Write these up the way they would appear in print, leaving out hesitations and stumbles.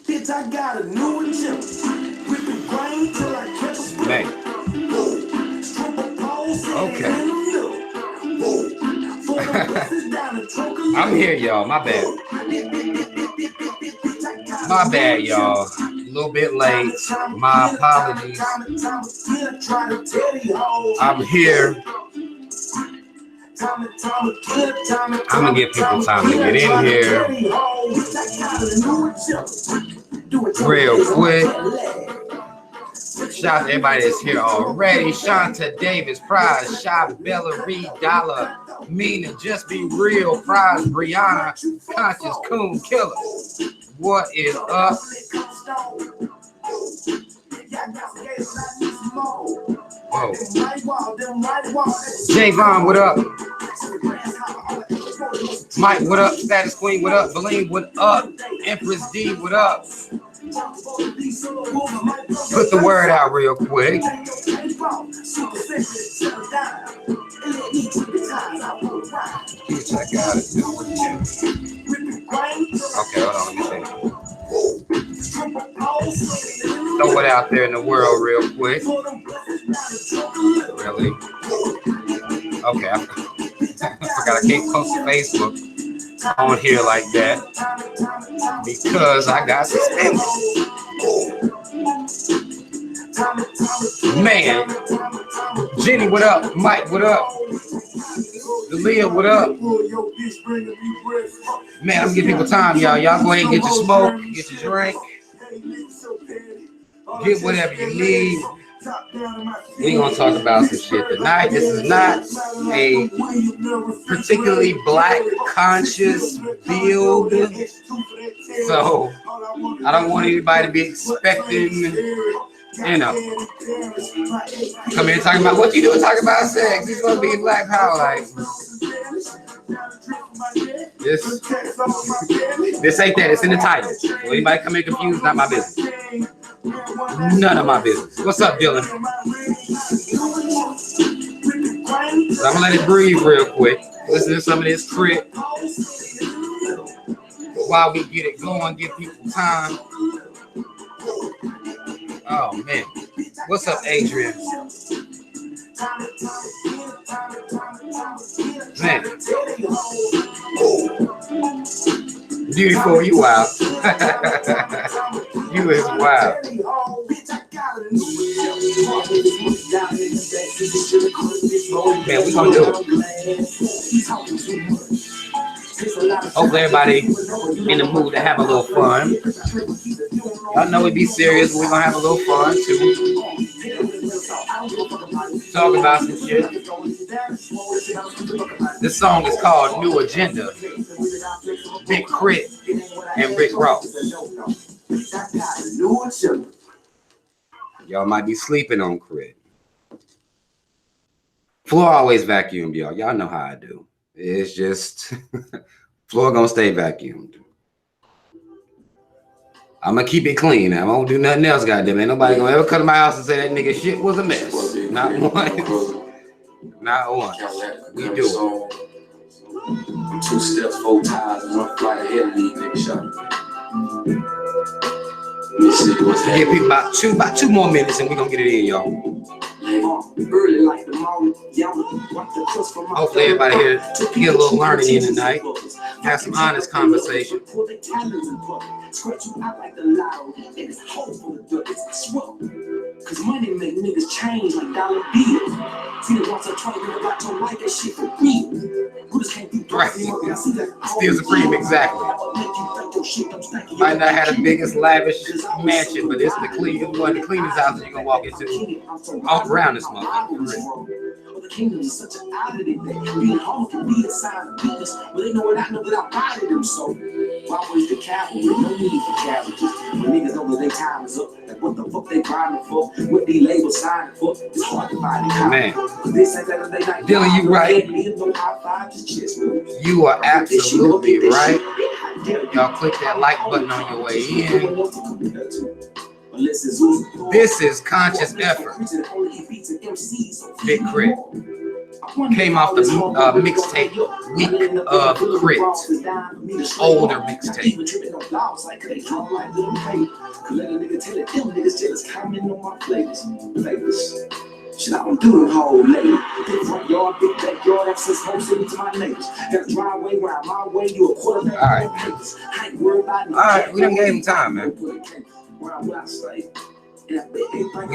Bitch, I got a new agenda. Whipping brain till I catch a split. Man. Okay. I'm here, y'all. My bad. My bad, y'all. A little bit late. My apologies. I'm here. I'm gonna give people time to get in here real quick. Shout out to everybody that's here already. Shanta Davis, Prize, Shop, Bella Reed, Dollar, Meaning, Just Be Real, Prize, Brianna, Conscious, Coon, Killer. What is up? Whoa. Javon, what up? Mike, what up? Status Queen, what up? Beline, what up? Empress D, what up? Put the word out real quick. Bitch, I got it. Okay, hold on, let me see. Throw it out there in the world real quick. Really? Okay, I forgot I can't post to Facebook on here like that because I got suspended. Man, Jenny, what up? Mike, what up? Delia, what up? Man, I'm giving people time, y'all. Y'all go ahead and get your smoke, get your drink, get whatever you need. We're going to talk about some shit tonight. This is not a particularly black conscious build. So I don't want anybody to be expecting, you know, come in talking about what you doing, talking about sex. It's going to be black power. Like, this ain't that. It's in the title. So anybody come in confused, not my business. None of my business. What's up, Dylan? So I'm gonna let it breathe real quick. Listen to some of this crit while we get it going, give people time. Oh man. What's up, Adrian? Man. Beautiful, you wild. You is wild. Man, we gonna do it. Hopefully everybody in the mood to have a little fun. Y'all know we be serious, but we're gonna have a little fun too. Talk about some shit. This song is called New Agenda. Big Crit and Rick Ross. Y'all might be sleeping on Crit. Floor always vacuumed, y'all. Y'all know how I do. It's just floor gonna stay vacuumed. I'm gonna keep it clean. I won't do nothing else, goddamn. Ain't nobody gonna ever come to my house and say that nigga shit was a mess. Not one. Not one. We do it. 2 steps, 4 times, and 1 flight ahead of these niggas. Give people about two more minutes and we're gonna get it in, y'all. Hopefully everybody here get a little learning in tonight. Have some honest conversation. Cause money make niggas change like dollar bills. See the ones that try to get about your life, that shit for real. Right. Still supreme, exactly. Might not have the biggest lavish mansion, but it's the cleanest house you're gonna walk into all around this motherfucker. The kingdom is such an oddity that being home can be a sign of weakness. But they know what I know that I bodied them. So why waste the capital? No need for capital. When niggas know that their time is up, like what the fuck they grinding for? What these labels signing for? It's hard to find it. Man, Dylan, you right. You are absolutely right. Y'all click that like button on your way in. This is conscious effort. Big Crit. Came off the mixtape Week of Crit. Older mixtape. Shit, I don't do it whole lady. Big front yard, big backyard, access home city to my neighbors. Got a driveway where I'm my way, you a quarterback. All right, we done gave him time, man. We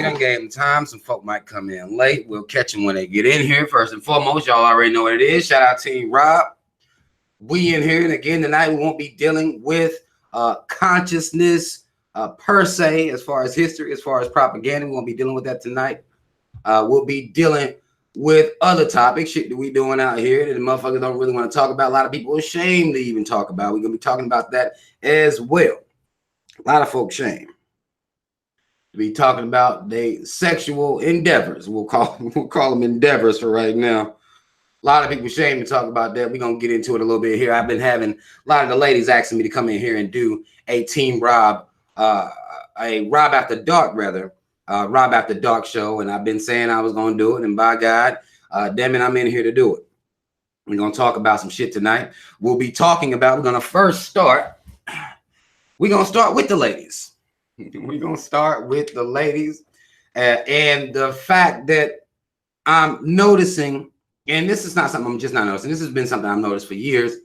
done gave him time. Some folk might come in late. We'll catch them when they get in here. First and foremost, y'all already know what it is. Shout out Team Rob. We in here, and again tonight we won't be dealing with consciousness per se, as far as history, as far as propaganda. We won't be dealing with that tonight. We'll be dealing with other topics, shit that we doing out here that the motherfuckers don't really want to talk about. A lot of people are ashamed to even talk about. We're gonna be talking about that as well. A lot of folks ashamed to be talking about their sexual endeavors. We'll call them endeavors for right now. A lot of people ashamed to talk about that. We're gonna get into it a little bit here. I've been having a lot of the ladies asking me to come in here and do a Team Rob, a Rob After Dark rather. Rob After Dark show, and I've been saying I was going to do it, and by God, damn it, I'm in here to do it. We're going to talk about some shit tonight. We're going to first start, we're going to start with the ladies. We're going to start with the ladies, and the fact that I'm noticing, and this is not something I'm just not noticing, this has been something I've noticed for years,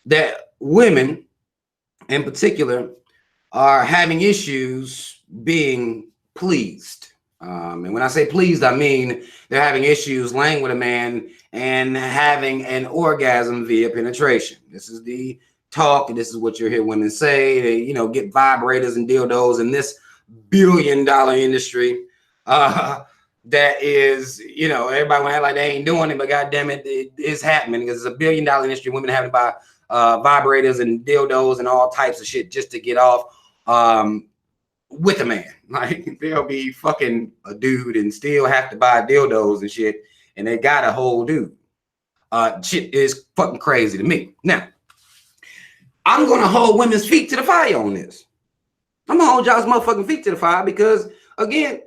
that women in particular are having issues being pleased. And when I say pleased, I mean they're having issues laying with a man and having an orgasm via penetration. This is the talk. This is what you hear women say. They, get vibrators and dildos in this billion-dollar industry. That is, everybody want to act like they ain't doing it, but goddamn it, it is happening because it's a billion-dollar industry. Women having to buy vibrators and dildos and all types of shit just to get off. With a man, like they'll be fucking a dude and still have to buy dildos and shit, and they got a whole dude. Shit is fucking crazy to me. Now, I'm gonna hold women's feet to the fire on this. I'm gonna hold y'all's motherfucking feet to the fire because, again,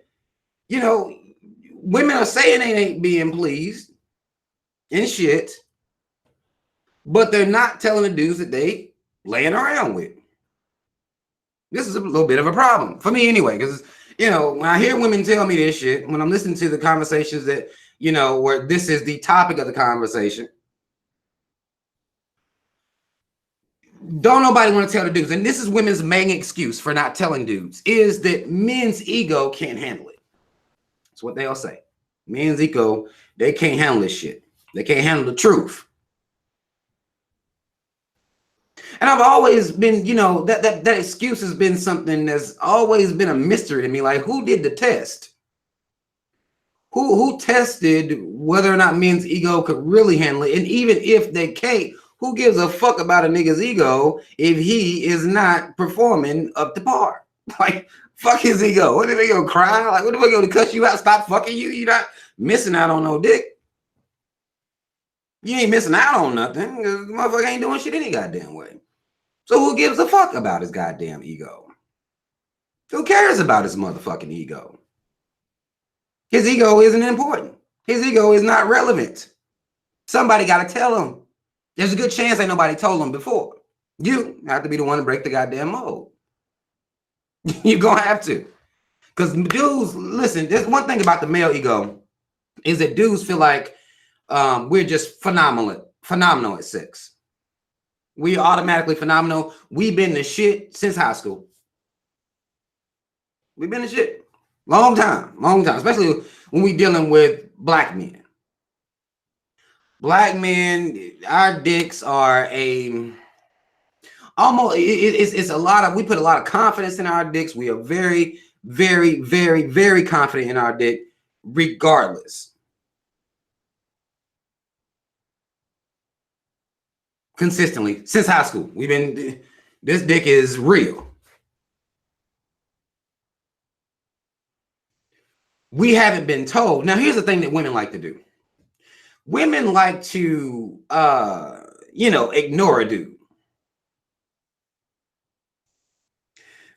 women are saying they ain't being pleased and shit, but they're not telling the dudes that they laying around with. This is a little bit of a problem for me anyway, because, when I hear women tell me this shit, when I'm listening to the conversations that, where this is the topic of the conversation, don't nobody want to tell the dudes. And this is women's main excuse for not telling dudes is that men's ego can't handle it. That's what they'll say. Men's ego, they can't handle this shit. They can't handle the truth. And I've always been, that excuse has been something that's always been a mystery to me. Like, who did the test? Who tested whether or not men's ego could really handle it? And even if they can't, who gives a fuck about a nigga's ego if he is not performing up to par? Like, fuck his ego. What, if they gonna cry? Like, what, if they gonna cuss you out, stop fucking you? You're not missing out on no dick. You ain't missing out on nothing because the motherfucker ain't doing shit any goddamn way. So who gives a fuck about his goddamn ego? Who cares about his motherfucking ego? His ego isn't important. His ego is not relevant. Somebody got to tell him. There's a good chance ain't nobody told him before. You have to be the one to break the goddamn mold. You're going to have to. Because dudes, listen, there's one thing about the male ego is that dudes feel like we're just phenomenal at sex. We automatically phenomenal. We've been the shit since high school. We've been the shit. Long time, especially when we dealing with black men. Black men, our dicks are it's a lot of, we put a lot of confidence in our dicks. We are very, very, very, very confident in our dick, regardless. Consistently since high school, this dick is real. We haven't been told. Now, here's the thing that women like to do. Women like to, ignore a dude.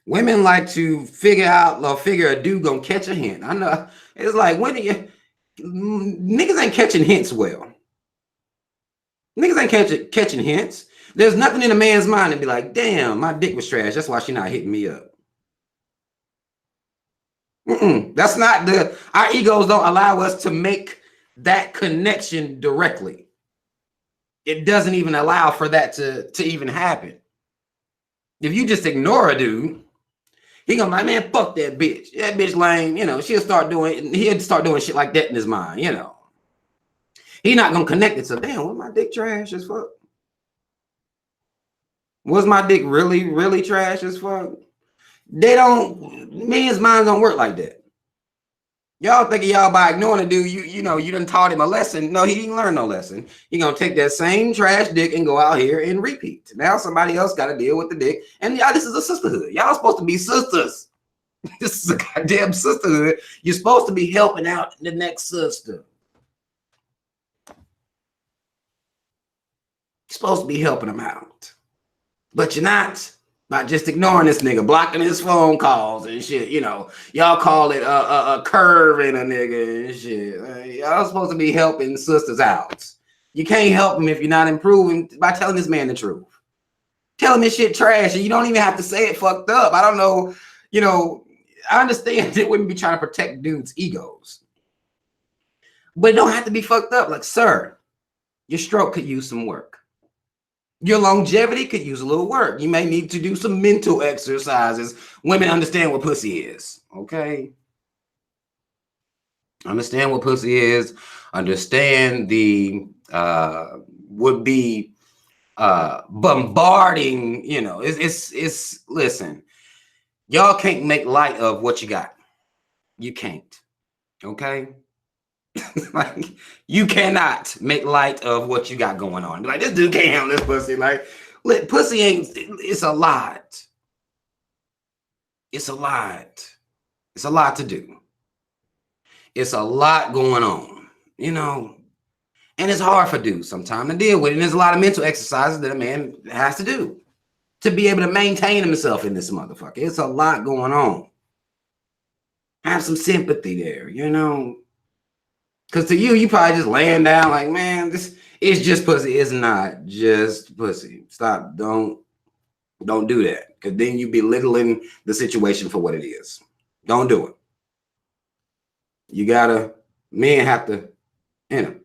Women like to figure a dude gonna catch a hint. I know it's like, when do you, Niggas ain't catching hints well. Niggas ain't catching hints. There's nothing in a man's mind to be like, damn, my dick was trash. That's why she not hitting me up. That's not our egos don't allow us to make that connection directly. It doesn't even allow for that to even happen. If you just ignore a dude, he gonna be like, man, fuck that bitch. That bitch lame, he'll start doing shit like that in his mind, He not gonna connect it to, damn, was my dick trash as fuck? Was my dick really, really trash as fuck? Men's minds don't work like that. Y'all thinking y'all by ignoring a dude, you done taught him a lesson. No, he didn't learn no lesson. He gonna take that same trash dick and go out here and repeat. Now somebody else got to deal with the dick. And y'all, this is a sisterhood. Y'all supposed to be sisters. This is a goddamn sisterhood. You're supposed to be helping out the next sister. You're supposed to be helping them out. But you're not. Not just ignoring this nigga, blocking his phone calls and shit. Y'all call it a curving a nigga and shit. Y'all supposed to be helping sisters out. You can't help him if you're not improving by telling this man the truth. Tell him this shit trash, and you don't even have to say it fucked up. I don't know. I understand that women be trying to protect dudes' egos, but it don't have to be fucked up. Like, sir, your stroke could use some work. Your longevity could use a little work. You may need to do some mental exercises. Women understand what pussy is, okay? Understand what pussy is. Understand the would be bombarding, it's listen, y'all can't make light of what you got. You can't, okay? Like, you cannot make light of what you got going on. Be like, this dude can't handle this pussy. Like, pussy ain't, it's a lot. It's a lot. It's a lot to do. It's a lot going on, and it's hard for dudes sometimes to deal with it. And there's a lot of mental exercises that a man has to do to be able to maintain himself in this motherfucker. It's a lot going on. Have some sympathy there, Because to you probably just laying down like, man, this is just pussy. It's not just pussy. Stop. Don't do that. Because then you belittling the situation for what it is. Don't do it. Men have to, And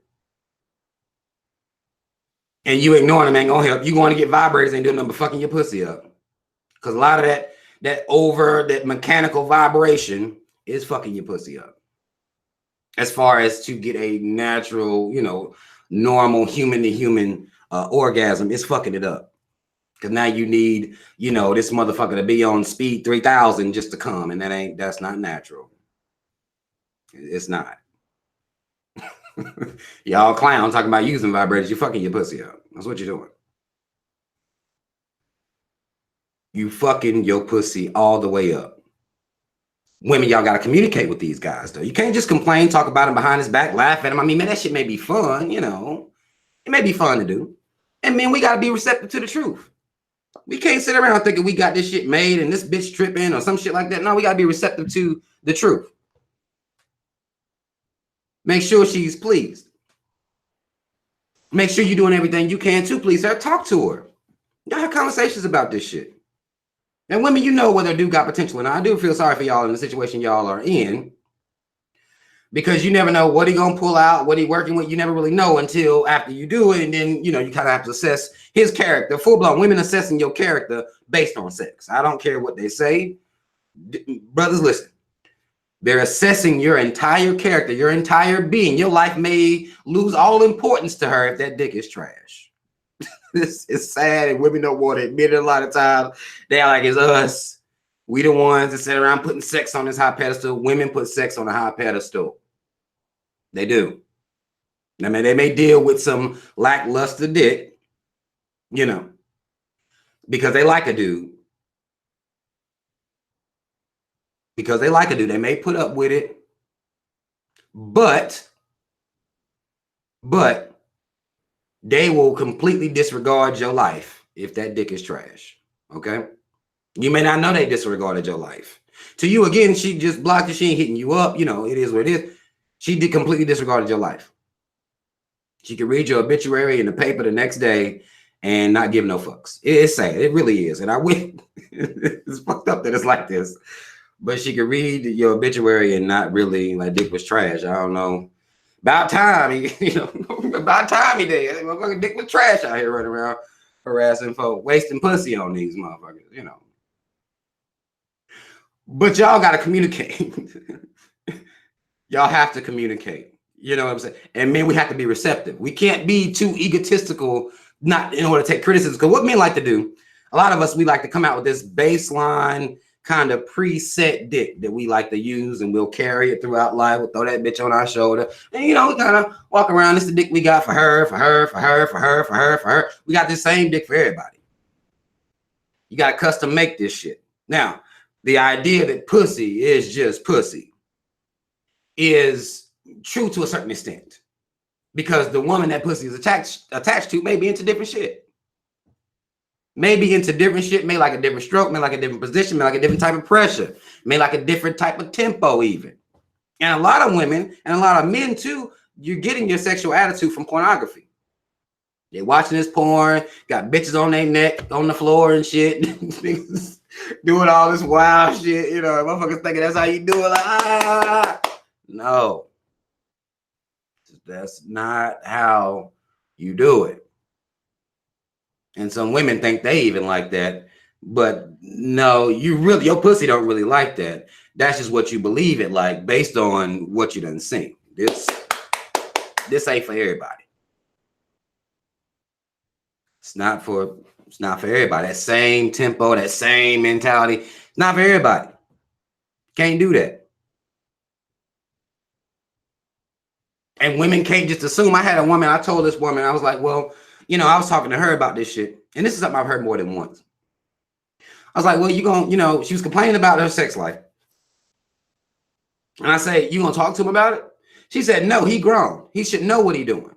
you ignoring them ain't gonna help. You going to get vibrators ain't doing nothing but fucking your pussy up. Because a lot of that mechanical vibration is fucking your pussy up. As far as to get a natural, normal human to human orgasm, it's fucking it up. Because now you need, this motherfucker to be on speed 3000 just to come. And that's not natural. It's not. Y'all clown talking about using vibrators. You're fucking your pussy up. That's what you're doing. You fucking your pussy all the way up. Women, y'all got to communicate with these guys, though. You can't just complain, talk about him behind his back, laugh at him. I mean, man, that shit may be fun, It may be fun to do. And, man, we got to be receptive to the truth. We can't sit around thinking we got this shit made and this bitch tripping or some shit like that. No, we got to be receptive to the truth. Make sure she's pleased. Make sure you're doing everything you can to please her. Talk to her. Y'all have conversations about this shit. And women, whether a dude got potential. And I do feel sorry for y'all in the situation y'all are in. Because you never know what he gonna pull out, what he working with. You never really know until after you do it. And then, you kind of have to assess his character. Full-blown women assessing your character based on sex. I don't care what they say. Brothers, listen. They're assessing your entire character, your entire being. Your life may lose all importance to her if that dick is trash. This is sad, and women don't want to admit it a lot of times. They're like, it's us. We the ones that sit around putting sex on this high pedestal. Women put sex on a high pedestal. They do. I mean, they may deal with some lackluster dick, because they like a dude. Because they like a dude. They may put up with it. But they will completely disregard your life if that dick is trash. Okay? You may not know they disregarded your life. To you, again, she just blocked you. She ain't hitting you up. It is what it is. She completely disregarded your life. She could read your obituary in the paper the next day and not give no fucks. It's sad. It really is. And I went, it's fucked up that it's like this. But she could read your obituary and not really, like, dick was trash. I don't know. About time he, about time he did. Motherfucking dick was trash out here running around harassing folks, wasting pussy on these motherfuckers, But y'all got to communicate. Y'all have to communicate. You know what I'm saying? And men, we have to be receptive. We can't be too egotistical, not in order to take criticism. Because what men like to do, a lot of us, we like to come out with this baseline kind of preset dick that we like to use, and we'll carry it throughout life. We'll throw that bitch on our shoulder. And, we kind of walk around. This is the dick we got for her, for her, for her, for her, for her, for her. We got the same dick for everybody. You got to custom make this shit. Now, the idea that pussy is just pussy is true to a certain extent, because the woman that pussy is attached to may be into different shit. May like a different stroke, may like a different position, may like a different type of pressure, may like a different type of tempo even. And a lot of women and a lot of men too, you're getting your sexual attitude from pornography. They're watching this porn, got bitches on their neck, on the floor and shit, doing all this wild shit, motherfuckers thinking that's how you do it. No. That's not how you do it. And some women think they even like that, but no, your pussy don't really like that. That's just what you believe it like based on what you done seen. This ain't for everybody. It's not for everybody. That same tempo, that same mentality, it's not for everybody. Can't do that. And women can't just assume. I had a woman, I told this woman, I was like, well, I was talking to her about this shit. And this is something I've heard more than once. I was like, well, she was complaining about her sex life. And I say, you gonna talk to him about it? She said, no, he grown. He should know what he doing.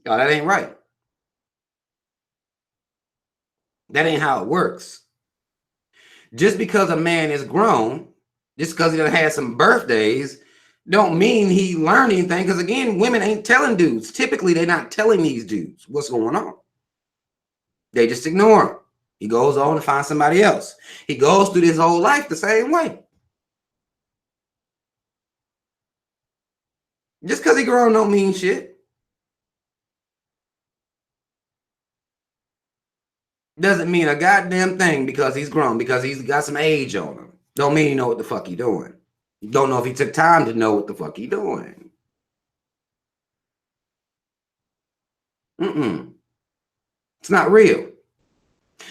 Y'all, that ain't right. That ain't how it works. Just because a man is grown, just because he done had some birthdays, don't mean he learned anything. Because again, women ain't telling dudes. Typically, they're not telling these dudes what's going on. They just ignore him. He goes on to find somebody else. He goes through this whole life the same way. Just because he grown don't mean shit. Doesn't mean a goddamn thing because he's grown, because he's got some age on him. Don't mean he know what the fuck he doing. You don't know if he took time to know what the fuck he doing. It's not real.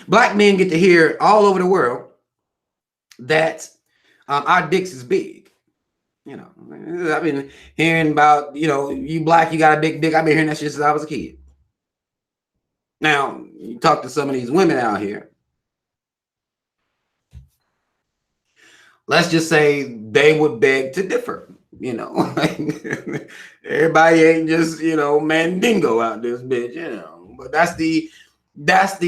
Black men get to hear all over the world that our dicks is big. I've been hearing about, you black, you got a big dick. I've been hearing that shit since I was a kid. Now, you talk to some of these women out here. Let's just say they would beg to differ. Everybody ain't just, mandingo out this bitch, But that's the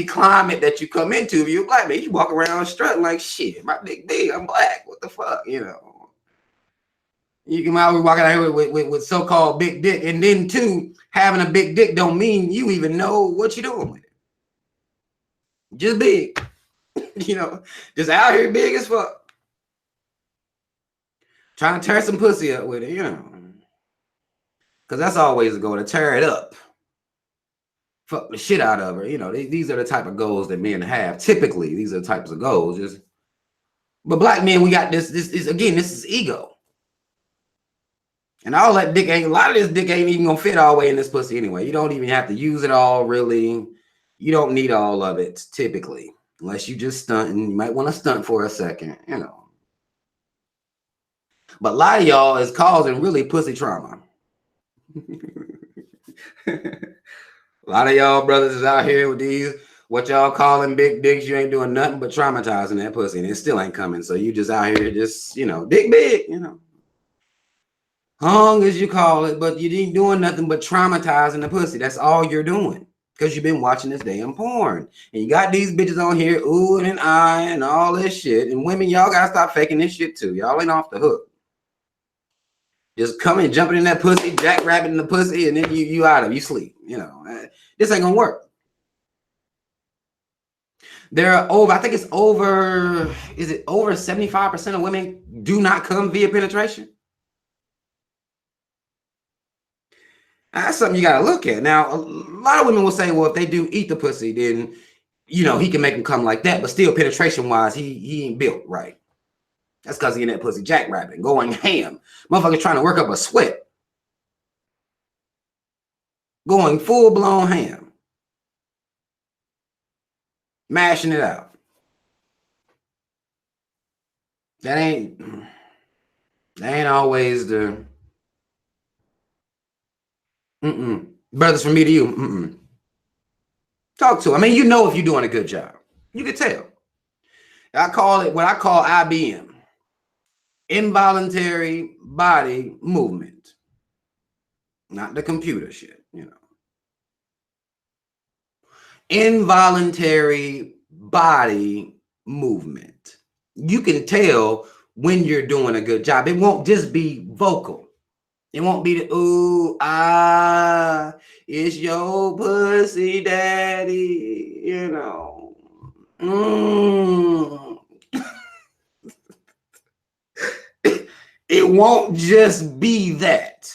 climate that you come into. If you're a black man, you walk around strutting like shit. My dick big, I'm black. What the fuck, You can always walk out here with so-called big dick. And then too, having a big dick don't mean you even know what you're doing with it. Just big. Just out here big as fuck. Trying to tear some pussy up with it, Because that's always the goal, to tear it up. Fuck the shit out of her. These are the type of goals that men have. Typically, these are the types of goals. But black men, we got this is ego. And all that dick a lot of this dick ain't even gonna fit all the way in this pussy anyway. You don't even have to use it all, really. You don't need all of it, typically. Unless you just stunting. You might want to stunt for a second, But a lot of y'all is causing really pussy trauma. A lot of y'all brothers is out here with these, what y'all calling big dicks. You ain't doing nothing but traumatizing that pussy, and it still ain't coming. So you just out here just, dick big, Hung as you call it, but you ain't doing nothing but traumatizing the pussy. That's all you're doing. Because you've been watching this damn porn. And you got these bitches on here, ooh and I and all this shit. And women, y'all gotta stop faking this shit too. Y'all ain't off the hook. Just coming, jumping in that pussy, jackrabbit in the pussy, and then you out of, you sleep. You know, this ain't gonna work. There are over, I think it's over, is it over 75% of women do not come via penetration? That's something you got to look at. Now, a lot of women will say, well, if they do eat the pussy, then, you know, he can make them come like that. But still, penetration-wise, he ain't built right. That's because he in that pussy jackrabbit, going ham. Motherfuckers trying to work up a sweat. Going full-blown ham. Mashing it out. That ain't always the... Brothers, from me to you, talk to him. I mean, you know if you're doing a good job. You can tell. I call it what I call IBM. Involuntary body movement. Not the computer shit, you know. Involuntary body movement. You can tell when you're doing a good job. It won't just be vocal. It won't be the, ooh, ah, it's your pussy daddy, you know. It won't just be that.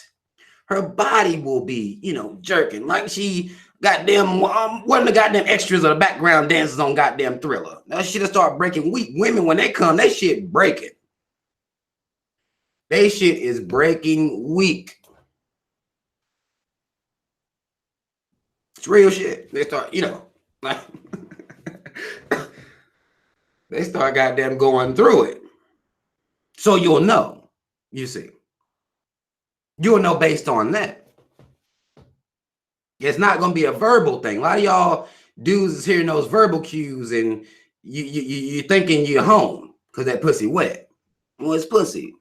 Her body will be, you know, jerking like she goddamn one of the goddamn extras or the background dancers on goddamn Thriller. That shit'll start breaking weak. Women, when they come, they shit breaking. They shit is breaking weak. It's real shit. They start, you know, like they start goddamn going through it. So you'll know, you see. You'll know based on that. It's not gonna be a verbal thing. A lot of y'all dudes is hearing those verbal cues and you're thinking you're home because that pussy wet. Well, it's pussy.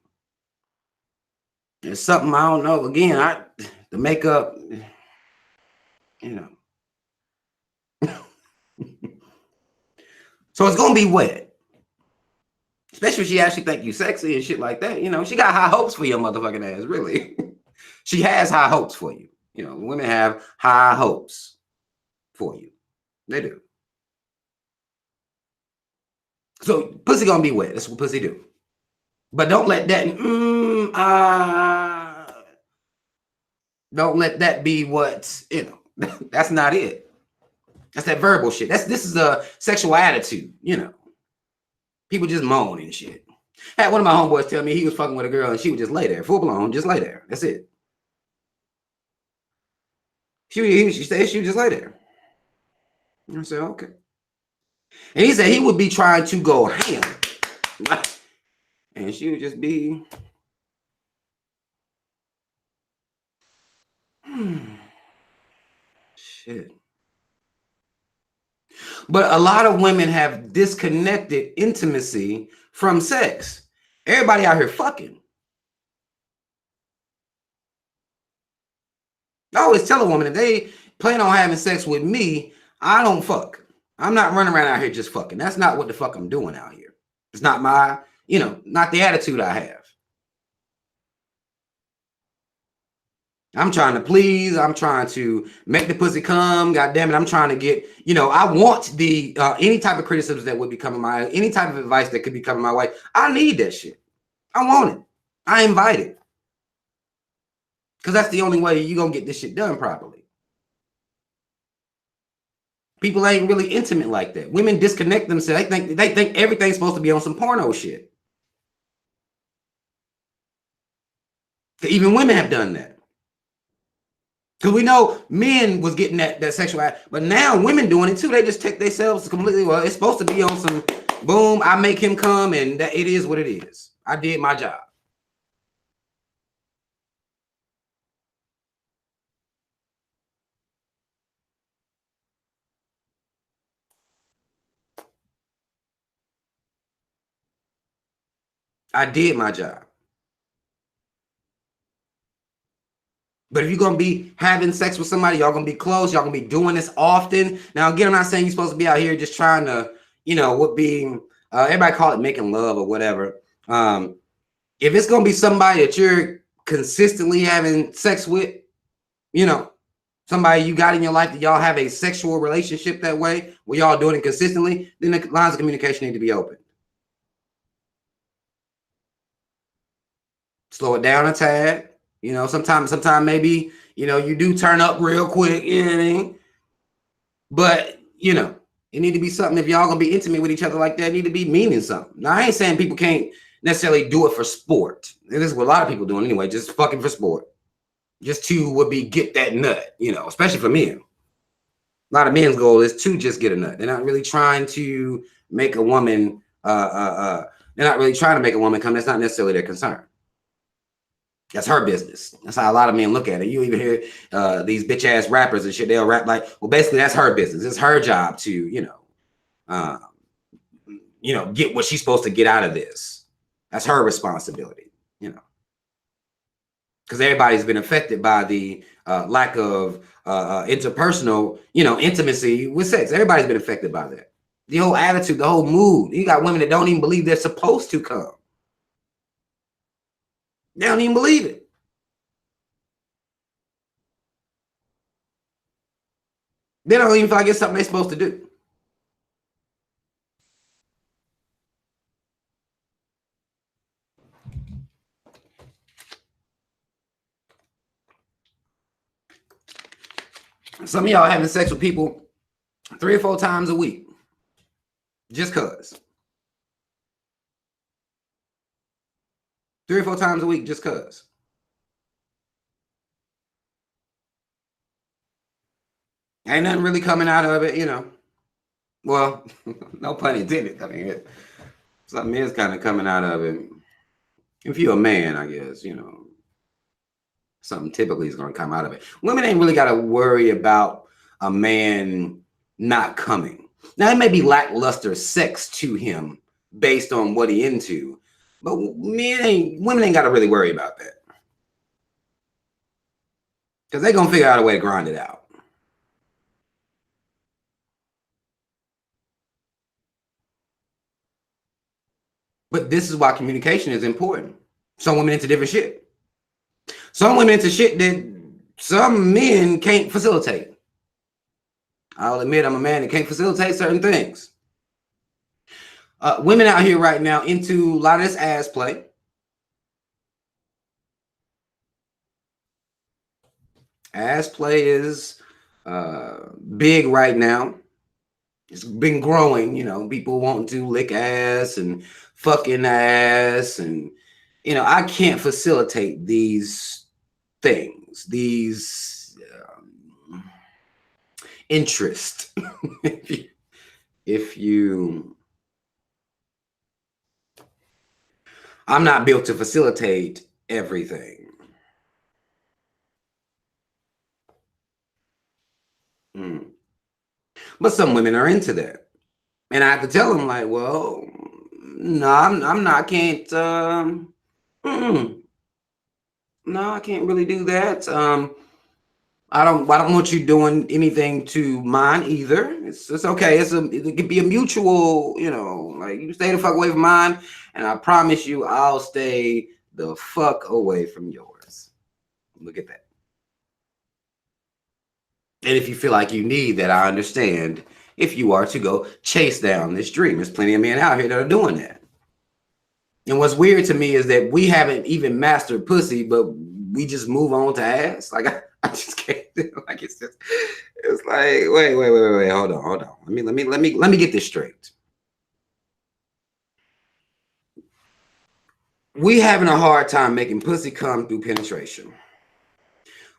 There's something I don't know. Again, the makeup, you know. So it's gonna be wet. Especially if she actually think you sexy and shit like that. You know, she got high hopes for your motherfucking ass, really. She has high hopes for you. You know, women have high hopes for you. They do. So pussy gonna be wet. That's what pussy do. But don't let that don't let that be what, you know, that's not it. That's that verbal shit. This is a sexual attitude, you know. People just moan and shit. I had one of my homeboys tell me he was fucking with a girl and she would just lay there, full blown, just lay there. That's it. She said she would just lay there. And I said, okay. And he said he would be trying to go ham. And she would just be shit. But a lot of women have disconnected intimacy from sex. Everybody out here fucking. I always tell a woman, if they plan on having sex with me, I don't fuck. I'm not running around out here just fucking. That's not what the fuck I'm doing out here. It's not my, you know, not the attitude I have. I'm trying to please. I'm trying to make the pussy come. God damn it. I'm trying to get, you know, I want the, any type of criticisms that would be coming my way, any type of advice that could be coming my way. I need that shit. I want it. I invite it. Because that's the only way you're going to get this shit done properly. People ain't really intimate like that. Women disconnect themselves. They think everything's supposed to be on some porno shit. Even women have done that. Because we know men was getting that sexual act, but now women doing it too. They just take themselves completely, well, it's supposed to be on some boom, I make him come, and that it is what it is. I did my job. I did my job. But if you're going to be having sex with somebody, y'all going to be close, y'all going to be doing this often. Now, again, I'm not saying you're supposed to be out here just trying to, you know, what being, everybody call it making love or whatever. If it's going to be somebody that you're consistently having sex with, you know, somebody you got in your life that y'all have a sexual relationship that way, where y'all doing it consistently, then the lines of communication need to be open. Slow it down a tad. You know, sometimes maybe, you know, you do turn up real quick, you know what I mean? But, you know, it need to be something, if y'all gonna be intimate with each other like that, it need to be meaning something. Now, I ain't saying people can't necessarily do it for sport. This is what a lot of people doing anyway, just fucking for sport. Just to would be get that nut, you know, especially for men. A lot of men's goal is to just get a nut. They're not really trying to make a woman, they're not really trying to make a woman come. That's not necessarily their concern. That's her business. That's how a lot of men look at it. You even hear these bitch ass rappers and shit. They'll rap like, well, basically that's her business. It's her job to, you know, get what she's supposed to get out of this. That's her responsibility, you know, because everybody's been affected by the lack of interpersonal, you know, intimacy with sex. Everybody's been affected by that. The whole attitude, the whole mood. You got women that don't even believe they're supposed to come. They don't even believe it. They don't even feel like it's something they're supposed to do. Some of y'all having sex with people 3 or 4 times a week. Just cause. 3 or 4 times a week just cause. Ain't nothing really coming out of it, you know. Well, no pun intended. I mean, something is kind of coming out of it. If you're a man, I guess, you know, something typically is going to come out of it. Women ain't really got to worry about a man not coming. Now, it may be lackluster sex to him based on what he into, but women ain't got to really worry about that. Because they're going to figure out a way to grind it out. But this is why communication is important. Some women into different shit. Some women into shit that some men can't facilitate. I'll admit I'm a man that can't facilitate certain things. Women out here right now into a lot of this ass play. Ass play is big right now. It's been growing, you know, people want to lick ass and fucking ass. And, you know, I can't facilitate these things, these interest. if you, I'm not built to facilitate everything. But some women are into that. And I have to tell them, like, well, no, I'm not, can't, no, I can't really do that. I don't want you doing anything to mine either. It's okay. It could be a mutual, you know, like you stay the fuck away from mine, and I promise you I'll stay the fuck away from yours. Look at that. And if you feel like you need that, I understand if you are to go chase down this dream. There's plenty of men out here that are doing that. And what's weird to me is that we haven't even mastered pussy, but we just move on to ass. Like I just can't do it. Like it's like wait, hold on. Let me get this straight. We having a hard time making pussy come through penetration.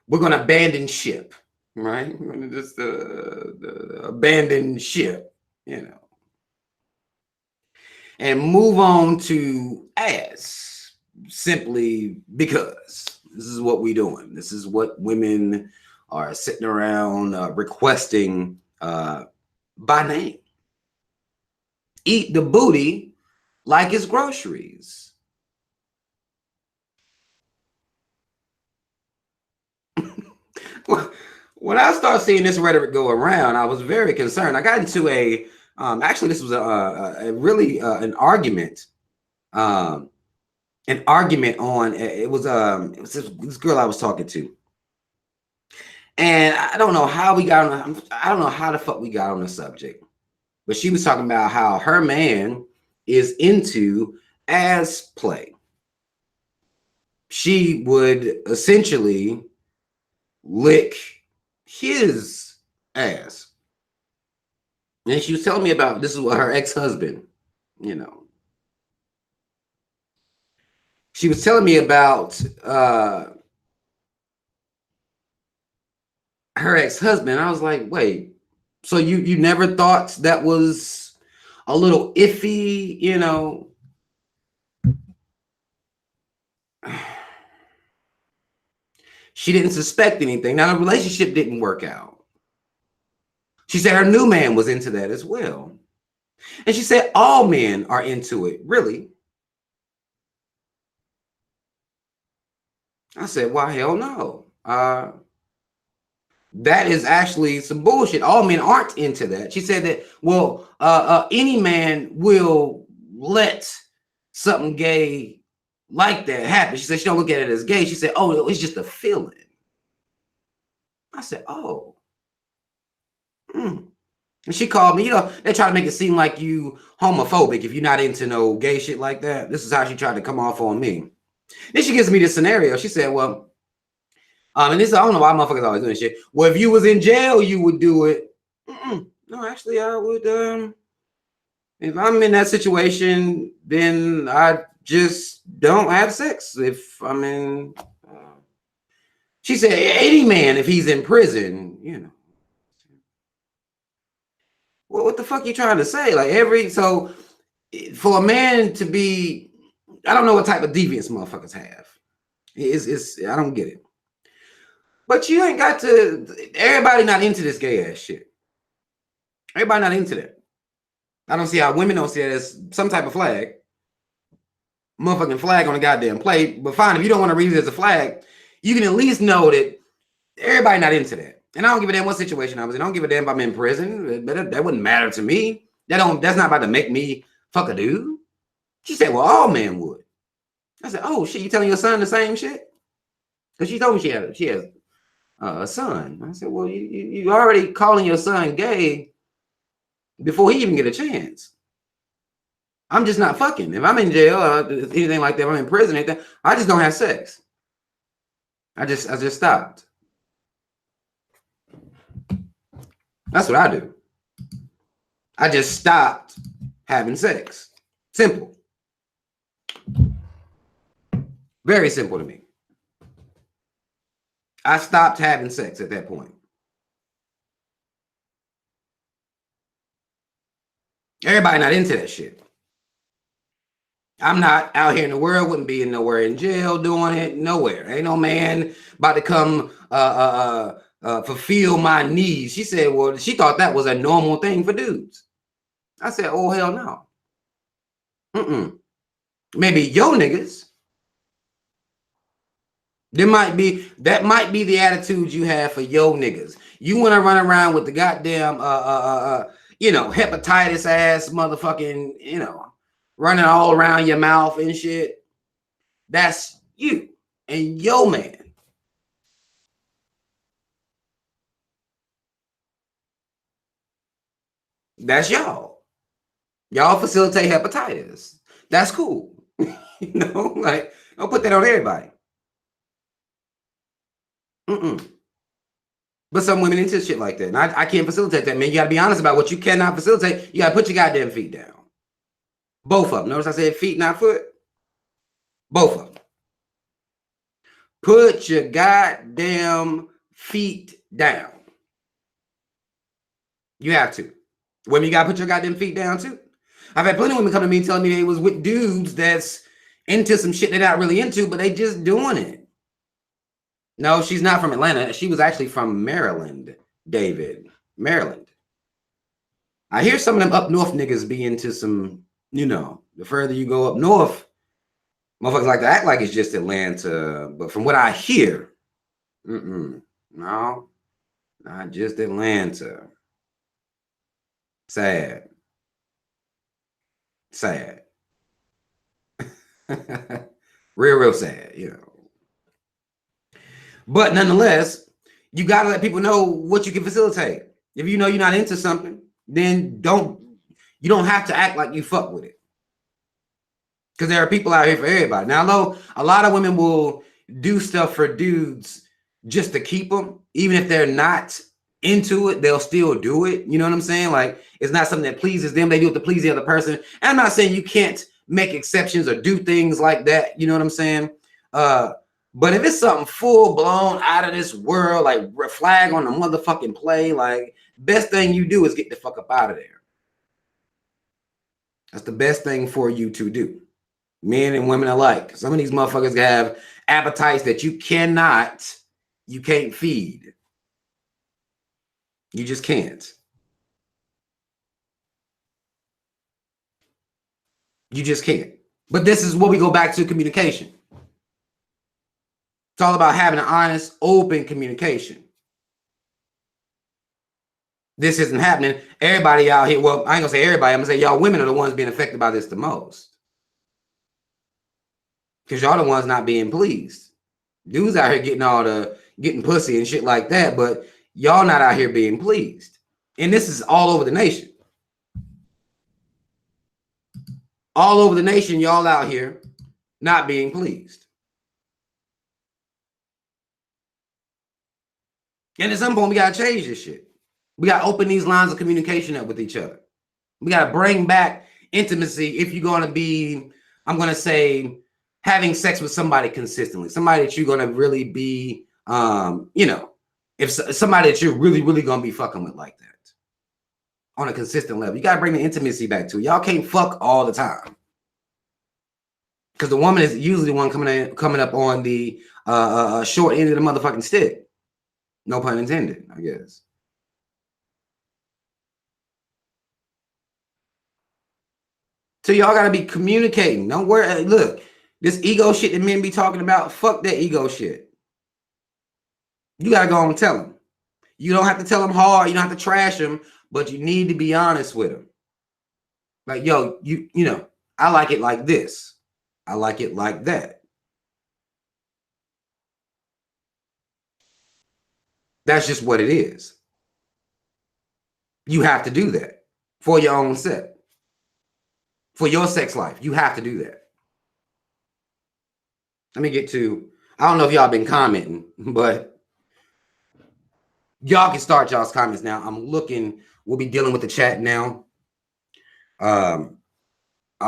We're gonna abandon ship. Right? Just the abandoned ship, you know, and move on to ass simply because this is what we're doing. This is what women are sitting around requesting by name. Eat the booty like it's groceries. When I started seeing this rhetoric go around, I was very concerned. I got into a, actually, this was a really an argument an argument on it was this girl I was talking to. And I don't know how we got on I don't know how the fuck we got on the subject. But she was talking about how her man is into ass play. She would essentially lick his ass. And she was telling me about this is what her ex-husband, you know. She was telling me about her ex-husband. I was like, wait, so you never thought that was a little iffy, you know? She didn't suspect anything. Now the relationship didn't work out. She said her new man was into that as well. And she said all men are into it, really. I said, why, hell no. That is actually some bullshit. All men aren't into that. She said that, well, any man will let something gay like that happen. She said she don't look at it as gay. She said, oh, it's just a feeling. I said, oh. And she called me, you know, they try to make it seem like you homophobic if you're not into no gay shit like that. This is how she tried to come off on me. Then she gives me this scenario. She said, well, and this, I don't know why motherfuckers always doing shit. Well, if you was in jail, you would do it. No, actually, I would. If I'm in that situation, then I just don't have sex. If I'm in, she said, any man, if he's in prison, you know. Well, what the fuck you trying to say? Like so for a man to be, I don't know what type of deviance motherfuckers have. It's I don't get it. But you ain't got to, everybody not into this gay ass shit. Everybody not into that. I don't see how women don't see it as some type of flag. Motherfucking flag on a goddamn plate. But fine, if you don't want to read it as a flag, you can at least know that everybody not into that. And I don't give a damn what situation I was in. I don't give a damn if I'm in prison. That wouldn't matter to me. That's not about to make me fuck a dude. She said, well, all men would. I said, oh shit, you telling your son the same shit? Because she told me she has a son. I said, well, you already calling your son gay before he even get a chance. I'm just not fucking. If I'm in jail or anything like that, if I'm in prison, anything, I just don't have sex. I just stopped. That's what I do. I just stopped having sex. Simple. Very simple to me. I stopped having sex at that point. Everybody not into that shit. I'm not out here in the world, wouldn't be nowhere in jail doing it, nowhere. Ain't no man about to come fulfill my needs. She said, well, she thought that was a normal thing for dudes. I said, oh, hell no. Maybe yo niggas. That might be the attitude you have for yo niggas. You want to run around with the goddamn hepatitis ass motherfucking, running all around your mouth and shit. That's you and yo man. That's y'all. Y'all facilitate hepatitis. That's cool. Like, don't put that on everybody. But some women into shit like that. And I can't facilitate that, man. You got to be honest about what you cannot facilitate. You got to put your goddamn feet down. Both of them. Notice I said feet, not foot. Both of them. Put your goddamn feet down. You have to. Women, you got to put your goddamn feet down too. I've had plenty of women come to me telling me they was with dudes that's into some shit they're not really into, but they just doing it. No, she's not from Atlanta. She was actually from Maryland, David. Maryland. I hear some of them up north niggas be into some, the further you go up north, motherfuckers like to act like it's just Atlanta. But from what I hear, no, not just Atlanta. Sad. Real sad, you know. But nonetheless, you got to let people know what you can facilitate. If you know you're not into something, then you don't have to act like you fuck with it. Because there are people out here for everybody. Now, although a lot of women will do stuff for dudes just to keep them, even if they're not into it, they'll still do it. You know what I'm saying? Like, it's not something that pleases them. They do it to please the other person. And I'm not saying you can't make exceptions or do things like that. You know what I'm saying? But if it's something full blown out of this world, like flag on the motherfucking play, like, best thing you do is get the fuck up out of there. That's the best thing for you to do. Men and women alike. Some of these motherfuckers have appetites that you can't feed. You just can't. You just can't. But this is what we go back to communication. It's all about having an honest, open communication. This isn't happening. Everybody out here, well, I ain't gonna say everybody, I'm gonna say y'all women are the ones being affected by this the most. Because y'all the ones not being pleased. Dudes out here getting pussy and shit like that, but y'all not out here being pleased. And this is all over the nation. All over the nation, y'all out here not being pleased. And at some point, we got to change this shit. We got to open these lines of communication up with each other. We got to bring back intimacy if you're going to be, I'm going to say, having sex with somebody consistently. Somebody that you're going to really be, you know, if somebody that you're really, really going to be fucking with like that on a consistent level. You got to bring the intimacy back to it. Y'all can't fuck all the time. Because the woman is usually the one coming up on the short end of the motherfucking stick. No pun intended, I guess. So y'all got to be communicating. Don't worry. Look, this ego shit that men be talking about, fuck that ego shit. You got to go and tell them. You don't have to tell them hard. You don't have to trash them, but you need to be honest with them. Like, yo, you know, I like it like this. I like it like that. That's just what it is. You have to do that for your own sex. For your sex life, you have to do that. Let me get to, I don't know if y'all been commenting, but y'all can start y'all's comments now. I'm looking, we'll be dealing with the chat now. I'll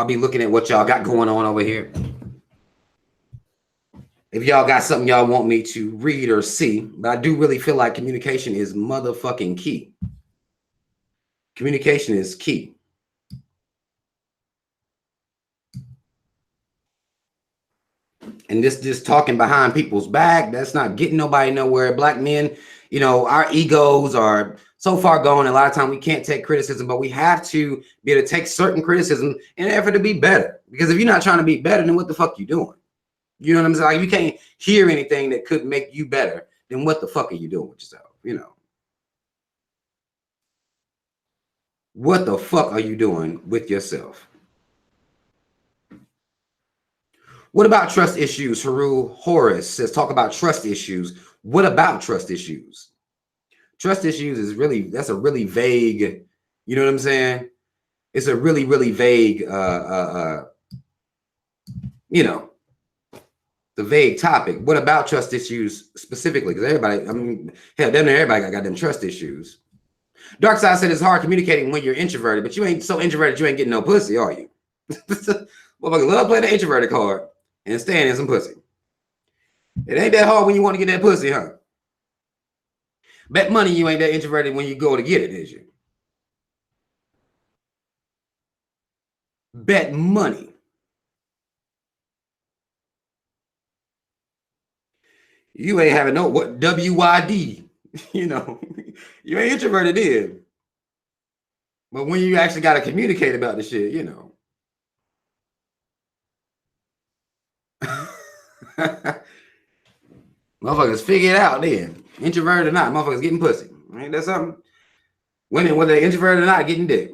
be looking at what y'all got going on over here. If y'all got something y'all want me to read or see, but I do really feel like communication is motherfucking key. Communication is key. And this talking behind people's back, that's not getting nobody nowhere. Black men, you know, our egos are so far gone. A lot of time we can't take criticism, but we have to be able to take certain criticism in an effort to be better. Because if you're not trying to be better, then what the fuck you doing? You know what I'm saying? Like, you can't hear anything that could make you better, then what the fuck are you doing with yourself? You know, what the fuck are you doing with yourself? What about trust issues? Haru Horace says, talk about trust issues. What about trust issues? Trust issues is really, that's a really vague, you know what I'm saying? It's a really, really vague, you know, the vague topic. What about trust issues specifically? Because everybody, I mean, hell, damn near everybody got them trust issues. Dark Side said it's hard communicating when you're introverted, but you ain't so introverted you ain't getting no pussy, are you? Motherfucker love playing the introverted card and staying in some pussy. It ain't that hard when you want to get that pussy, huh? Bet money you ain't that introverted when you go to get it, is you? Bet money. You ain't having no what WYD, you know. You ain't introverted in. But when you actually got to communicate about the shit, you know. Motherfuckers figure it out then. Introverted or not, motherfuckers getting pussy. Ain't that something? Women, whether they're introverted or not, getting dick.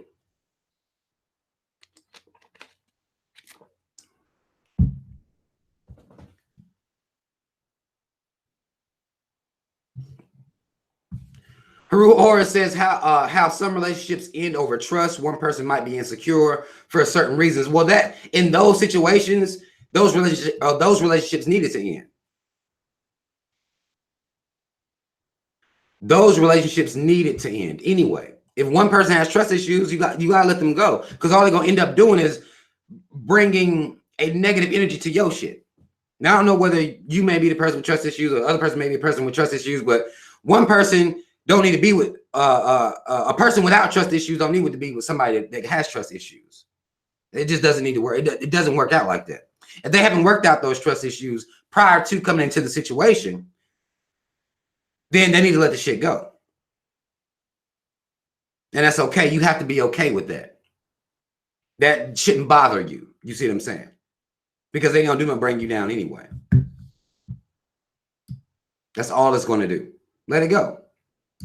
Haru Ora says how some relationships end over trust. One person might be insecure for certain reasons. Well, that in those situations, those relationships needed to end. Those relationships needed to end anyway. If one person has trust issues, you got to let them go, because all they're gonna end up doing is bringing a negative energy to your shit. Now I don't know whether you may be the person with trust issues or the other person may be the person with trust issues, but one person don't need to be with a person without trust issues. Don't need to be with somebody that has trust issues. It just doesn't need to work. It doesn't work out like that. If they haven't worked out those trust issues prior to coming into the situation, then they need to let the shit go. And that's okay. You have to be okay with that. That shouldn't bother you. You see what I'm saying? Because they ain't gonna do nothing but bring you down anyway. That's all it's gonna do. Let it go.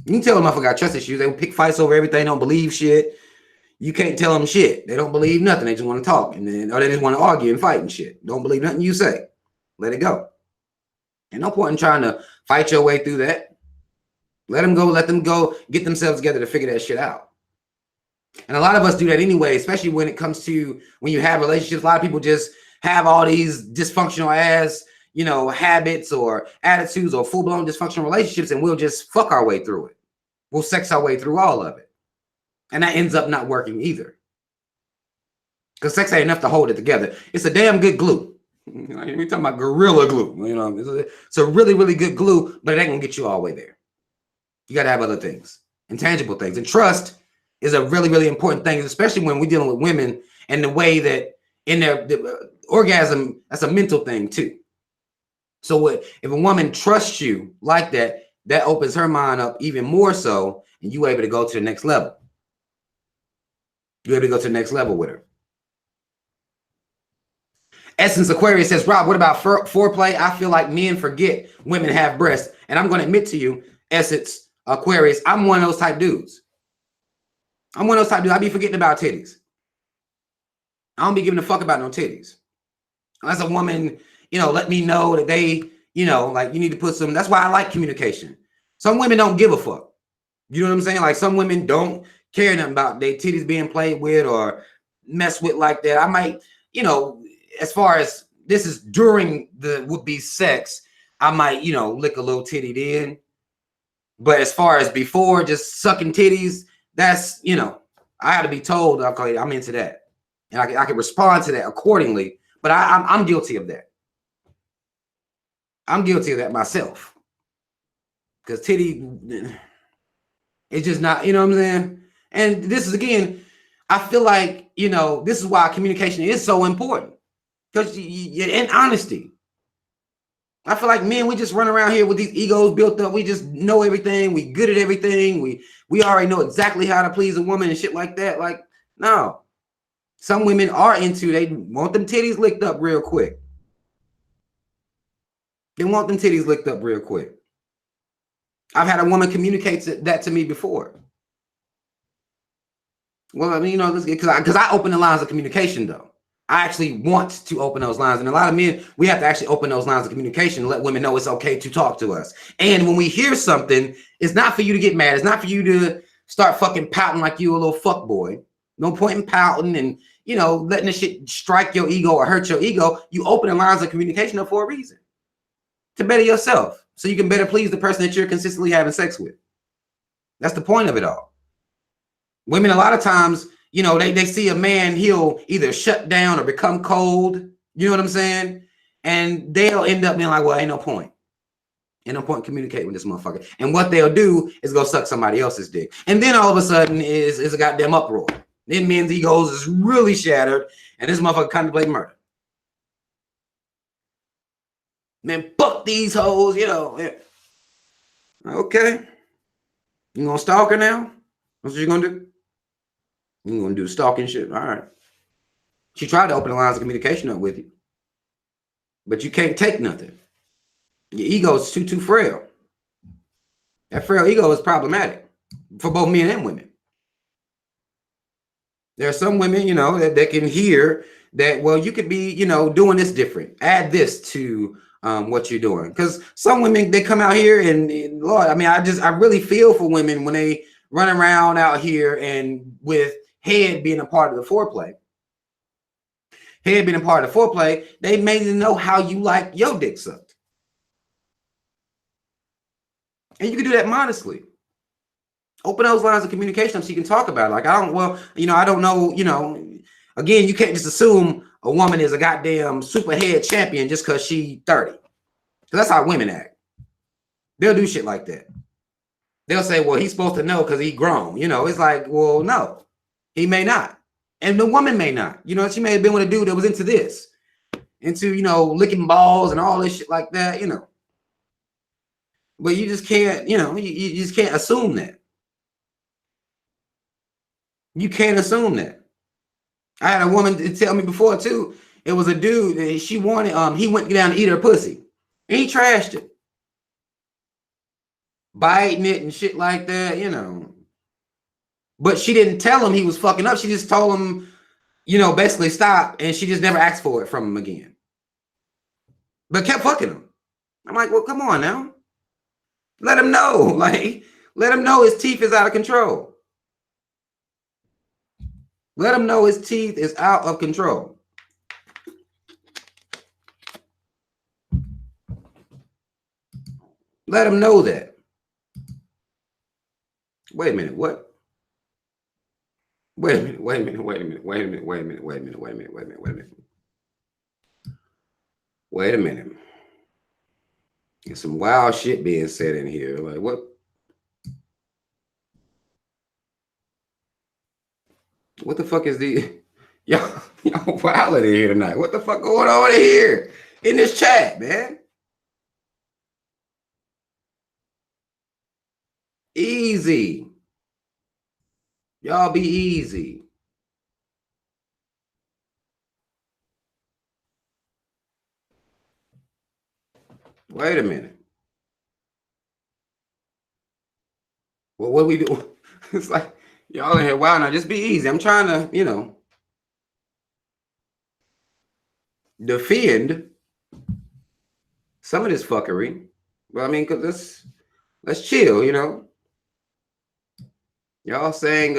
You can tell them I got trust issues. They will pick fights over everything. Don't believe shit. You can't tell them shit. They don't believe nothing. They just want to talk, and then or they just want to argue and fight and shit. Don't believe nothing you say. Let it go. And no point in trying to fight your way through that. Let them go. Let them go. Get themselves together to figure that shit out. And a lot of us do that anyway, especially when it comes to when you have relationships. A lot of people just have all these dysfunctional ass, habits or attitudes or full-blown dysfunctional relationships, and we'll just fuck our way through it. We'll sex our way through all of it. And that ends up not working either. Because sex ain't enough to hold it together. It's a damn good glue. We're talking about gorilla glue. It's a really, really good glue, but it ain't gonna get you all the way there. You gotta have other things, intangible things. And trust is a really, really important thing, especially when we're dealing with women and the way that in their orgasm, that's a mental thing too. So if a woman trusts you like that, that opens her mind up even more so, and you're able to go to the next level. You're able to go to the next level with her. Essence Aquarius says, Rob, what about foreplay? I feel like men forget women have breasts. And I'm going to admit to you, Essence Aquarius, I'm one of those type dudes. I be forgetting about titties. I don't be giving a fuck about no titties. Unless a woman, let me know that they, like you need to put some, that's why I like communication. Some women don't give a fuck. You know what I'm saying? Like some women don't care nothing about their titties being played with or mess with like that. I might, as far as this is during the would-be sex, I might, lick a little titty then. But as far as before, just sucking titties, that's, I had to be told, okay, I'm into that. And I can respond to that accordingly. But I'm guilty of that. I'm guilty of that myself. Because titty, it's just not, you know what I'm saying? And this is, again, I feel like, this is why communication is so important. Because in honesty. I feel like men, we just run around here with these egos built up. We just know everything. We good at everything. We already know exactly how to please a woman and shit like that. Like, no. Some women are they want them titties licked up real quick. They want them titties licked up real quick. I've had a woman communicate that to me before. Well, I mean, because I open the lines of communication, though. I actually want to open those lines. And a lot of men, we have to actually open those lines of communication and let women know it's okay to talk to us. And when we hear something, it's not for you to get mad. It's not for you to start fucking pouting like you a little fuck boy. No point in pouting and, letting the shit strike your ego or hurt your ego. You open the lines of communication up for a reason. To better yourself. So you can better please the person that you're consistently having sex with. That's the point of it all. Women, a lot of times, they see a man, he'll either shut down or become cold. You know what I'm saying? And they'll end up being like, well, ain't no point. Ain't no point communicating with this motherfucker. And what they'll do is go suck somebody else's dick. And then all of a sudden is a goddamn uproar. Then men's egos is really shattered. And this motherfucker contemplate murder. Man, fuck these hoes, Yeah. Okay. You gonna stalk her now? That's what you gonna do? You gonna do the stalking shit? All right. She tried to open the lines of communication up with you. But you can't take nothing. Your ego is too frail. That frail ego is problematic for both men and women. There are some women, that can hear that, well, you could be, doing this different. Add this to what you're doing. Because some women, they come out here and Lord, I mean, I really feel for women when they run around out here and with head being a part of the foreplay. Head being a part of the foreplay, they made to know how you like your dick sucked. And you can do that modestly. Open those lines of communication so you can talk about it. Like, I don't know, again, you can't just assume a woman is a goddamn super head champion just because she 30. Because that's how women act. They'll do shit like that. They'll say, well, he's supposed to know because he grown. It's like, well, no, he may not. And the woman may not. She may have been with a dude that was into this. Into, licking balls and all this shit like that, But you just can't, you just can't assume that. You can't assume that. I had a woman tell me before too. It was a dude that she wanted. He went down to eat her pussy, and he trashed it, biting it and shit like that. But she didn't tell him he was fucking up. She just told him, basically stop, and she just never asked for it from him again. But kept fucking him. I'm like, well, come on now. Let him know. Like, let him know his teeth is out of control. Let him know his teeth is out of control. Let him know that. Wait a minute, what? Wait a minute. There's some wild shit being said in here. Like, what? What the fuck is the y'all wild in here tonight? What the fuck going on in here in this chat, man? Easy. Y'all be easy. Wait a minute. Well, what do we do? It's like, y'all in here, wow, now just be easy. I'm trying to, defend some of this fuckery. But I mean, because let's chill, Y'all saying,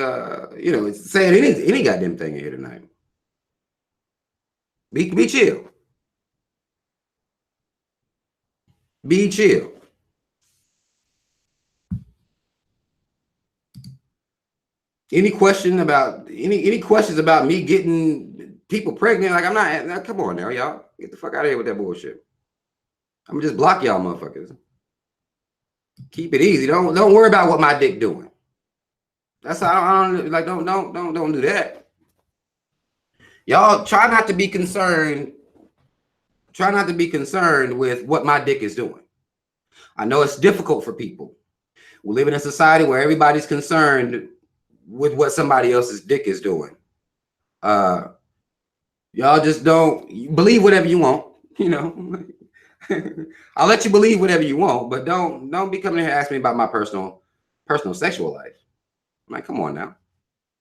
saying any goddamn thing here tonight. Be chill. Be chill. Any question about any questions about me getting people pregnant? Like, I'm not. Come on now, y'all. Get the fuck out of here with that bullshit. I'm gonna just block y'all motherfuckers. Keep it easy. Don't worry about what my dick doing. That's how I don't like. Don't do that. Y'all try not to be concerned. Try not to be concerned with what my dick is doing. I know it's difficult for people. We live in a society where everybody's concerned with what somebody else's dick is doing. Y'all just don't believe whatever you want, I'll let you believe whatever you want, but don't be coming here and asking me about my personal sexual life. I'm like, come on now.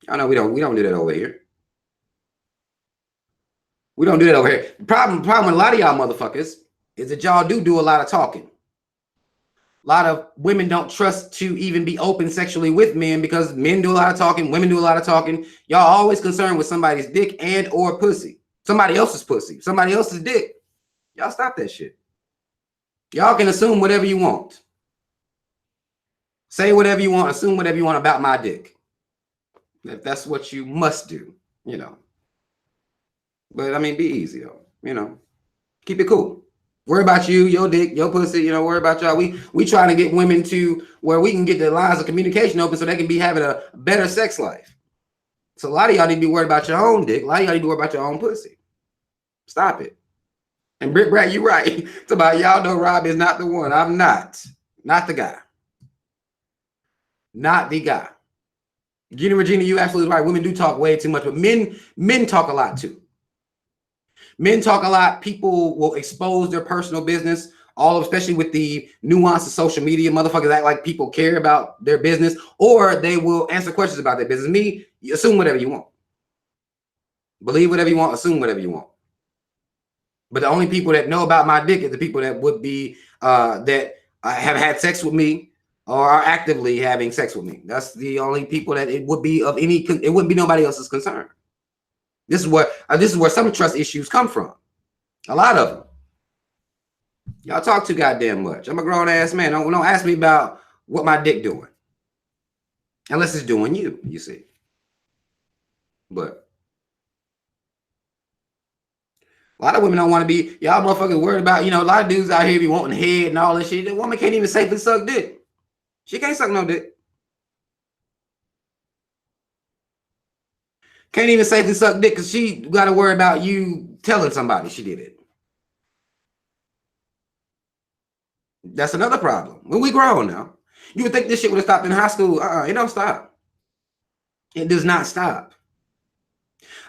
I know we don't do that over here. We don't do that over here. The problem with a lot of y'all motherfuckers is that y'all do a lot of talking. A lot of women don't trust to even be open sexually with men because men do a lot of talking, women do a lot of talking. Y'all always concerned with somebody's dick and or pussy. Somebody else's pussy, somebody else's dick. Y'all stop that shit. Y'all can assume whatever you want. Say whatever you want, assume whatever you want about my dick. If that's what you must do, But I mean, be easy though, Keep it cool. Worry about you, your dick, your pussy, worry about y'all. We trying to get women to where we can get the lines of communication open so they can be having a better sex life. So a lot of y'all need to be worried about your own dick. A lot of y'all need to worry about your own pussy. Stop it. And Britt Brad, you're right. It's about y'all know Rob is not the one. I'm not the guy. Not the guy. Gina Regina, you absolutely right. Women do talk way too much, but men talk a lot too. Men talk a lot. People will expose their personal business, especially with the nuance of social media. Motherfuckers act like people care about their business, or they will answer questions about their business. Me, you assume whatever you want. Believe whatever you want, assume whatever you want. But the only people that know about my dick is the people that would be that have had sex with me or are actively having sex with me. That's the only people that it would be of any. It wouldn't be nobody else's concern. This is where some trust issues come from. A lot of them. Y'all talk too goddamn much. I'm a grown ass man. Don't ask me about what my dick doing, unless it's doing you. You see, but a lot of women don't want to be. Y'all motherfuckers worried about. A lot of dudes out here be wanting head and all that shit. The woman can't even safely suck dick. She can't suck no dick. Can't even safely suck dick because she got to worry about you telling somebody she did it. That's another problem. When we grown now, you would think this shit would have stopped in high school. It don't stop. It does not stop.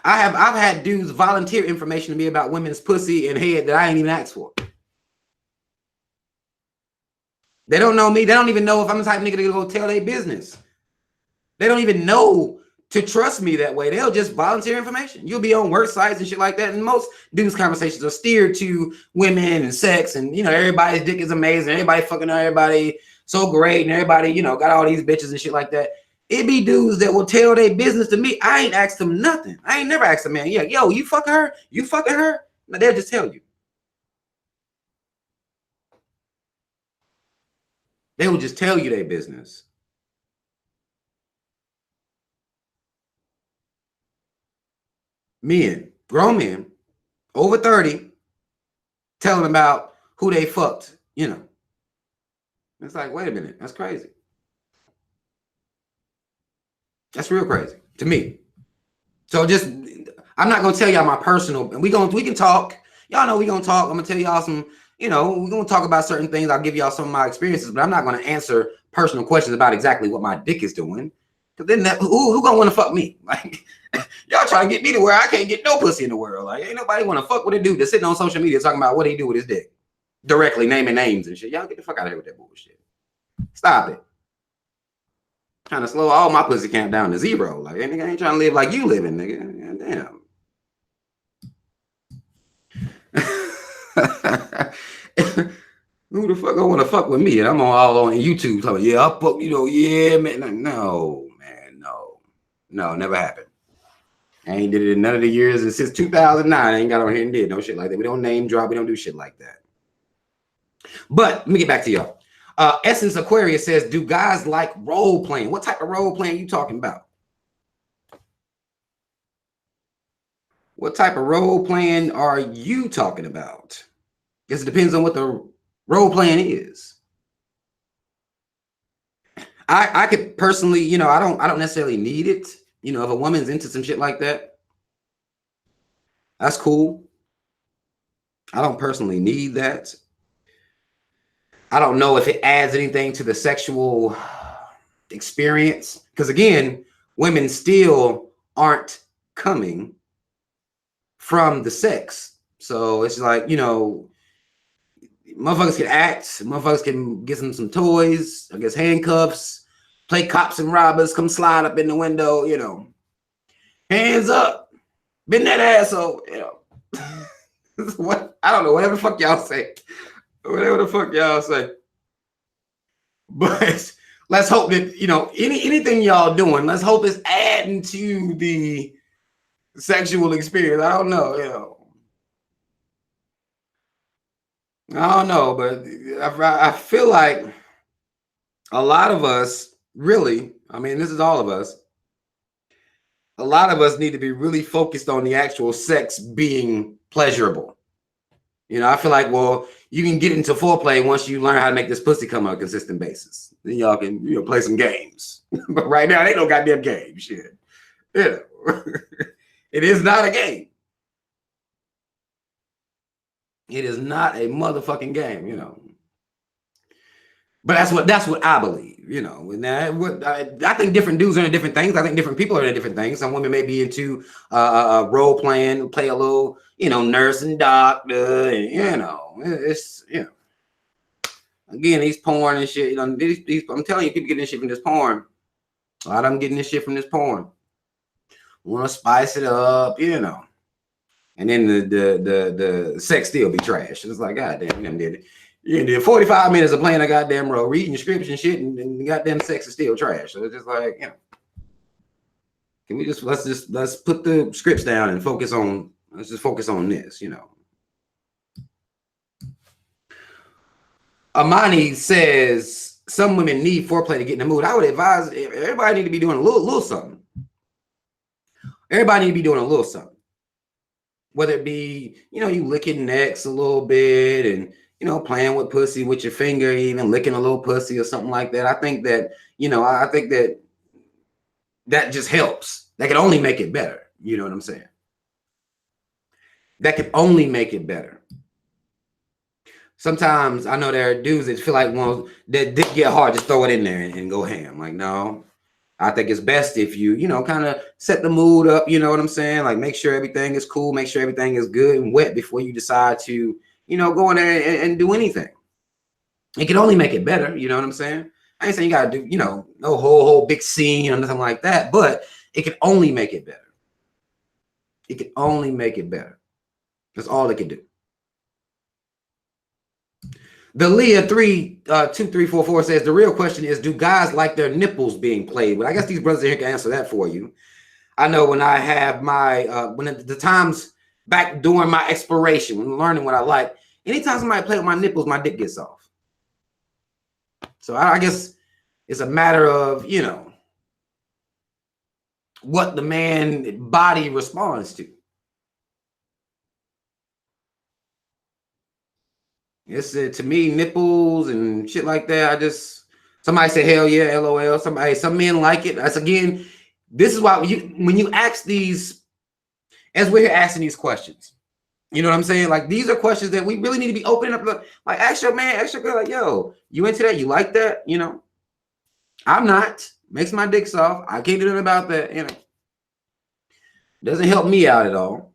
I've had dudes volunteer information to me about women's pussy and head that I ain't even asked for. They don't know me. They don't even know if I'm the type of nigga to go tell their business. They don't even know to trust me that way. They'll just volunteer information. You'll be on work sites and shit like that. And most dudes' conversations are steered to women and sex. And, everybody's dick is amazing. Everybody fucking everybody so great. And everybody, got all these bitches and shit like that. It be dudes that will tell their business to me. I ain't asked them nothing. I ain't never asked a man, yo, you fucking her? You fucking her? No, they'll just tell you. They will just tell you their business. Men, grown men, over 30, telling about who they fucked, It's like, wait a minute, that's crazy. That's real crazy to me. So I'm not gonna tell y'all my personal, and we can talk. Y'all know we gonna talk. I'm gonna tell y'all some, we're gonna talk about certain things. I'll give y'all some of my experiences, but I'm not gonna answer personal questions about exactly what my dick is doing. Cause then who gonna want to fuck me? Like, y'all trying to get me to where I can't get no pussy in the world. Like, ain't nobody want to fuck with a dude that's sitting on social media talking about what he do with his dick, directly naming names and shit. Y'all get the fuck out of here with that bullshit. Stop it. Trying to slow all my pussy count down to 0. Like, nigga, I ain't trying to live like you living, nigga. Damn. Who the fuck gonna want to fuck with me? And I'm all on YouTube talking, yeah, I'll fuck, yeah, man. No, man, no, never happened. I ain't did it in none of the years, and since 2009, I ain't got on here and did no shit like that. We don't name drop, we don't do shit like that. But let me get back to y'all. Essence Aquarius says, do guys like role playing? What type of role playing are you talking about? What type of role playing are you talking about? Because it depends on what the role playing is. I could personally, I don't necessarily need it. If a woman's into some shit like that, that's cool. I don't personally need that. I don't know if it adds anything to the sexual experience. Because again, women still aren't coming from the sex. So it's like, motherfuckers can act, motherfuckers can get some toys, I guess handcuffs, play cops and robbers, come slide up in the window, hands up, bend that asshole, What? I don't know, whatever the fuck y'all say. Whatever the fuck y'all say. But let's hope that, anything y'all doing, let's hope it's adding to the sexual experience. I don't know, I don't know, but I feel like a lot of us, really, this is all of us, a lot of us need to be really focused on the actual sex being pleasurable. I feel like, well, you can get into foreplay once you learn how to make this pussy come on a consistent basis. Then y'all can play some games. But right now, they don't goddamn game shit. It is not a game. It is not a motherfucking game, But that's what I believe, And I think different dudes are into different things. I think different people are into different things. Some women may be into role playing, play a little, nurse and doctor, and it's again, these porn and shit. These I'm telling you, people getting this shit from this porn. A lot of them getting this shit from this porn. Want to spice it up, And then the sex still be trash. It's like, goddamn, you did it. You did 45 minutes of playing a goddamn role, reading scripts and shit, and goddamn sex is still trash. So it's just like, you know, can we just let's put the scripts down and focus on this, you know. Amani says some women need foreplay to get in the mood. I would advise everybody need to be doing a little something. Everybody need to be doing a little something. Whether it be, you know, you licking necks a little bit and, you know, playing with pussy with your finger, even licking a little pussy or something like that. I think that, you know, I think that just helps. That can only make it better. You know what I'm saying? That can only make it better. Sometimes I know there are dudes that feel like, well, that dick get hard, just throw it in there and go ham. Like, no, I think it's best if you know, kind of set the mood up. You know what I'm saying? Like, make sure everything is cool, make sure everything is good and wet before you decide to, you know, go in there and do anything. It can only make it better. You know what I'm saying? I ain't saying you got to do, you know, no whole big scene or nothing like that, but it can only make it better. It can only make it better. That's all it can do. The Leah 2344 says the real question is, do guys like their nipples being played with? I guess these brothers here can answer that for you. I know when I have my when the times back during my exploration, when learning what I like, anytime somebody play with my nipples, my dick gets off. So I guess it's a matter of, you know, what the man body responds to. It's to me, nipples and shit like that. I just, somebody say hell yeah, LOL. Some men like it. That's again, this is why when you ask these, as we're here asking these questions, you know what I'm saying? Like, these are questions that we really need to be opening up. Like, ask your man, ask your girl, like, yo, you into that? You like that? You know, I'm not. Makes my dick soft. I can't do nothing about that. You know, doesn't help me out at all.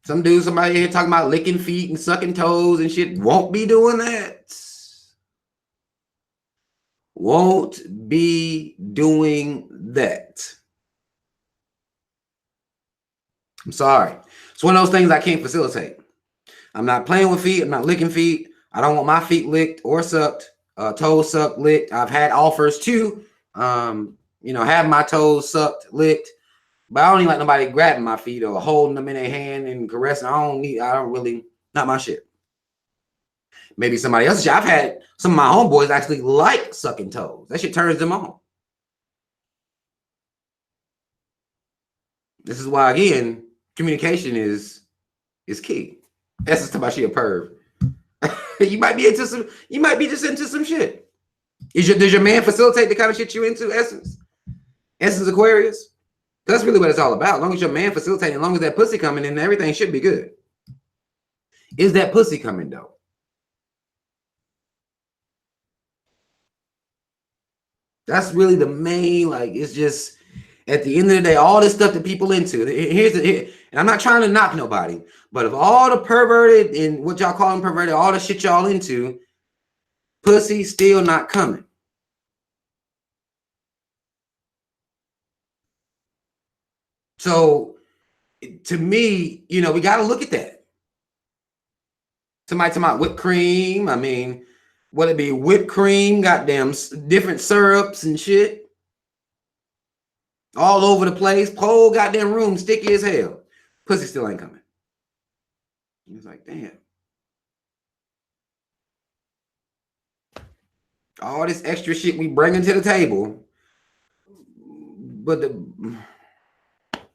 Some dude, somebody here talking about licking feet and sucking toes and shit. Won't be doing that. Won't be doing that. I'm sorry. It's one of those things I can't facilitate. I'm not playing with feet. I'm not licking feet. I don't want my feet licked or sucked, toes sucked, licked. I've had offers to, you know, have my toes sucked, licked. But I don't even like nobody grabbing my feet or holding them in their hand and caressing. I don't really, not my shit. Maybe somebody else's shit. I've had some of my homeboys actually like sucking toes. That shit turns them on. This is why, again, communication is key. Essence to my shit, perv. You might be into some, you might be just into some shit. Does your man facilitate the kind of shit you into, Essence? Essence Aquarius? That's really what it's all about. As long as your man facilitating, as long as that pussy coming in, everything should be good. Is that pussy coming though? That's really the main, like, it's just at the end of the day, all this stuff that people into. And I'm not trying to knock nobody, but of all the perverted and what y'all call them perverted, all the shit y'all into, pussy still not coming. So to me, you know, we got to look at that. Somebody talking about whipped cream. I mean, what it be? Whipped cream, goddamn different syrups and shit. All over the place. Whole goddamn room sticky as hell. Pussy still ain't coming. He's like, damn. All this extra shit we bringing to the table, but the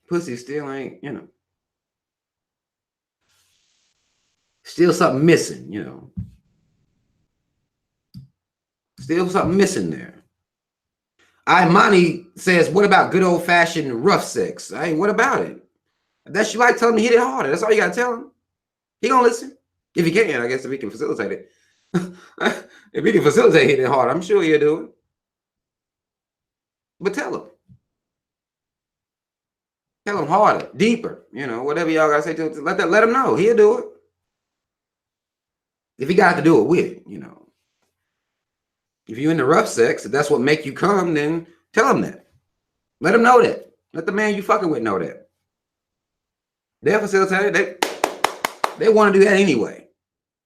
pussy still ain't, you know. Still something missing, you know. Still something missing there. Imani says, what about good old-fashioned rough sex? Hey, what about it? If that's you like, tell him to hit it harder. That's all you got to tell him. He gonna listen. If he can, I guess, if he can facilitate it. If he can facilitate hitting it hard, I'm sure he'll do it. But tell him. Tell him harder, deeper, you know, whatever y'all got to say to him. Let him know. He'll do it. If he got to do it with, you know. If you're into rough sex, if that's what make you come, then tell him that. Let him know that. Let the man you fucking with know that. They're facilitated. They want to do that anyway.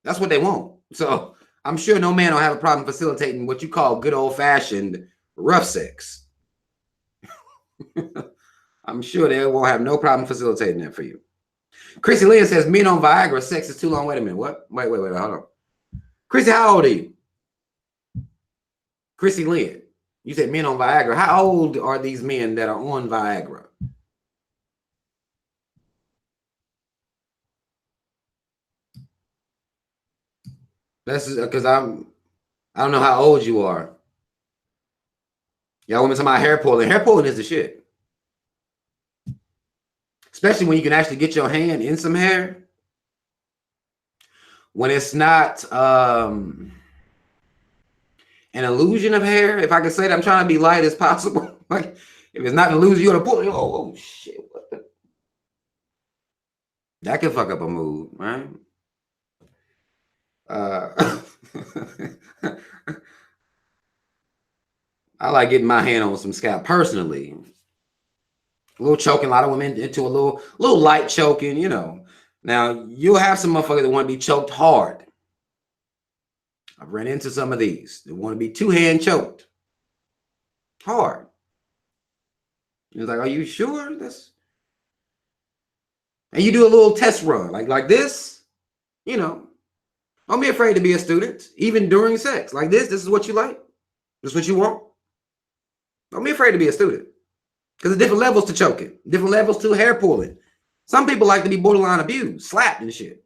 That's what they want. So I'm sure no man will have a problem facilitating what you call good old-fashioned rough sex. I'm sure they won't have no problem facilitating that for you. Chrissy Lynn says, men on Viagra, sex is too long. Wait a minute. What? Wait, hold on. Chrissy, how old are you? Chrissy Lynn, you said men on Viagra. How old are these men that are on Viagra? That's because I don't know how old you are. Y'all women talking about hair pulling. Hair pulling is the shit. Especially when you can actually get your hand in some hair. When it's not an illusion of hair, if I can say that, I'm trying to be light as possible. Like, if it's not an illusion, you want to pull it. Oh shit. What the? That can fuck up a mood, right? I like getting my hand on some scalp personally. A little choking, a lot of women into a little light choking, you know. Now, you'll have some motherfuckers that want to be choked hard. I've run into some of these. They want to be two-hand choked. Hard. It's like, are you sure? This? And you do a little test run, like this, you know. Don't be afraid to be a student, even during sex. Like this is what you like. This is what you want. Don't be afraid to be a student. Because there's different levels to choking, different levels to hair pulling. Some people like to be borderline abused, slapped and shit.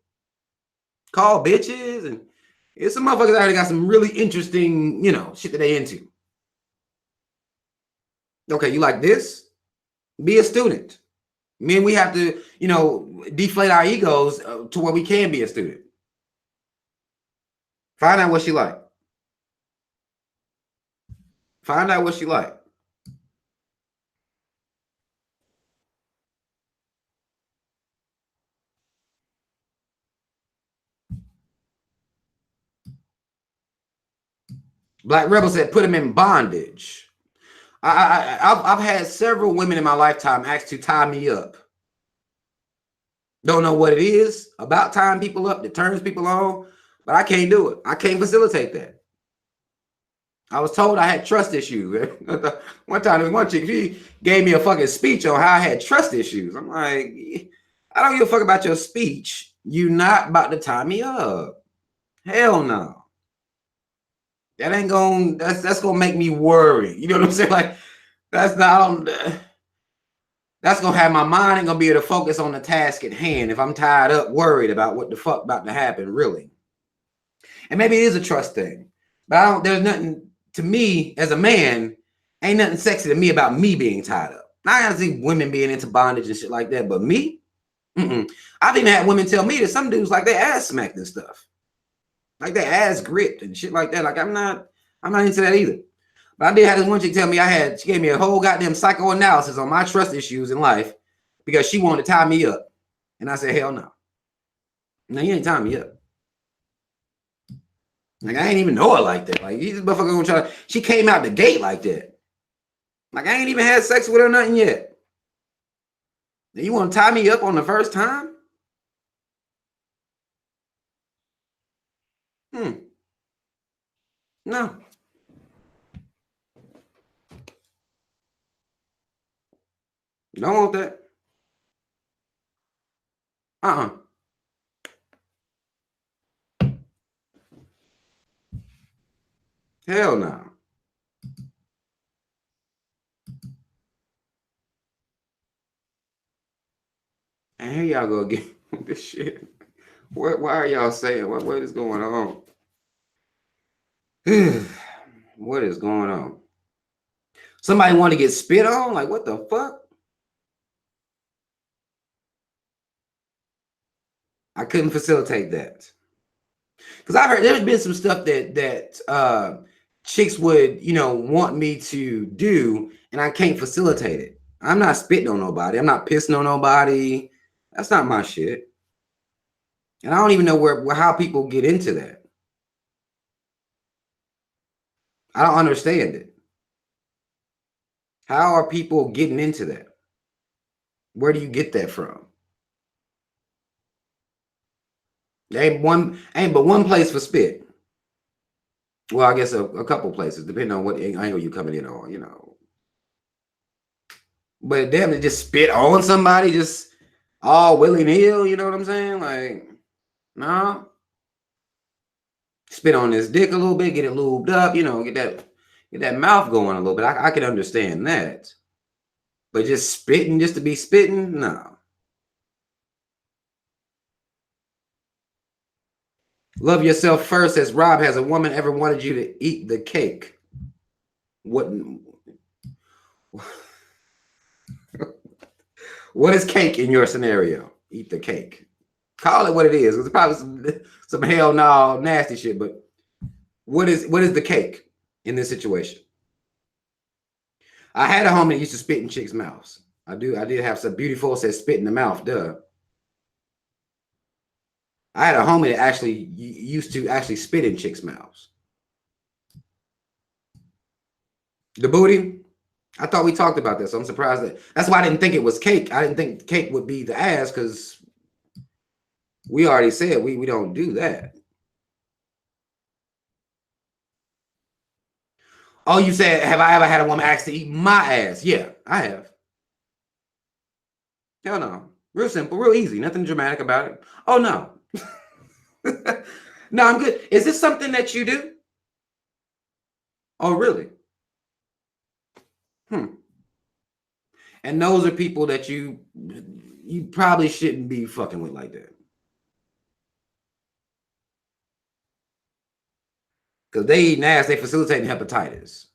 Called bitches, and it's some motherfuckers out there that got some really interesting, you know, shit that they into. Okay, you like this? Be a student. Men, we have to, you know, deflate our egos to where we can be a student. Find out what she like. Find out what she like. Black Rebel said, put him in bondage. I've had several women in my lifetime ask to tie me up. Don't know what it is about tying people up that turns people on, but I can't do it. I can't facilitate that. I was told I had trust issues. One time, there was one chick, she gave me a fucking speech on how I had trust issues. I'm like, I don't give a fuck about your speech. You're not about to tie me up. Hell no. That ain't gonna, that's gonna make me worry. You know what I'm saying? Like, that's not, that's gonna have my mind ain't gonna be able to focus on the task at hand if I'm tied up, worried about what the fuck about to happen, really. And maybe it is a trust thing, but there's nothing to me as a man, ain't nothing sexy to me about me being tied up. Now I gotta see women being into bondage and shit like that, but me, I've even had women tell me that some dudes like their ass smacked and stuff. Like their ass gripped and shit like that. Like I'm not into that either. But I did have this one chick tell me she gave me a whole goddamn psychoanalysis on my trust issues in life because she wanted to tie me up. And I said, hell no. No, you ain't tying me up. Like I ain't even know her like that. Like this motherfucker gonna try. She came out the gate like that. Like I ain't even had sex with her nothing yet. And you want to tie me up on the first time? No. Don't want that. Hell no. And here y'all go again with this shit. Why are y'all saying what is going on? What is going on? Somebody want to get spit on? Like what the fuck? I couldn't facilitate that. Because I've heard there's been some stuff that chicks would, you know, want me to do, and I can't facilitate it. I'm not spitting on nobody. I'm not pissing on nobody. That's not my shit. And I don't even know how people get into that. I don't understand it. How are people getting into that? Where do you get that from? There ain't but one place for spit. Well, I guess a couple places, depending on what angle you coming in on, you know. But damn, to just spit on somebody, just all willy-nilly, you know what I'm saying? Like, no. Spit on his dick a little bit, get it lubed up, you know, get that mouth going a little bit. I can understand that. But just spitting just to be spitting, no. Love yourself first. As Rob, has a woman ever wanted you to eat the cake? What what is cake in your scenario? Eat the cake. Call it what it is. It's probably some hell no nasty shit, but what is the cake in this situation? I had a homie that used to spit in chicks' mouths. I did have some beautiful said spit in the mouth, duh. I had a homie that actually used to actually spit in chicks' mouths. The booty, I thought we talked about this. So I'm surprised that's why I didn't think it was cake. I didn't think cake would be the ass because we already said we don't do that. Oh, you said, have I ever had a woman ask to eat my ass? Yeah, I have. Hell no. Real simple, real easy. Nothing dramatic about it. Oh, no. No, I'm good. Is this something that you do? Oh, really? And those are people that you probably shouldn't be fucking with like that. Because they eating ass, they facilitating hepatitis.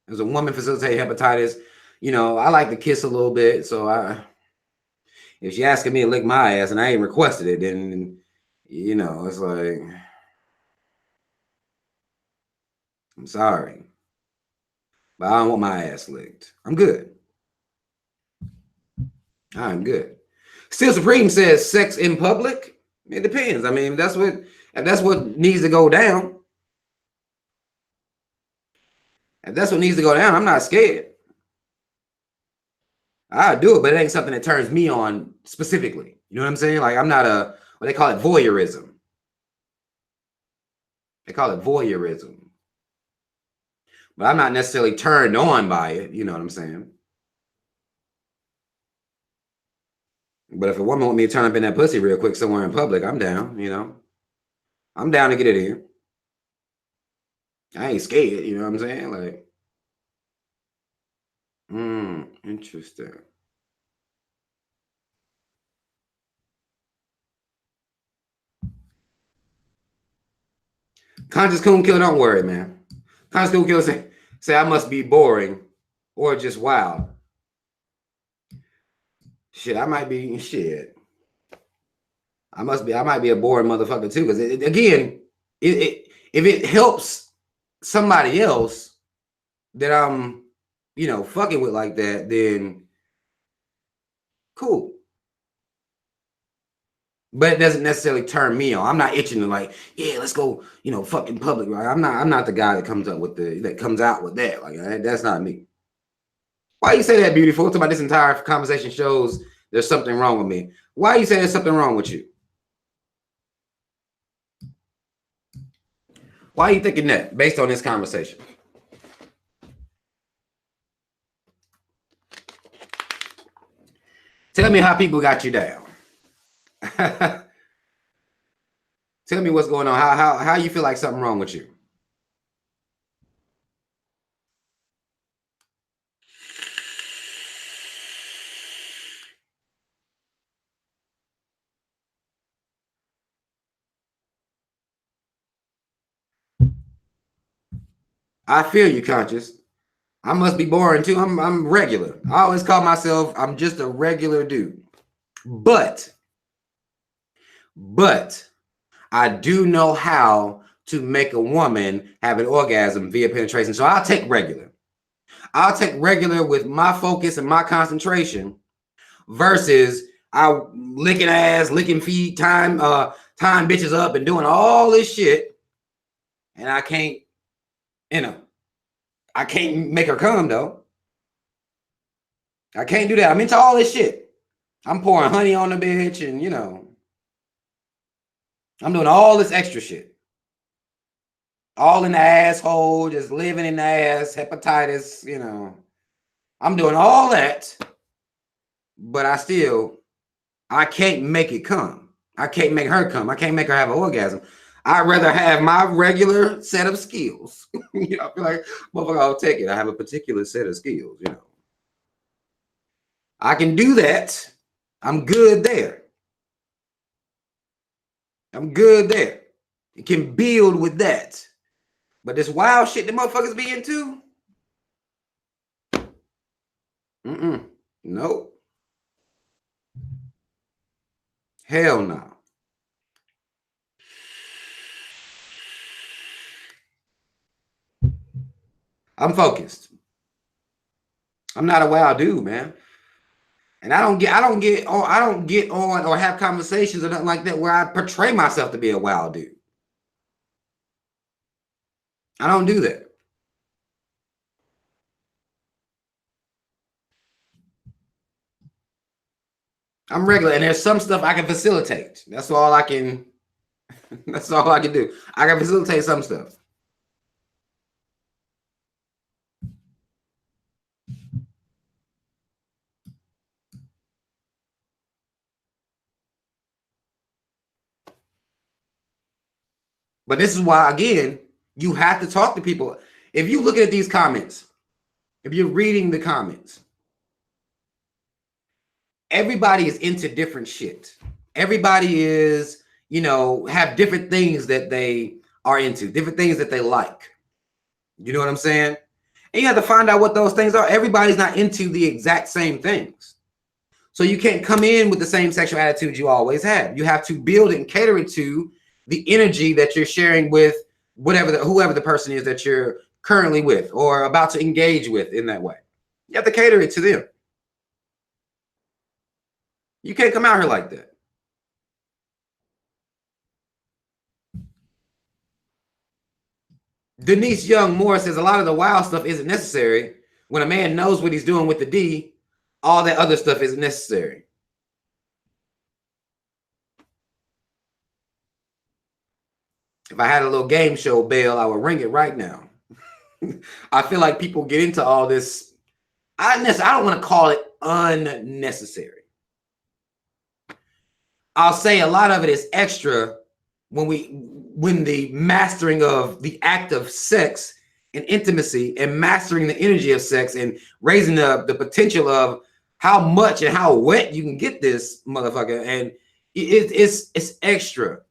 There's a woman facilitating hepatitis. You know, I like to kiss a little bit. So if she asking me to lick my ass and I ain't requested it, then, you know, it's like, I'm sorry, but I don't want my ass licked. I'm good. I'm good. Still Supreme says sex in public. It depends. I mean, that's what needs to go down. If that's what needs to go down, I'm not scared. I'll do it, but it ain't something that turns me on specifically. You know what I'm saying? Like, I'm not what they call it, voyeurism. They call it voyeurism. But I'm not necessarily turned on by it. You know what I'm saying? But if a woman want me to turn up in that pussy real quick somewhere in public, I'm down, you know? I'm down to get it in. I ain't scared, you know what I'm saying? Like, interesting. Conscious Coon Killer, don't worry, man. Conscious Coon Killer say I must be boring or just wild. Shit, I might be shit. I might be a boring motherfucker too. Because again, if it helps somebody else that I'm, you know, fucking with like that, then cool. But it doesn't necessarily turn me on. I'm not itching to like, yeah, let's go, you know, fucking public. Right? I'm not the guy that comes out with that. Like, that's not me. Why you say that, beautiful? Talking about this entire conversation shows there's something wrong with me. Why you say there's something wrong with you? Why are you thinking that based on this conversation? Tell me how people got you down. Tell me what's going on. How you feel like something wrong with you? I feel you, Conscious. I must be boring too. I'm regular. I always call myself I'm just a regular dude. But I do know how to make a woman have an orgasm via penetration. So I'll take regular. I'll take regular with my focus and my concentration versus I licking ass, licking feet, tying bitches up and doing all this shit. And I can't, you know, I can't make her come though. I can't do that. I'm into all this shit. I'm pouring honey on the bitch and, you know, I'm doing all this extra shit. All in the asshole, just living in the ass, hepatitis, you know. I'm doing all that, but I can't make it come. I can't make her come. I can't make her have an orgasm. I'd rather have my regular set of skills. You know, I feel like, motherfucker, I'll take it. I have a particular set of skills, you know. I can do that. I'm good there. I'm good there. You can build with that. But this wild shit the motherfuckers be into? Nope. Hell no. I'm focused. I'm not a wild dude, man. And I don't get on or have conversations or nothing like that where I portray myself to be a wild dude. I don't do that. I'm regular, and there's some stuff I can facilitate. That's all I can. That's all I can do. I can facilitate some stuff. But this is why, again, you have to talk to people. If you look at these comments, if you're reading the comments, everybody is into different shit. Everybody is, you know, have different things that they are into, different things that they like. You know what I'm saying? And you have to find out what those things are. Everybody's not into the exact same things. So you can't come in with the same sexual attitude you always have. You have to build and cater it to the energy that you're sharing with whoever the person is that you're currently with or about to engage with in that way. You have to cater it to them. You can't come out here like that. Denise Young Moore says a lot of the wild stuff isn't necessary. When a man knows what he's doing with the D, all that other stuff isn't necessary. If I had a little game show bell, I would ring it right now. I feel like people get into all this. I don't want to call it unnecessary. I'll say a lot of it is extra when the mastering of the act of sex and intimacy and mastering the energy of sex and raising the potential of how much and how wet you can get this motherfucker. And it's extra.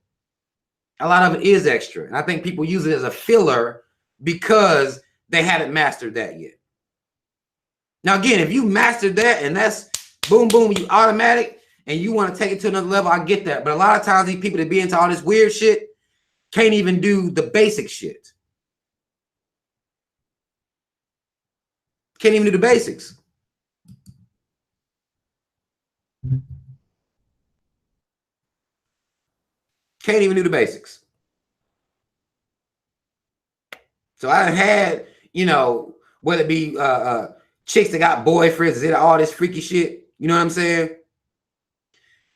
A lot of it is extra. And I think people use it as a filler because they haven't mastered that yet. Now, again, if you mastered that and that's boom, boom, you automatic and you want to take it to another level, I get that. But a lot of times these people that be into all this weird shit can't even do the basic shit. Can't even do the basics. Can't even do the basics. So I had, you know, whether it be chicks that got boyfriends, that all this freaky shit. You know what I'm saying?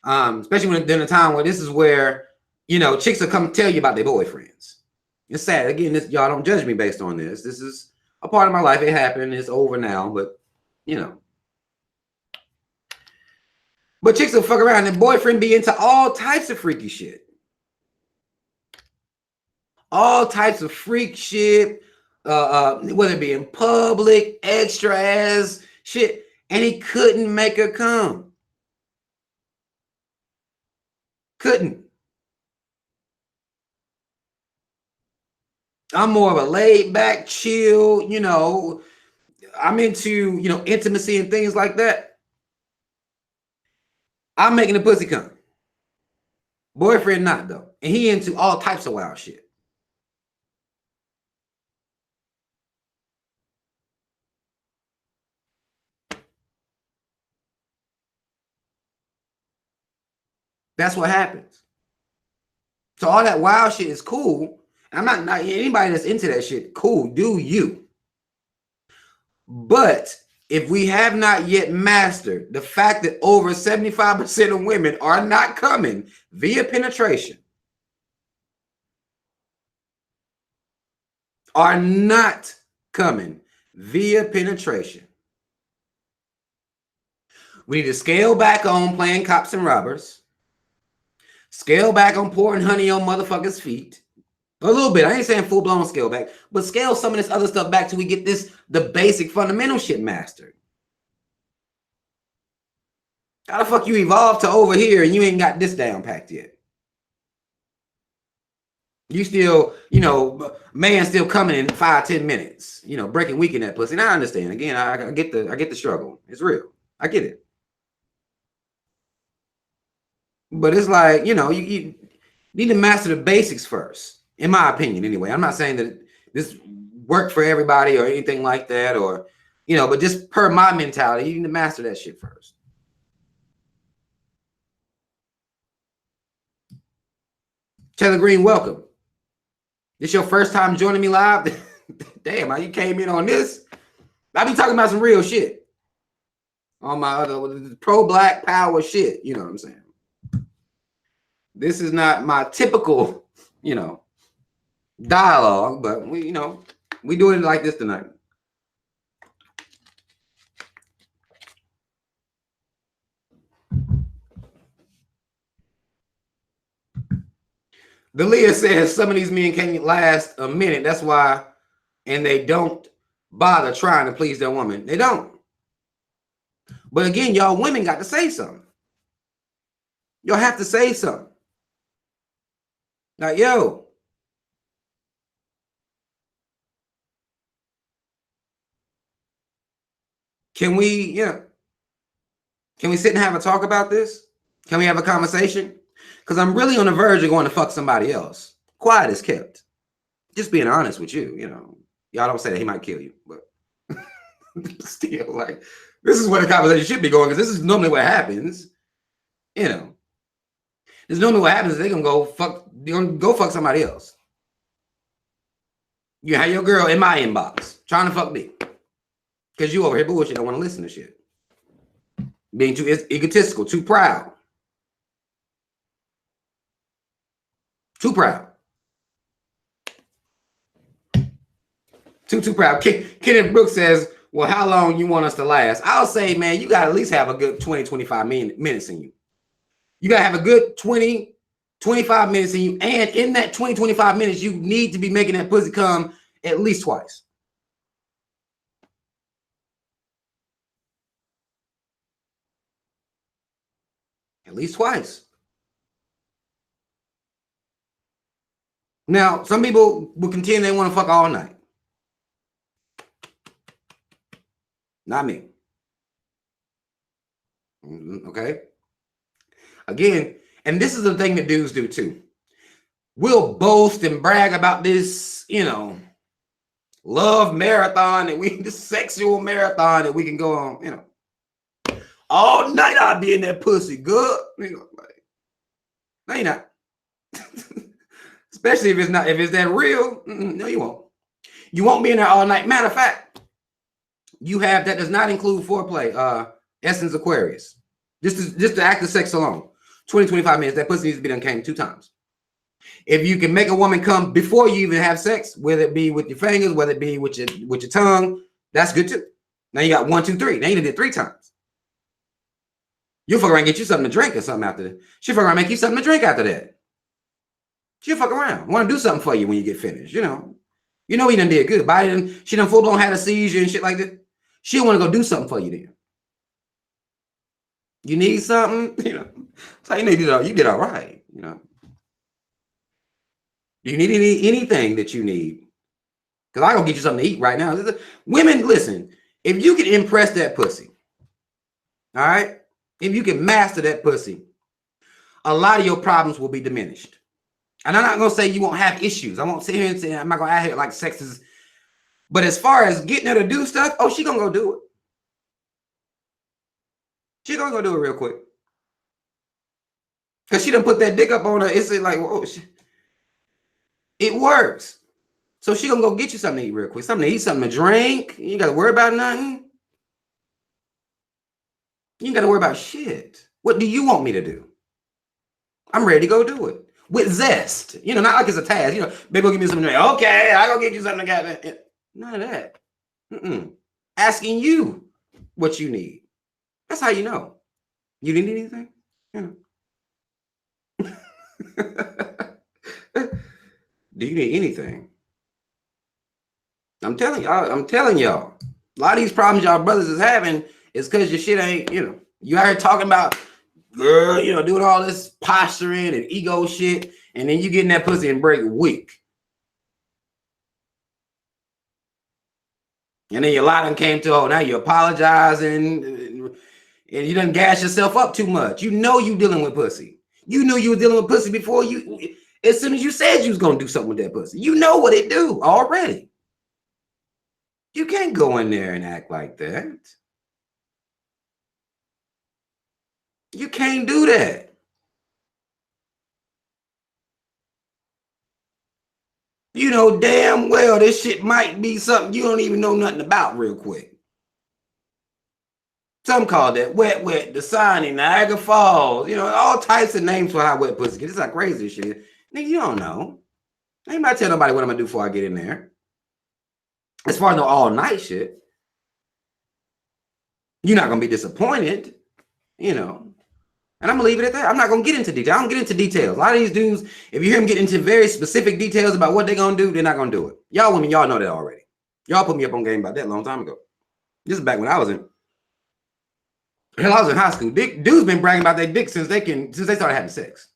Especially when during a time where this is where, you know, chicks will come tell you about their boyfriends. It's sad. Again, y'all don't judge me based on this. This is a part of my life. It happened. It's over now, but you know. But chicks will fuck around and boyfriend be into all types of freaky shit. All types of freak shit, whether it be in public, extra ass shit, and he couldn't make her come. Couldn't. I'm more of a laid back, chill, you know, I'm into, you know, intimacy and things like that. I'm making the pussy come. Boyfriend not though. And he into all types of wild shit. That's what happens. So all that wild shit is cool. I'm not anybody that's into that shit. Cool, do you? But if we have not yet mastered the fact that over 75% of women are not coming via penetration, are not coming via penetration. We need to scale back on playing cops and robbers. Scale back on pouring honey on motherfuckers' feet. A little bit. I ain't saying full-blown scale back, but scale some of this other stuff back till we get the basic fundamental shit mastered. How the fuck you evolve to over here and you ain't got this down packed yet? You still, man still coming in 5-10 minutes, breaking weak in that pussy. And I understand. Again, I get the struggle. It's real. I get it. But it's like, you need to master the basics first, in my opinion, anyway. I'm not saying that this worked for everybody or anything like that, or, but just per my mentality, you need to master that shit first. Taylor Green, welcome. This your first time joining me live? Damn, how you came in on this? I be talking about some real shit on my other pro-black power shit. You know what I'm saying? This is not my typical, dialogue, but we doing it like this tonight. The Leah says some of these men can't last a minute. That's why, and they don't bother trying to please their woman. They don't. But again, y'all women got to say something. Y'all have to say something. Like, yo, can we sit and have a talk about this? Can we have a conversation? Because I'm really on the verge of going to fuck somebody else. Quiet is kept. Just being honest with you, Y'all don't say that he might kill you, but still, like, this is where the conversation should be going, because this is normally what happens. This is normally what happens is they're gonna go fuck somebody else. You have your girl in my inbox trying to fuck me. Because you over here bullshit, don't want to listen to shit. Being too egotistical, too proud. Too proud. Too proud. Kenneth Brooks says, well, how long you want us to last? I'll say, man, you got to at least have a good 20, 25 minutes in you. You got to have a good 20, 25 minutes in you. And in that 20, 25 minutes, you need to be making that pussy come at least twice. At least twice. Now, some people will contend they want to fuck all night. Not me. Okay? Again, and this is the thing that dudes do too. We'll boast and brag about this, love marathon, and this sexual marathon that we can go on, all night I'll be in that pussy. Good. Like, no, you're not. Especially if it's that real. No, you won't. You won't be in there all night. Matter of fact, that does not include foreplay. Essence Aquarius. Just the act of sex alone. 20, 25 minutes. That pussy needs to be done came 2 times. If you can make a woman come before you even have sex, whether it be with your fingers, whether it be with your tongue, that's good too. Now you got 1, 2, 3. Now you did it 3 times. You'll fuck around and get you something to drink or something after that. She'll fuck around and make you something to drink after that. She'll fuck around. Want to do something for you when you get finished, You know he done did good. She done full blown had a seizure and shit like that. She'll want to go do something for you then. You need something, So you did all right, Do you need anything that you need? Because I gonna get you something to eat right now. Women, listen, if you can impress that pussy, all right? If you can master that pussy, a lot of your problems will be diminished. And I'm not gonna say you won't have issues. I won't sit here and say I'm not gonna act here like sex is. But as far as getting her to do stuff, she gonna go do it. She gonna go do it real quick. Because she done put that dick up on her. It's like, whoa, it works. So she gonna go get you something to eat real quick. Something to eat, something to drink. You ain't gotta worry about nothing. You ain't gotta worry about shit. What do you want me to do? I'm ready to go do it. with zest. You know, not like it's a task. You know, baby, go give me something. Okay, I go get you something. None of that. Asking you what you need. That's how you know. You need anything? You know. Do you need anything? I'm telling y'all. A lot of these problems y'all brothers is having is because your shit ain't, you know, you out here talking about, girl, you know, doing all this posturing and ego shit, and then you get in that pussy and break weak. And then your lot done came to, oh, now you're apologizing, and you done gas yourself up too much. You know you dealing with pussy. You knew you were dealing with pussy before you, as soon as you said you was gonna do something with that pussy. You know what it do already. You can't go in there and act like that. You can't do that. You know damn well this shit might be something you don't even know nothing about real quick. Some call that wet, the sign in Niagara Falls. You know, all types of names for how wet pussy gets. It's like crazy shit. Nigga, you don't know. I ain't about to tell nobody what I'm gonna do before I get in there. As far as no all night shit, you're not gonna be disappointed, you know. And I'm gonna leave it at that. I'm not gonna get into detail. I don't get into details. A lot of these dudes, if you hear them get into very specific details about what they're gonna do, they're not gonna do it. Y'all women, y'all know that already. Y'all put me up on game about that a long time ago. This is back when I was in high school. Dudes been bragging about their dick since they started having sex.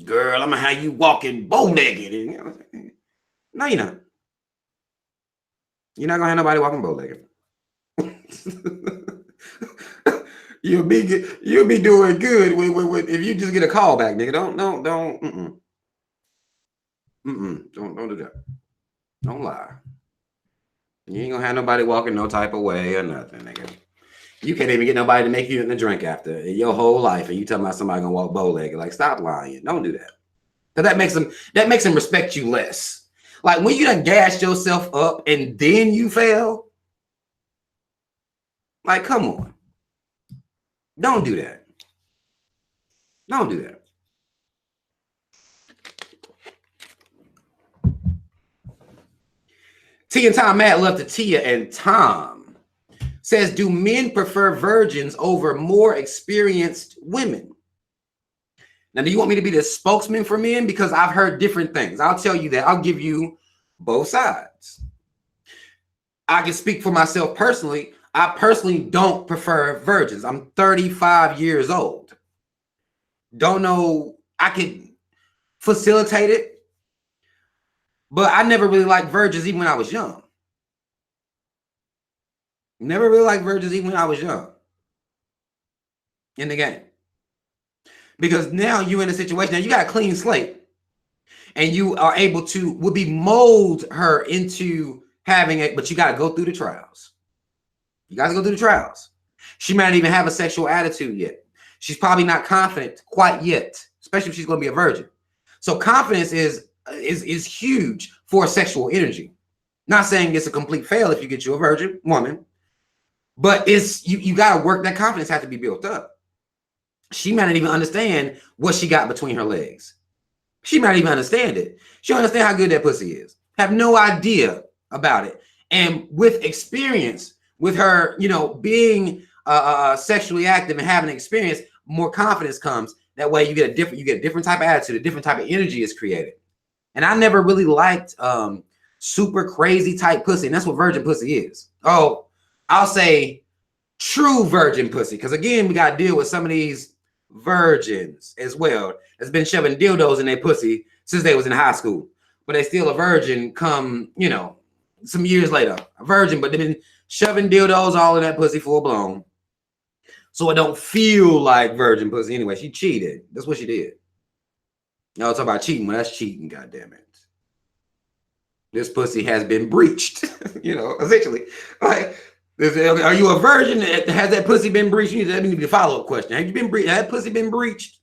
Girl, I'm gonna have you walking bow-legged. No, you're not. You're not gonna have nobody walking bow-legged. You'll be doing good if you just get a call back, nigga. Don't do that. Don't lie. You ain't gonna have nobody walking no type of way or nothing, nigga. You can't even get nobody to make you in the drink after your whole life, and you talking about somebody gonna walk bow-legged. Like, stop lying. Don't do that. Because that makes them respect you less. Like when you done gassed yourself up and then you fail. Like, come on. Don't do that. Don't do that. Tia and Tom Mad love to Tia and Tom says, do men prefer virgins over more experienced women? Now, do you want me to be the spokesman for men? Because I've heard different things. I'll tell you that. I'll give you both sides. I can speak for myself personally. I personally don't prefer virgins. I'm 35 years old. Don't know. I could facilitate it. But I never really liked virgins even when I was young. Never really liked virgins even when I was young. In the game. Because now you're in a situation, now you got a clean slate. And you are able to, mold her into having it, but you got to go through the trials. You got to go through the trials. She might not even have a sexual attitude yet. She's probably not confident quite yet, especially if she's going to be a virgin. So confidence is huge for sexual energy. Not saying it's a complete fail if you get you a virgin woman, but it's you got to work. That confidence has to be built up. She might not even understand what she got between her legs. She might even understand it. She don't understand how good that pussy is. Have no idea about it. And with experience, with her, you know, being sexually active and having experience, more confidence comes. That way you get a different type of attitude, a different type of energy is created. And I never really liked super crazy type pussy. And that's what virgin pussy is. Oh, I'll say true virgin pussy. Because again, we got to deal with some of these virgins as well that's been shoving dildos in their pussy since they was in high school, but they still a virgin come, you know, some years later, a virgin, but they've been shoving dildos all in that pussy full blown, so it don't feel like virgin pussy. Anyway, she cheated. That's what she did. Y'all talk about cheating. Well, that's cheating. God damn it. This pussy has been breached. You know, essentially, like. Are you a virgin? Has that pussy been breached? That needs to be a follow-up question. Have you been breached? Has that pussy been breached?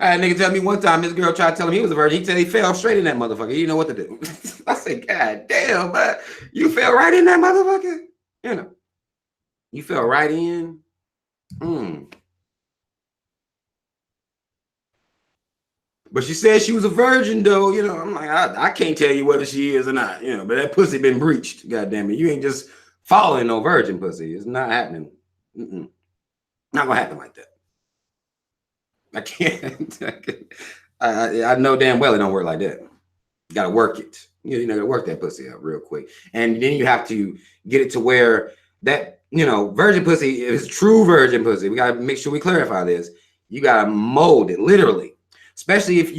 I had a nigga tell me one time this girl tried to tell him he was a virgin. He said he fell straight in that motherfucker. He didn't know what to do. I said, God damn, but you fell right in that motherfucker? You know, you fell right in. But she said she was a virgin, though. You know, I'm like, I can't tell you whether she is or not. You know, but that pussy been breached. God damn it, you ain't just following no virgin pussy. It's not happening. Not gonna happen like that. I can't. I know damn well it don't work like that. You gotta work it. You know, gotta work that pussy up real quick, and then you have to get it to where that virgin pussy is true virgin pussy. We gotta make sure we clarify this. You gotta mold it literally. Especially if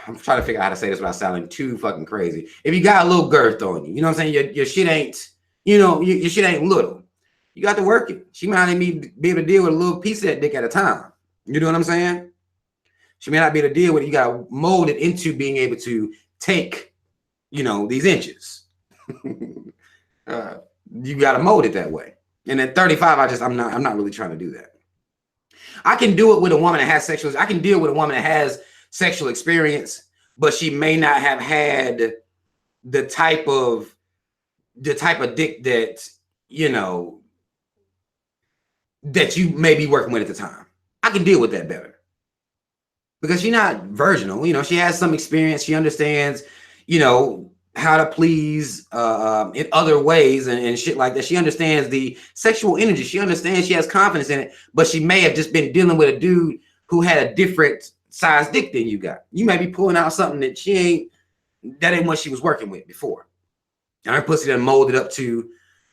I'm trying to figure out how to say this without sounding too fucking crazy. If you got a little girth on you, you know what I'm saying? Your shit ain't, your shit ain't little. You got to work it. She might not be able to deal with a little piece of that dick at a time. You know what I'm saying? She may not be able to deal with it. You got to mold it into being able to take, these inches. You got to mold it that way. And at 35, I'm not really trying to do that. I can do it with a woman that has I can deal with a woman that has sexual experience, but she may not have had the type of dick that, that you may be working with at the time. I can deal with that better because she's not virginal. She has some experience. She understands, how to please in other ways and shit like that. She understands the sexual energy. She understands, she has confidence in it, but she may have just been dealing with a dude who had a different size dick than you got. You may be pulling out something that that ain't what she was working with before. And her pussy done molded up to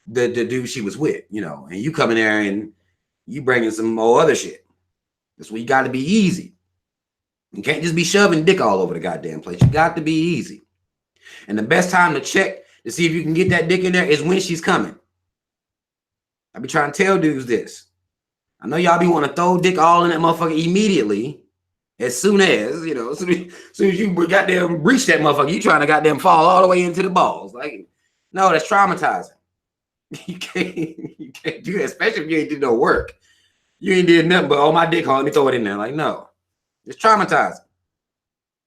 the dude she was with, and you come in there and you bringing some more other shit. That's where you got to be easy. You can't just be shoving dick all over the goddamn place. You got to be easy. And the best time to check to see if you can get that dick in there is when she's coming. I be trying to tell dudes this. I know y'all be want to throw dick all in that motherfucker immediately, as soon as, as soon as you goddamn reach that motherfucker, you trying to goddamn fall all the way into the balls. Like, no, that's traumatizing. You can't do that, especially if you ain't did no work. You ain't did nothing but, oh, my dick hard, let me throw it in there. Like, no, it's traumatizing.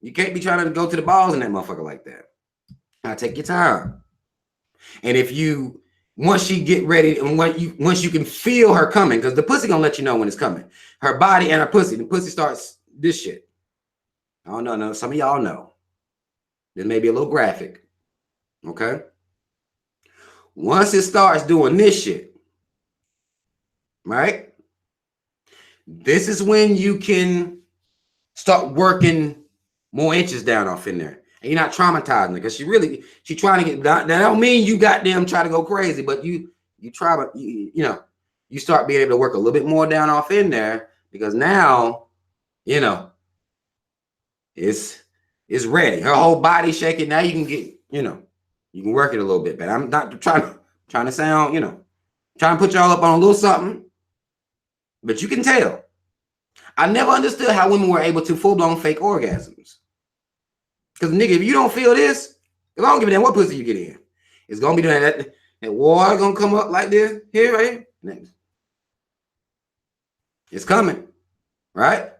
You can't be trying to go to the balls in that motherfucker like that. Now take your time. And if once she get ready and once you can feel her coming, because the pussy gonna let you know when it's coming. Her body and her pussy, the pussy starts this shit. I don't know. No, some of y'all know. This may be a little graphic. Okay. Once it starts doing this shit, right? This is when you can start working more inches down off in there. And you're not traumatizing her because she trying to get that don't mean you goddamn try to go crazy, but you try, but you start being able to work a little bit more down off in there because now, it's ready. Her whole body shaking. Now you can get, you can work it a little bit better. I'm not trying to sound, trying to put y'all up on a little something, but you can tell. I never understood how women were able to full-blown fake orgasms. Because, nigga, if you don't feel this, I don't give a damn what pussy you get in. It's going to be doing that water going to come up like this. Here, right here. It's coming, right?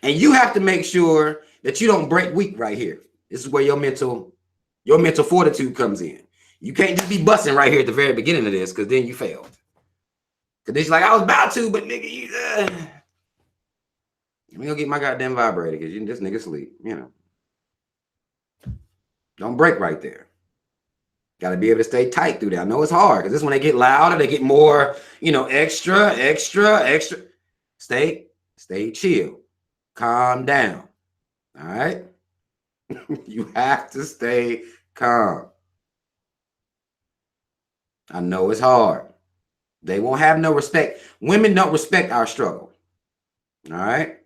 And you have to make sure that you don't break weak right here. This is where your mental fortitude comes in. You can't just be busting right here at the very beginning of this because then you failed. Because then she's like, I was about to, but nigga, I'm going to get my goddamn vibrator because this nigga sleep, Don't break right there. Got to be able to stay tight through that. I know it's hard because this when they get louder, they get more, extra. Stay chill. Calm down. All right? You have to stay calm. I know it's hard. They won't have no respect. Women don't respect our struggle. All right?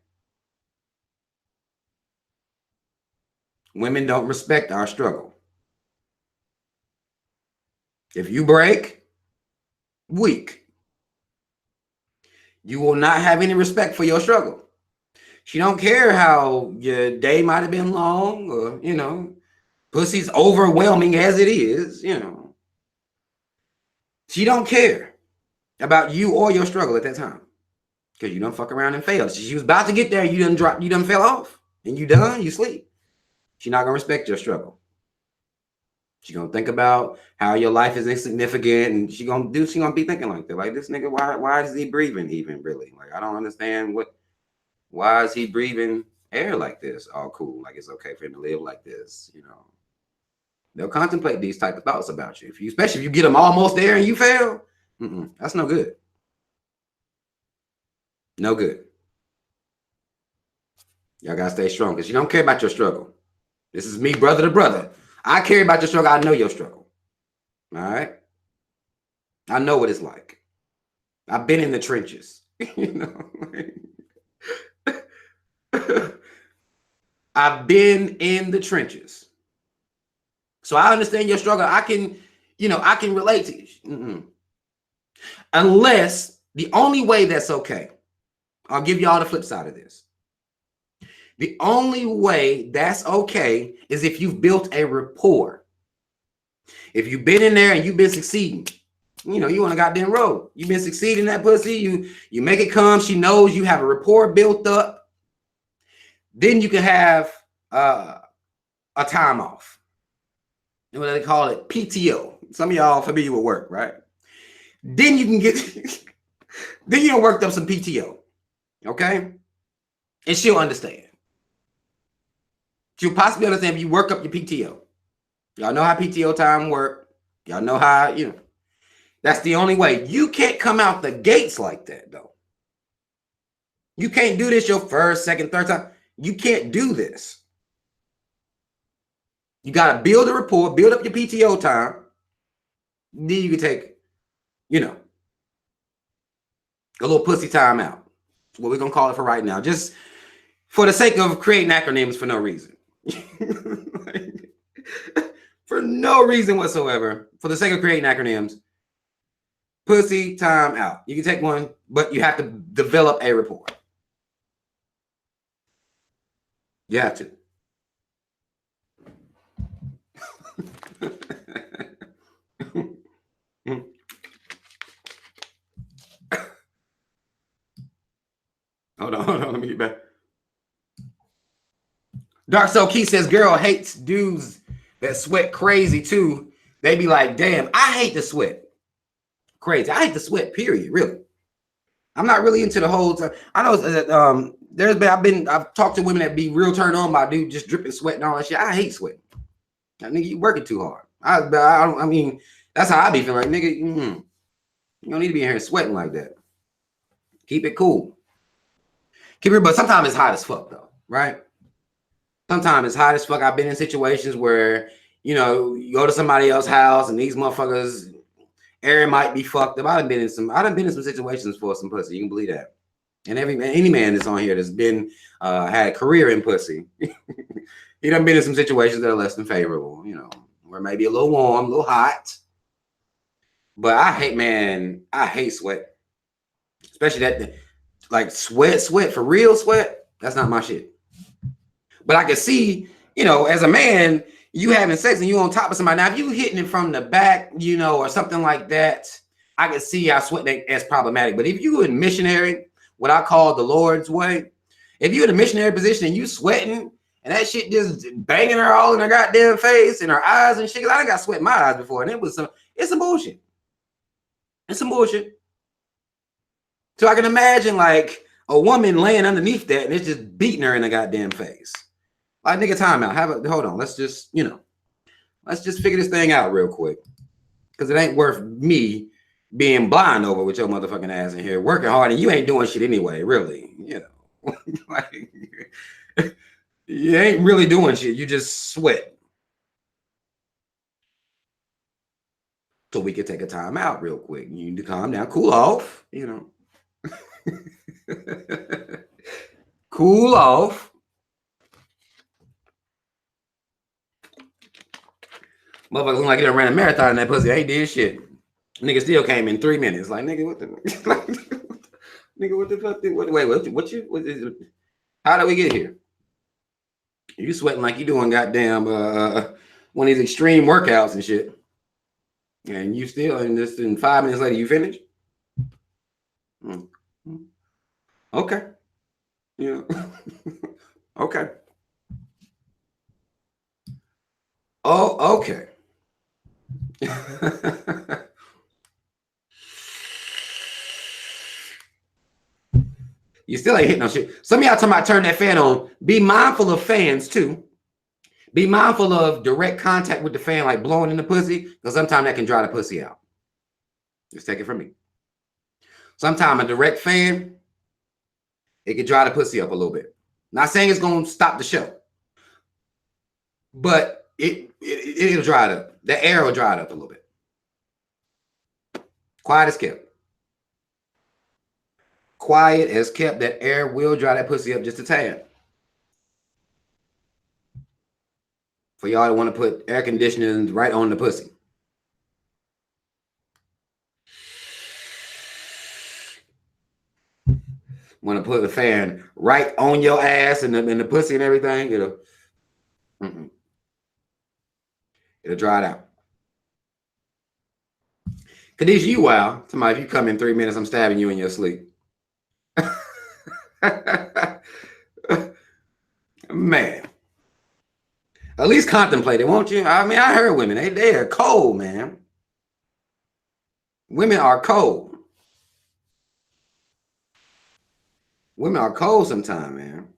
Women don't respect our struggle. If you break, weak. You will not have any respect for your struggle. She don't care how your day might have been long or, pussy's overwhelming as it is, She don't care about you or your struggle at that time because you done fuck around and fail. She was about to get there. You done fell off and you done, you sleep. She's not going to respect your struggle. She's going to think about how your life is insignificant and she's going to be thinking like that. Like, this nigga, why is he breathing even really? Like, I don't understand what, Why is he breathing air like this? All cool. Like it's okay for him to live like this, you know. They'll contemplate these type of thoughts about you. If you, especially if you get them almost there and you fail, that's no good. No good. Y'all gotta stay strong because you don't care about your struggle. This is me, brother to brother. I care about your struggle. I know your struggle. All right. I know what it's like. I've been in the trenches. You know. I've been in the trenches. So I understand your struggle. I can relate to you. Unless the only way that's okay, I'll give y'all the flip side of this. The only way that's okay is if you've built a rapport. If you've been in there and you've been succeeding, you on a goddamn road. You've been succeeding that pussy. You make it come. She knows you have a rapport built up. Then you can have a time off. What do they call it? PTO. Some of y'all familiar with work, right? Then you can get, then you worked up some PTO, okay? And she'll understand. She'll possibly understand if you work up your PTO. Y'all know how PTO time work. Y'all know how, that's the only way. You can't come out the gates like that, though. You can't do this your first, second, third time. You can't do this. You got to build a rapport, build up your PTO time. Then you can take, a little pussy time out. That's what we're going to call it for right now. Just for the sake of creating acronyms for no reason. For no reason whatsoever. For the sake of creating acronyms. Pussy time out. You can take one, but you have to develop a rapport. You have to. Hold on, let me get back. Dark Soul Key says, girl hates dudes that sweat crazy too. They be like, damn, I hate to sweat. Crazy. I hate to sweat, period, really. I'm not really into the whole time. I know that I've talked to women that be real turned on by dude just dripping sweat and all that shit. I hate sweating. That nigga, you working too hard. I mean, that's how I be feeling. Like, nigga, you don't need to be in here sweating like that. Keep it cool. But sometimes it's hot as fuck though, right? Sometimes it's hot as fuck. I've been in situations where, you go to somebody else's house and these motherfuckers, air might be fucked up. I've been in some situations for some pussy. You can believe that. And any man that's on here that's been had a career in pussy, he done been in some situations that are less than favorable, where it may be a little warm, a little hot. But I hate sweat. Especially that, like sweat for real sweat. That's not my shit. But I can see, as a man, you having sex and you on top of somebody. Now, if you hitting it from the back, or something like that, I can see how sweating is problematic. But if you in missionary, what I call the Lord's way, if you in a missionary position and you sweating and that shit just banging her all in her goddamn face and her eyes and shit, 'cause I done got sweat in my eyes before, and it's some bullshit. It's some bullshit. So I can imagine like a woman laying underneath that and it's just beating her in the goddamn face. Like, nigga, time out. Hold on. Let's just figure this thing out real quick. Because it ain't worth me being blind over with your motherfucking ass in here, working hard, and you ain't doing shit anyway, really. Like, you ain't really doing shit. You just sweat. So we could take a time out real quick. You need to calm down, cool off, Cool off. Motherfucker look like he done ran a marathon in that pussy. Ain't did shit. Nigga still came in 3 minutes. Like, nigga, what the nigga, what the fuck? Wait, how did we get here? You sweating like you doing goddamn one of these extreme workouts and shit. And you still in 5 minutes later you finish? Okay. Okay. Oh, okay. You still ain't hitting no shit. Some of y'all talking about turn that fan on. Be mindful of fans too. Be mindful of direct contact with the fan, like blowing in the pussy, because sometimes that can dry the pussy out. Just take it from me. Sometimes a direct fan, it can dry the pussy up a little bit. Not saying it's going to stop the show, but it'll dry it up. The air will dry it up a little bit. Quiet as kept. Quiet as kept. That air will dry that pussy up just a tad. For y'all that want to put air conditioning right on the pussy. Want to put the fan right on your ass and the pussy and everything, it'll dry it out. Khadijah, you wow. Somebody, if you come in 3 minutes, I'm stabbing you in your sleep. Man. At least contemplate it, won't you? I mean, I heard women. They are cold, man. Women are cold. Women are cold sometimes, man.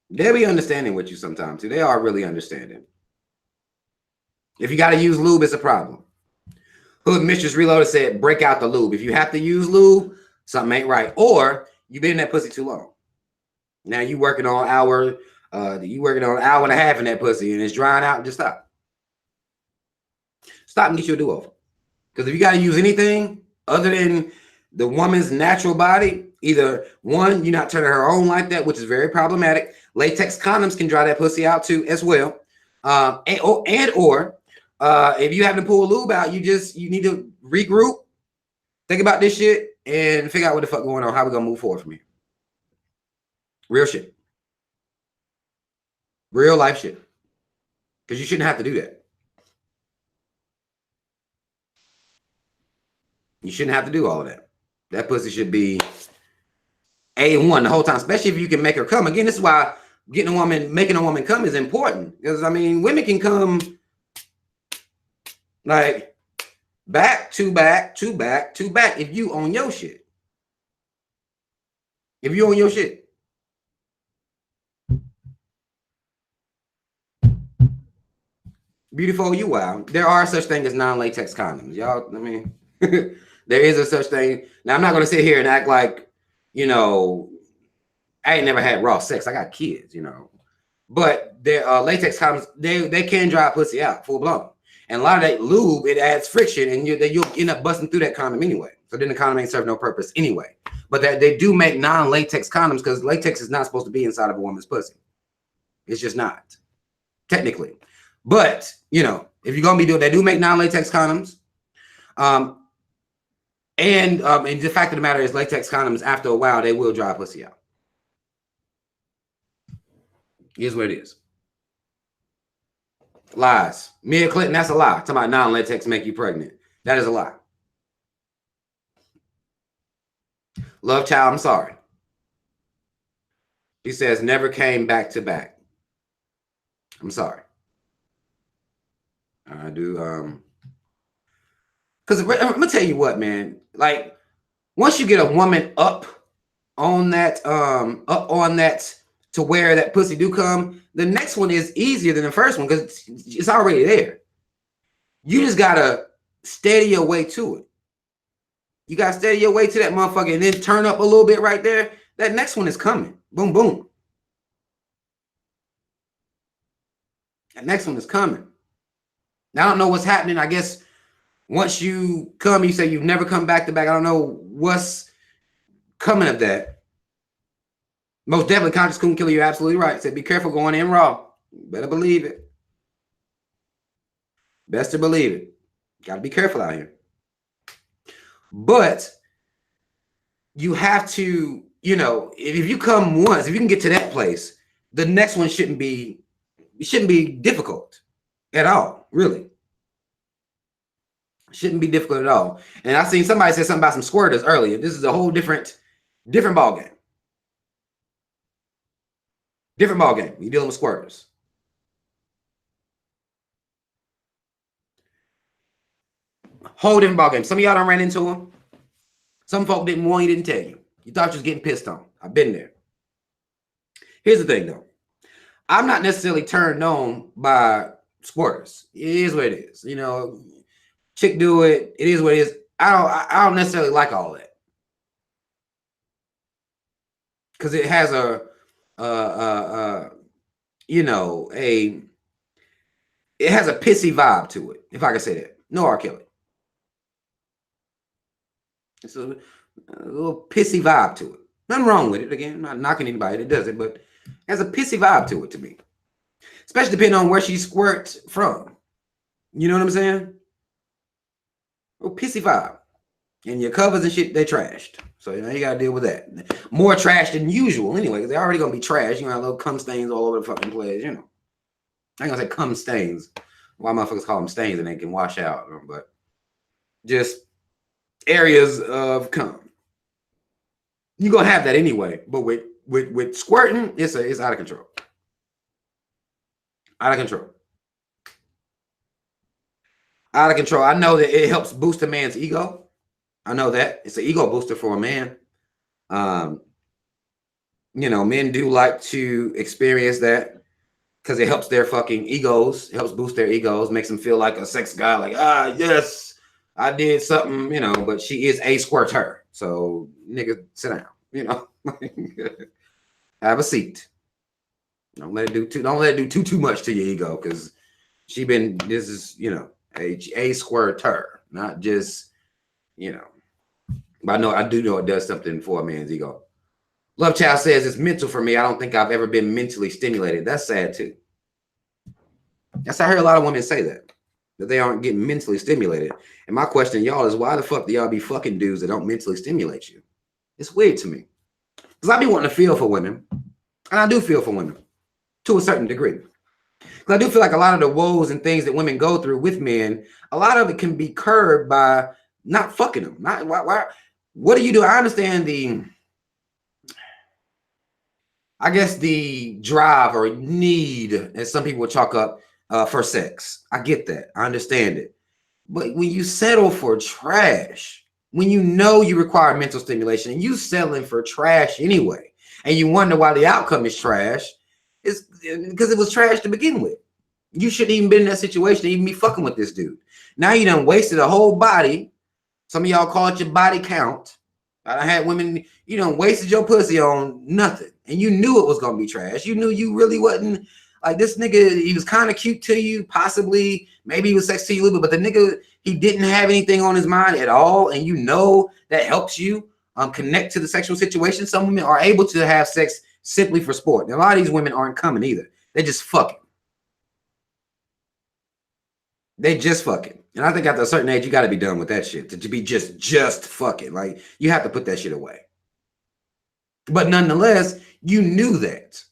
They'll be understanding with you sometimes, too. They are really understanding. If you got to use lube, it's a problem. Hood Mistress Reloaded said, break out the lube. If you have to use lube, something ain't right. Or you've been in that pussy too long. Now you working on an hour and a half in that pussy and it's drying out, just stop. Stop and get you a do-over. Because if you got to use anything other than the woman's natural body, either one, you're not turning her on like that, which is very problematic. Latex condoms can dry that pussy out too, as well. Or if you haven't pulled lube out, you need to regroup, think about this shit, and figure out what the fuck going on. How we gonna move forward from here? Real shit, real life shit. Because you shouldn't have to do that. You shouldn't have to do all of that. That pussy should be A1 the whole time, especially if you can make her come. Again, this is why making a woman come is important. Because, I mean, women can come like back to back to back to back if you own your shit. If you own your shit. Beautiful, you wow. There are such things as non-latex condoms. Y'all, I mean, there is a such thing. Now, I'm not going to sit here and act like, I ain't never had raw sex. I got kids, But their latex condoms, they can dry pussy out full blown. And a lot of that lube, it adds friction, and you'll end up busting through that condom anyway. So then the condom ain't serve no purpose anyway. But they do make non-latex condoms because latex is not supposed to be inside of a woman's pussy. It's just not, technically. But, if you're going to be doing, they do make non-latex condoms. And the fact of the matter is latex condoms, after a while, they will dry pussy out. Here's what it is. Lies. Mia Clinton, that's a lie. Talking about non-latex make you pregnant. That is a lie. Love Child, I'm sorry. She says never came back to back. I'm sorry. I do. Because I'm going to tell you what, man. Like, once you get a woman up on that to where that pussy do come, the next one is easier than the first one because it's already there. You just got to steady your way to it. You got to steady your way to that motherfucker and then turn up a little bit right there. That next one is coming. Boom, boom. That next one is coming. Now, I don't know what's happening. I guess once you come, you say you've never come back to back. I don't know what's coming of that. Most definitely, conscious couldn't kill you. You're absolutely right. Said be careful going in raw. You better believe it. Best to believe it. Got to be careful out here. But you have to, if you come once, if you can get to that place, the next one shouldn't be difficult at all, really. Shouldn't be difficult at all. And I seen somebody say something about some squirters earlier. This is a whole different ball game. Different ball game. You're dealing with squirters. Whole different ball game. Some of y'all done ran into them. Some folk didn't warn you, didn't tell you. You thought you was getting pissed on. I've been there. Here's the thing, though. I'm not necessarily turned on by squirters. It is what it is. You know, chick do it. It is what it is. I don't necessarily like all that because it has it has a pissy vibe to it, if I can say that. No R. Kelly. It's a little pissy vibe to it. Nothing wrong with it. Again, I'm not knocking anybody that does it, but it has a pissy vibe to it to me. Especially depending on where she squirts from. You know what I'm saying? A pissy vibe. And your covers and shit, they trashed. So you know you gotta deal with that. More trash than usual anyway, because they're already gonna be trash. You know, little cum stains all over the fucking place, you know. I ain't gonna say cum stains. Why motherfuckers call them stains and they can wash out, but just areas of cum. You're gonna have that anyway, but with squirting, it's out of control. Out of control. Out of control. I know that it helps boost a man's ego. I know that. It's an ego booster for a man. You know, men do like to experience that because it helps their fucking egos. It helps boost their egos, makes them feel like a sex guy, like, yes, I did something, you know, but she is a squirter. So, nigga, sit down, you know. Have a seat. Don't let it do too much to your ego, because this is, you know, a squirter, not just, you know. But I do know it does something for a man's ego. Love Child says it's mental for me. I don't think I've ever been mentally stimulated. That's sad too. That's I hear a lot of women say that they aren't getting mentally stimulated. And my question, y'all, is why the fuck do y'all be fucking dudes that don't mentally stimulate you? It's weird to me. Because I be wanting to feel for women. And I do feel for women to a certain degree. Because I do feel like a lot of the woes and things that women go through with men, a lot of it can be curbed by not fucking them. What do you do? I understand the drive or need, as some people would chalk up, for sex. I get that. I understand it. But when you settle for trash, when you know you require mental stimulation and you settling for trash anyway, and you wonder why the outcome is trash, it's because it was trash to begin with. You shouldn't even been in that situation to even be fucking with this dude. Now you done wasted a whole body. Some of y'all call it your body count. I had women, you done wasted your pussy on nothing. And you knew it was going to be trash. You knew you really wasn't, like, this nigga, he was kind of cute to you, possibly. Maybe he was sex to you a little bit, but the nigga, he didn't have anything on his mind at all. And you know that helps you connect to the sexual situation. Some women are able to have sex simply for sport. And a lot of these women aren't coming either. They're just fucking. They just fucking. And I think after a certain age, you got to be done with that shit. To be just fucking. Like, you have to put that shit away. But nonetheless, you knew that.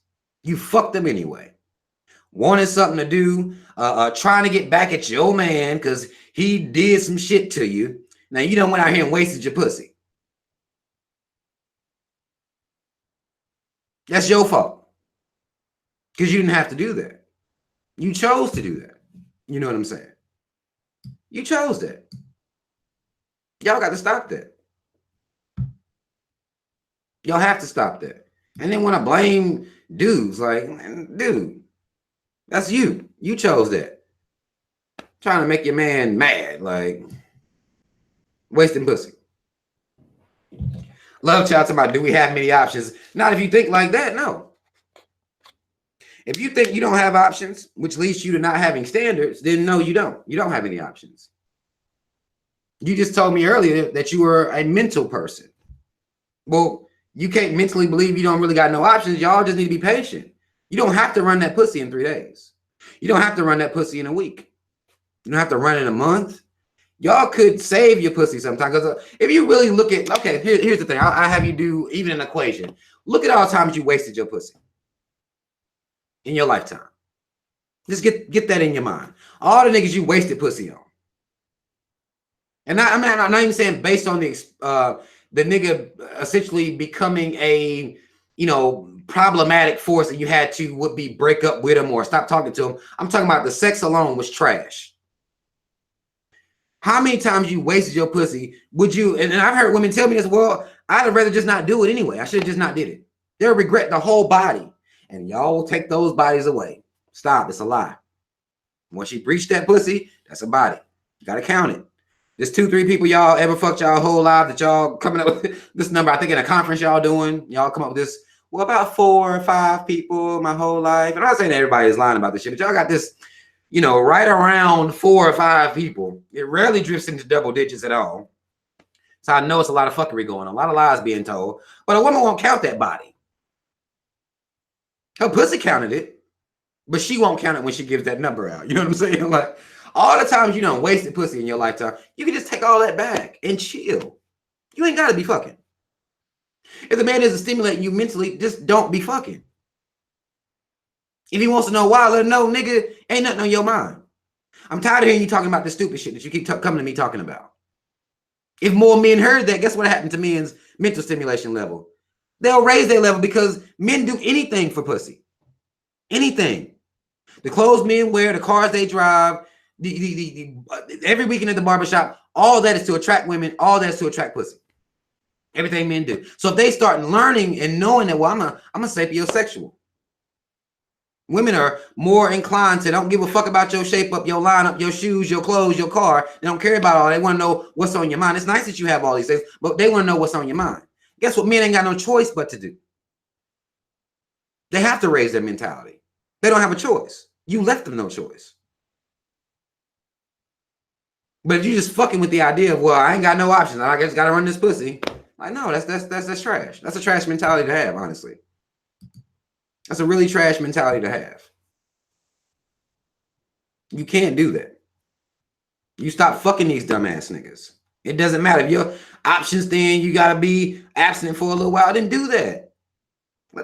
You fucked them anyway. Wanted something to do. Trying to get back at your old man because he did some shit to you. Now, you done went out here and wasted your pussy. That's your fault. Because you didn't have to do that. You chose to do that. You know what I'm saying? You chose that. Y'all got to stop that. Y'all have to stop that. And then want to blame dudes, like, dude, that's you. You chose that. Trying to make your man mad, like wasting pussy. Love Child talking about, do we have many options? Not if you think like that, no. If you think you don't have options, which leads you to not having standards, then no, you don't. You don't have any options. You just told me earlier that you were a mental person. Well, you can't mentally believe you don't really got no options. Y'all just need to be patient. You don't have to run that pussy in 3 days. You don't have to run that pussy in a week. You don't have to run in a month. Y'all could save your pussy sometime. Because if you really look at, okay, here's the thing. I have you do even an equation. Look at all the times you wasted your pussy in your lifetime. Just get that in your mind. All the niggas you wasted pussy on. And I'm not even saying based on the nigga essentially becoming a, you know, problematic force that you had to would be break up with him or stop talking to him. I'm talking about the sex alone was trash. How many times you wasted your pussy? Would you? And I've heard women tell me this. Well, I'd rather just not do it anyway. I should have just not did it. They'll regret the whole body, and y'all will take those bodies away. Stop. It's a lie. Once you breach that pussy, that's a body. You gotta count it. There's 2-3 people y'all ever fucked y'all whole life that y'all coming up with this number. I think in a conference y'all doing, y'all come up with this. Well, about 4 or 5 people my whole life. And I'm not saying that everybody is lying about this shit, but y'all got this, you know, right around 4 or 5 people. It rarely drifts into double digits at all. So I know it's a lot of fuckery going on, a lot of lies being told. But a woman won't count that body. Her pussy counted it, but she won't count it when she gives that number out. You know what I'm saying? Like, all the times you done wasted pussy in your lifetime, you can just take all that back and chill. You ain't got to be fucking. If the man isn't stimulating you mentally, just don't be fucking. If he wants to know why, let him know, nigga, ain't nothing on your mind. I'm tired of hearing you talking about this stupid shit that you keep coming to me talking about. If more men heard that, guess what happened to men's mental stimulation level? They'll raise their level because men do anything for pussy. Anything. The clothes men wear, the cars they drive, every weekend at the barbershop, all that is to attract women, all that is to attract pussy. Everything men do. So if they start learning and knowing that, well, I'm a sapiosexual. Women are more inclined to don't give a fuck about your shape up, your lineup, your shoes, your clothes, your car. They don't care about all. They want to know what's on your mind. It's nice that you have all these things, but they want to know what's on your mind. Guess what? Men ain't got no choice but to do. They have to raise their mentality. They don't have a choice. You left them no choice. But if you just fucking with the idea of, well, I ain't got no options, I just got to run this pussy. Like, no, that's trash. That's a trash mentality to have, honestly. That's a really trash mentality to have. You can't do that. You stop fucking these dumbass niggas. It doesn't matter. If your options then you got to be abstinent for a little while, then do that.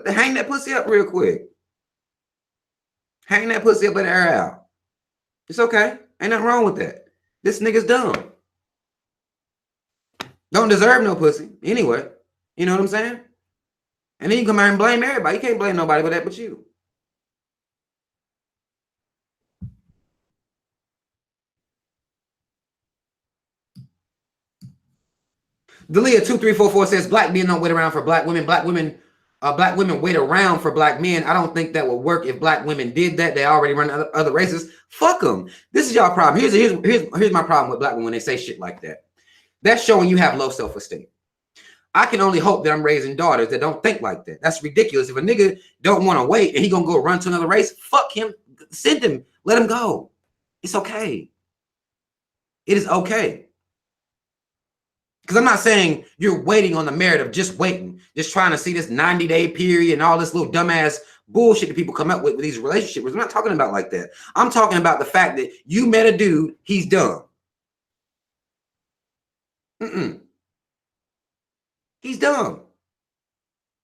Hang that pussy up real quick. Hang that pussy up and air out. It's okay. Ain't nothing wrong with that. This nigga's dumb. Don't deserve no pussy anyway. You know what I'm saying? And then you come out and blame everybody. You can't blame nobody for that but you. Delia2344 says black men don't wait around for black women. Black women wait around for black men. I don't think that would work if black women did that. They already run other races. Fuck them. This is y'all problem. Here's my problem with black women when they say shit like that. That's showing you have low self-esteem. I can only hope that I'm raising daughters that don't think like that. That's ridiculous. If a nigga don't want to wait and he gonna go run to another race, fuck him. Send him. Let him go. It's okay. It is okay. Because I'm not saying you're waiting on the merit of just waiting, just trying to see this 90-day period and all this little dumbass bullshit that people come up with these relationships. I'm not talking about like that. I'm talking about the fact that you met a dude, he's dumb. He's dumb.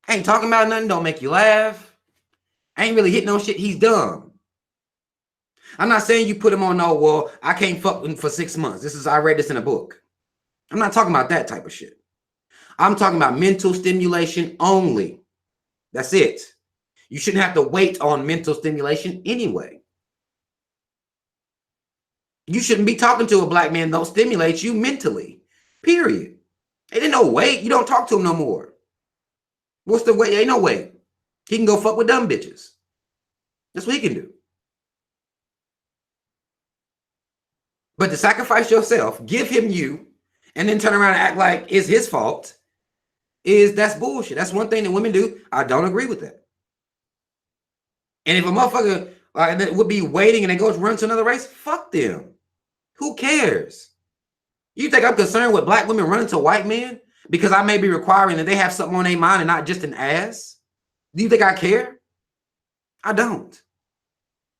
Ain't talking about nothing, don't make you laugh. Ain't really hitting no shit, he's dumb. I'm not saying you put him on no, well, I can't fuck him for 6 months. I read this in a book. I'm not talking about that type of shit. I'm talking about mental stimulation only. That's it. You shouldn't have to wait on mental stimulation anyway. You shouldn't be talking to a black man that don't stimulate you mentally. Period. Ain't no wait. You don't talk to him no more. What's the wait? Ain't no wait. He can go fuck with dumb bitches. That's what he can do. But to sacrifice yourself, give him you, and then turn around and act like it's his fault, that's bullshit. That's one thing that women do. I don't agree with that. And if a motherfucker that would be waiting and they go run to another race, fuck them. Who cares? You think I'm concerned with black women running to white men because I may be requiring that they have something on their mind and not just an ass? Do you think I care? I don't.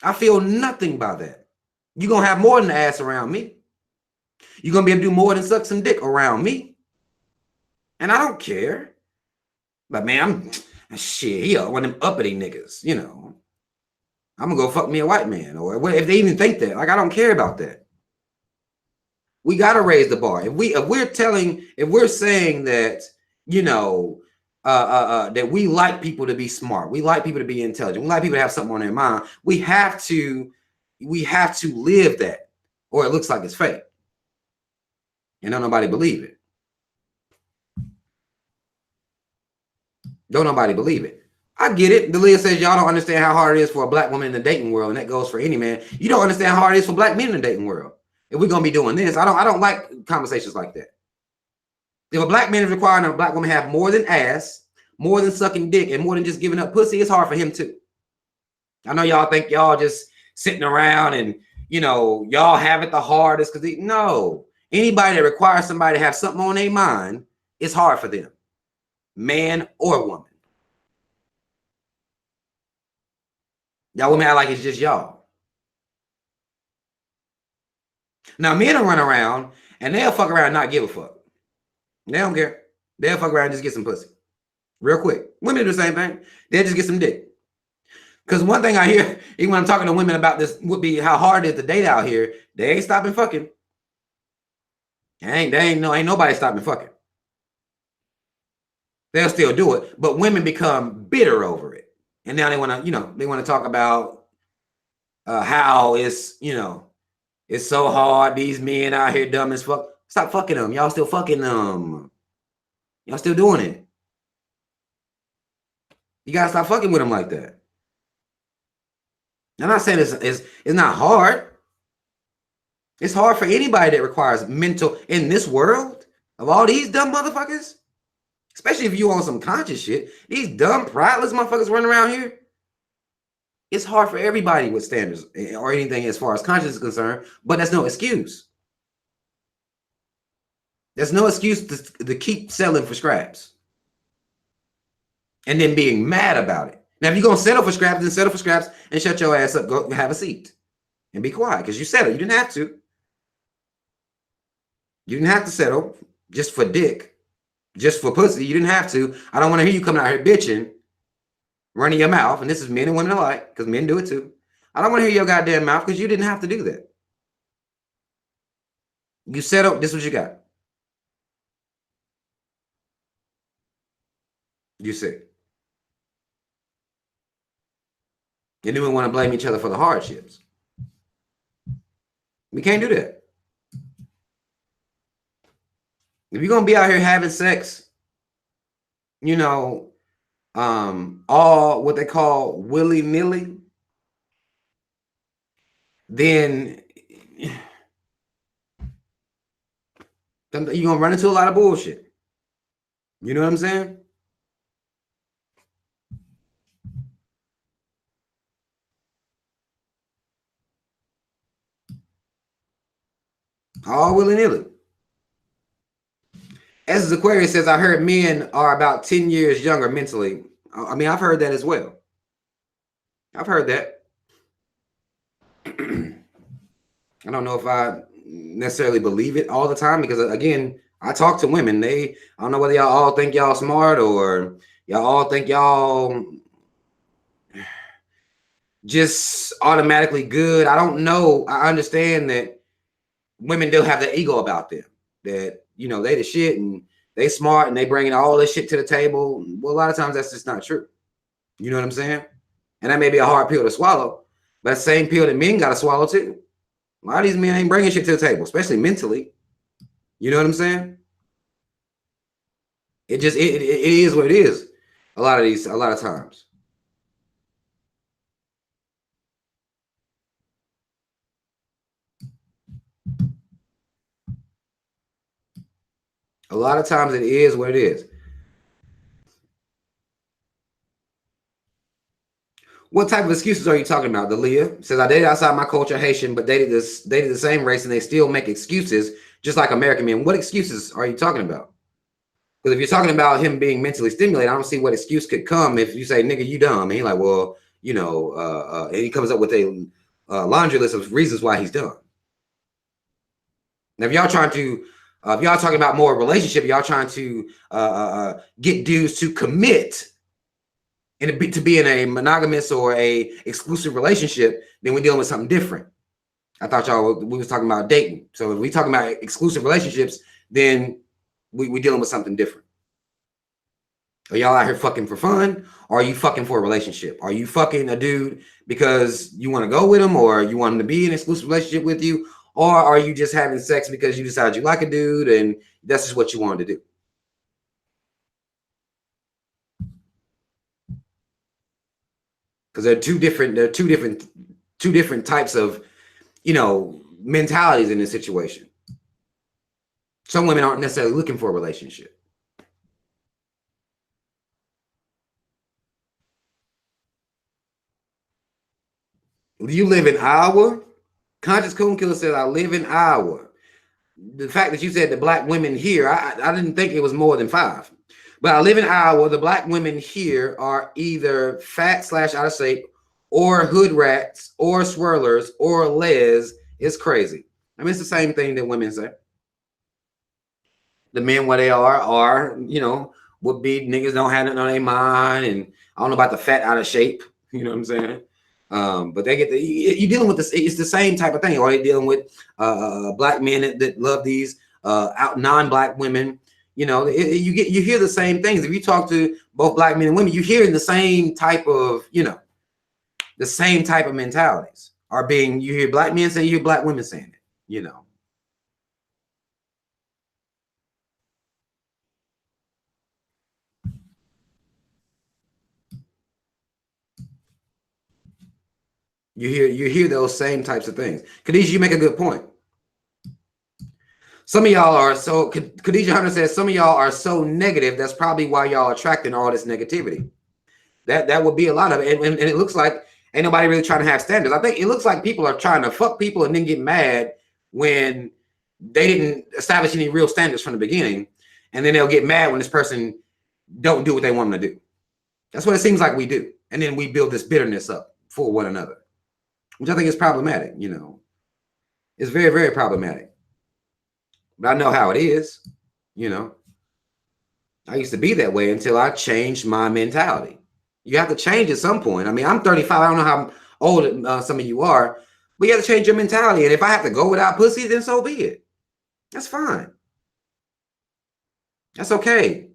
I feel nothing about that. You're going to have more than an ass around me. You're going to be able to do more than suck some dick around me. And I don't care. But man, he one of them uppity niggas, you know. I'm going to go fuck me a white man. Or if they even think that. Like, I don't care about that. We got to raise the bar. If we're saying that, you know, that we like people to be smart, we like people to be intelligent, we like people to have something on their mind, we have to live that, or it looks like it's fake. And don't nobody believe it. Don't nobody believe it. I get it. Delia says y'all don't understand how hard it is for a black woman in the dating world, and that goes for any man. You don't understand how hard it is for black men in the dating world. If we're gonna be doing this, I don't like conversations like that. If a black man is requiring a black woman have more than ass, more than sucking dick, and more than just giving up pussy, it's hard for him too. I know y'all think y'all just sitting around and y'all have it the hardest because no. Anybody that requires somebody to have something on their mind, it's hard for them, man or woman. Y'all women act like it's just y'all. Now men will run around and they'll fuck around and not give a fuck. They don't care. They'll fuck around and just get some pussy. Real quick. Women do the same thing. They'll just get some dick. Because one thing I hear, even when I'm talking to women about this, would be how hard it is to date out here. They ain't stopping fucking. Ain't nobody stopping fucking. They'll still do it, but women become bitter over it. And now they want to talk about how it's so hard. These men out here dumb as fuck. Stop fucking them. Y'all still fucking them. Y'all still doing it. You gotta stop fucking with them like that. I'm not saying it's not hard. It's hard for anybody that requires mental in this world of all these dumb motherfuckers. Especially if you on some conscious shit. These dumb, prideless motherfuckers running around here. It's hard for everybody with standards or anything as far as conscience is concerned, but that's no excuse. There's no excuse to keep selling for scraps and then being mad about it. Now, if you're going to settle for scraps, then settle for scraps and shut your ass up. Go have a seat and be quiet because you settled. You didn't have to. You didn't have to settle just for dick, just for pussy. You didn't have to. I don't want to hear you coming out here bitching, running your mouth. And this is men and women alike because men do it too. I don't want to hear your goddamn mouth because you didn't have to do that. You settled. This is what you got. You see. And then we want to blame each other for the hardships. We can't do that. If you're going to be out here having sex, all what they call willy-nilly, then you're going to run into a lot of bullshit. You know what I'm saying? All willy-nilly. As Aquarius says, I heard men are about 10 years younger mentally. I mean, I've heard that as well. I've heard that. I don't know if I necessarily believe it all the time because, again, I talk to women. I don't know whether y'all all think y'all smart or y'all all think y'all just automatically good. I don't know. I understand that women do have the ego about them, that they the shit and they smart and they bringing all this shit to the table. Well, a lot of times that's just not true. You know what I'm saying? And that may be a hard pill to swallow, but that same pill that men got to swallow too. A lot of these men ain't bringing shit to the table, especially mentally. You know what I'm saying? It is what it is. A lot of times. A lot of times it is what it is. What type of excuses are you talking about? Delia says, I dated outside my culture, Haitian, but dated the same race, and they still make excuses just like American men. What excuses are you talking about? Because if you're talking about him being mentally stimulated, I don't see what excuse could come if you say, nigga, you dumb. And he's like, well, and he comes up with a laundry list of reasons why he's dumb. Now, if y'all talking about more relationship, y'all trying to get dudes to commit and to be in a monogamous or a exclusive relationship, then we're dealing with something different. I thought we was talking about dating. So if we talking about exclusive relationships, then we're dealing with something different. Are y'all out here fucking for fun? Or are you fucking for a relationship? Are you fucking a dude because you want to go with him or you want him to be in an exclusive relationship with you? Or are you just having sex because you decide you like a dude and that's just what you wanted to do? Because there are two different types of, you know, mentalities in this situation. Some women aren't necessarily looking for a relationship. You live in Iowa? Conscious Coon Killer says, I live in Iowa. The fact that you said the black women here, I didn't think it was more than 5. But I live in Iowa. The black women here are either fat / out of shape, or hood rats, or swirlers, or les. It's crazy. I mean, it's the same thing that women say. The men where they are, you know, would be niggas don't have nothing on their mind, and I don't know about the fat out of shape. You know what I'm saying? But they get you're dealing with this. It's the same type of thing. Or they dealing with black men that love these out non-black women. You know, you hear the same things. If you talk to both black men and women, you're hearing the same type of, you know, the same type of mentalities are being. You hear black men say, you hear black women saying it. You know. You hear those same types of things. Khadijah, you make a good point. Some of y'all are so, Khadijah Hunter says, some of y'all are so negative. That's probably why y'all attracting all this negativity. That would be a lot of it. And it looks like ain't nobody really trying to have standards. I think it looks like people are trying to fuck people and then get mad when they didn't establish any real standards from the beginning. And then they'll get mad when this person don't do what they want them to do. That's what it seems like we do. And then we build this bitterness up for one another, which I think is problematic. You know, it's very, very problematic. But I know how it is. You know, I used to be that way until I changed my mentality. You have to change at some point. I mean, I'm 35. I don't know how old some of you are, but you have to change your mentality. And if I have to go without pussy, then so be it. That's fine. That's okay.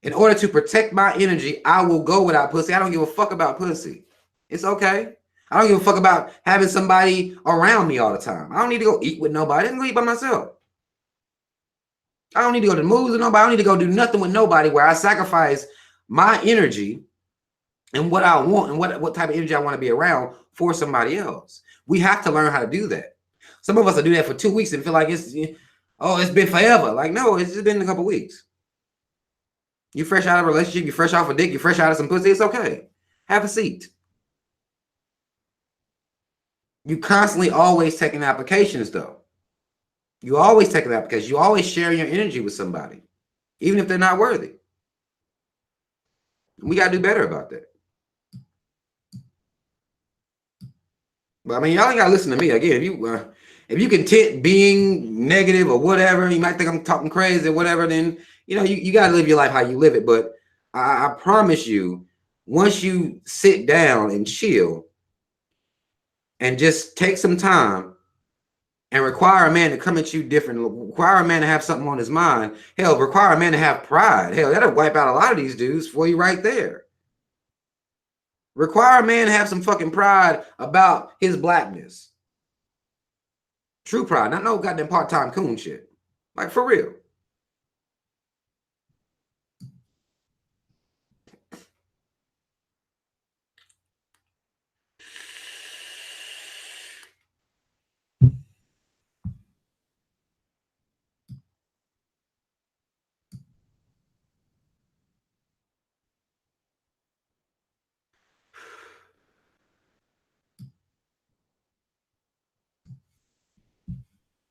In order to protect my energy, I will go without pussy. I don't give a fuck about pussy. It's okay. I don't give a fuck about having somebody around me all the time. I don't need to go eat with nobody. I can go eat by myself. I don't need to go to the movies with nobody. I don't need to go do nothing with nobody where I sacrifice my energy and what I want and what type of energy I want to be around for somebody else. We have to learn how to do that. Some of us will do that for 2 weeks and feel like it's been forever. Like, no, it's just been a couple weeks. You fresh out of a relationship, you fresh off a dick, you fresh out of some pussy, it's okay. Have a seat. You constantly always taking applications, though. You always taking applications. You always sharing your energy with somebody, even if they're not worthy. We got to do better about that. But I mean, y'all ain't got to listen to me. Again, if you content being negative or whatever, you might think I'm talking crazy or whatever, then, you know, you got to live your life how you live it. But I promise you, once you sit down and chill and just take some time and require a man to come at you different, require a man to have something on his mind, hell, require a man to have pride, hell, that'll wipe out a lot of these dudes for you right there. Require a man to have some fucking pride about his blackness. True pride, not no goddamn part-time coon shit. Like, for real.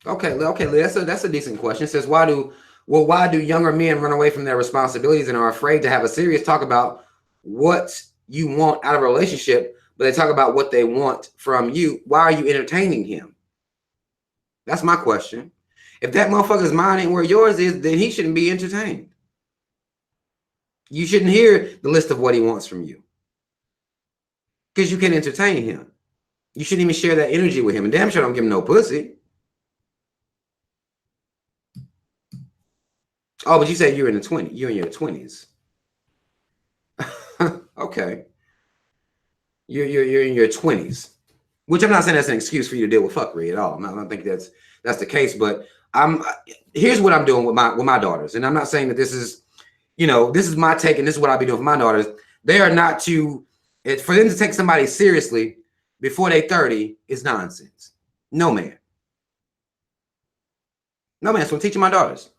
Okay, that's a decent question. It says, why do younger men run away from their responsibilities and are afraid to have a serious talk about what you want out of a relationship, but they talk about what they want from you? Why are you entertaining him? That's my question. If that motherfucker's mind ain't where yours is, then he shouldn't be entertained. You shouldn't hear the list of what he wants from you, because you can entertain him. You shouldn't even share that energy with him. And damn sure don't give him no pussy. Oh, but you said you're in your 20s. Okay. You're in your 20s. Which I'm not saying that's an excuse for you to deal with fuckery at all. I don't think that's the case. But here's what I'm doing with my daughters, and I'm not saying that this is, this is my take, and this is what I'll be doing with my daughters. They are not for them to take somebody seriously before they 30 is nonsense. No, man. No, man. So I'm teaching my daughters.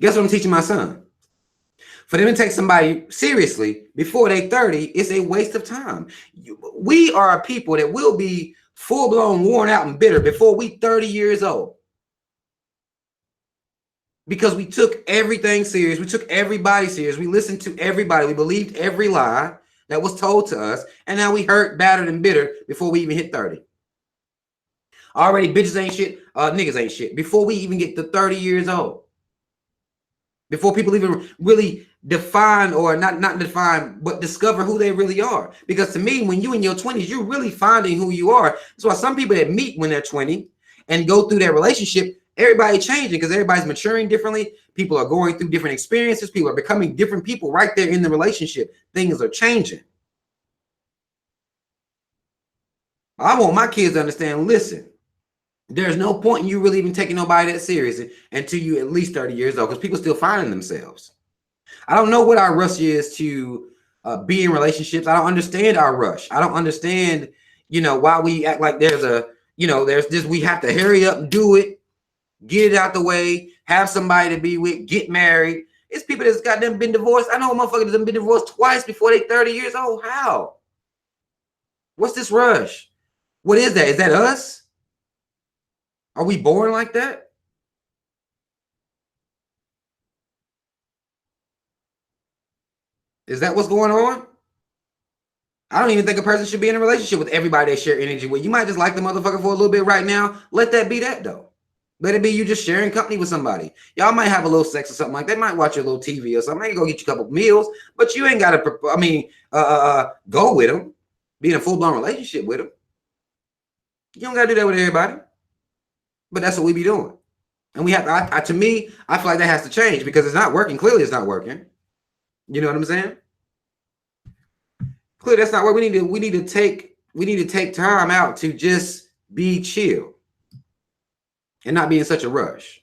Guess what I'm teaching my son? For them to take somebody seriously before they 30 is a waste of time. We are a people that will be full-blown worn out and bitter before we 30 years old. Because we took everything serious. We took everybody serious. We listened to everybody. We believed every lie that was told to us. And now we hurt, battered, and bitter before we even hit 30. Already bitches ain't shit, niggas ain't shit. Before we even get to 30 years old. Before people even really define, or not define, but discover who they really are. Because to me, when you in your 20s, you're really finding who you are. That's why some people that meet when they're 20 and go through their relationship, everybody changing because everybody's maturing differently. People are going through different experiences. People are becoming different people right there in the relationship. Things are changing. I want my kids to understand, listen, there's no point in you really even taking nobody that serious until you at least 30 years old, because people still finding themselves. I don't know what our rush is to be in relationships. I don't understand our rush. I don't understand, why we act like there's this, we have to hurry up and do it, get it out the way, have somebody to be with, get married. It's people that's got them been divorced. I know motherfuckers that have been divorced twice before they 30 years old. How? What's this rush? What is that? Is that us? Are we born like that? Is that what's going on? I don't even think a person should be in a relationship with everybody they share energy with. You might just like the motherfucker for a little bit right now. Let that be that, though. Let it be you just sharing company with somebody. Y'all might have a little sex or something like that. Might watch a little TV or something. Maybe go get you a couple meals, but you ain't got to, go with them. Be in a full-blown relationship with them. You don't got to do that with everybody. But that's what we be doing. And we have to me, I feel like that has to change because it's not working. Clearly, it's not working. You know what I'm saying? Clearly, that's not where we need to take time out to just be chill and not be in such a rush.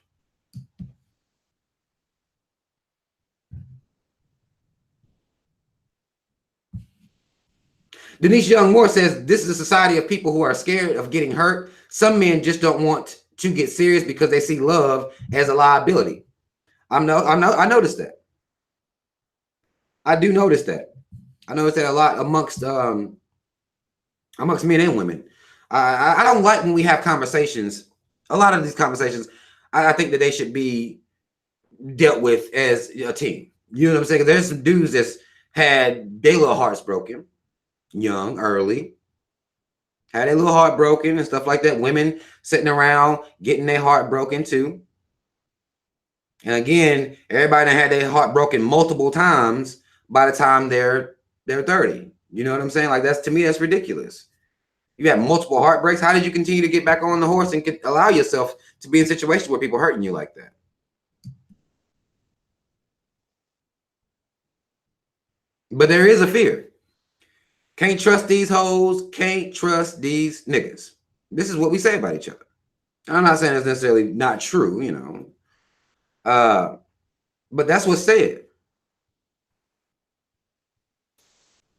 Denise Young Moore says, this is a society of people who are scared of getting hurt. Some men just don't want to get serious because they see love as a liability. I noticed that. I do notice that. I notice that a lot amongst men and women. I don't like when we have conversations. A lot of these conversations, I think that they should be dealt with as a team. You know what I'm saying? There's some dudes that's had their little hearts broken, young, early. Had their little heart broken and stuff like that. Women sitting around getting their heart broken too. And again, everybody had their heart broken multiple times by the time they're 30. You know what I'm saying? Like to me, that's ridiculous. You had multiple heartbreaks. How did you continue to get back on the horse and allow yourself to be in situations where people hurting you like that? But there is a fear. Can't trust these hoes. Can't trust these niggas. This is what we say about each other. I'm not saying it's necessarily not true, but that's what's said.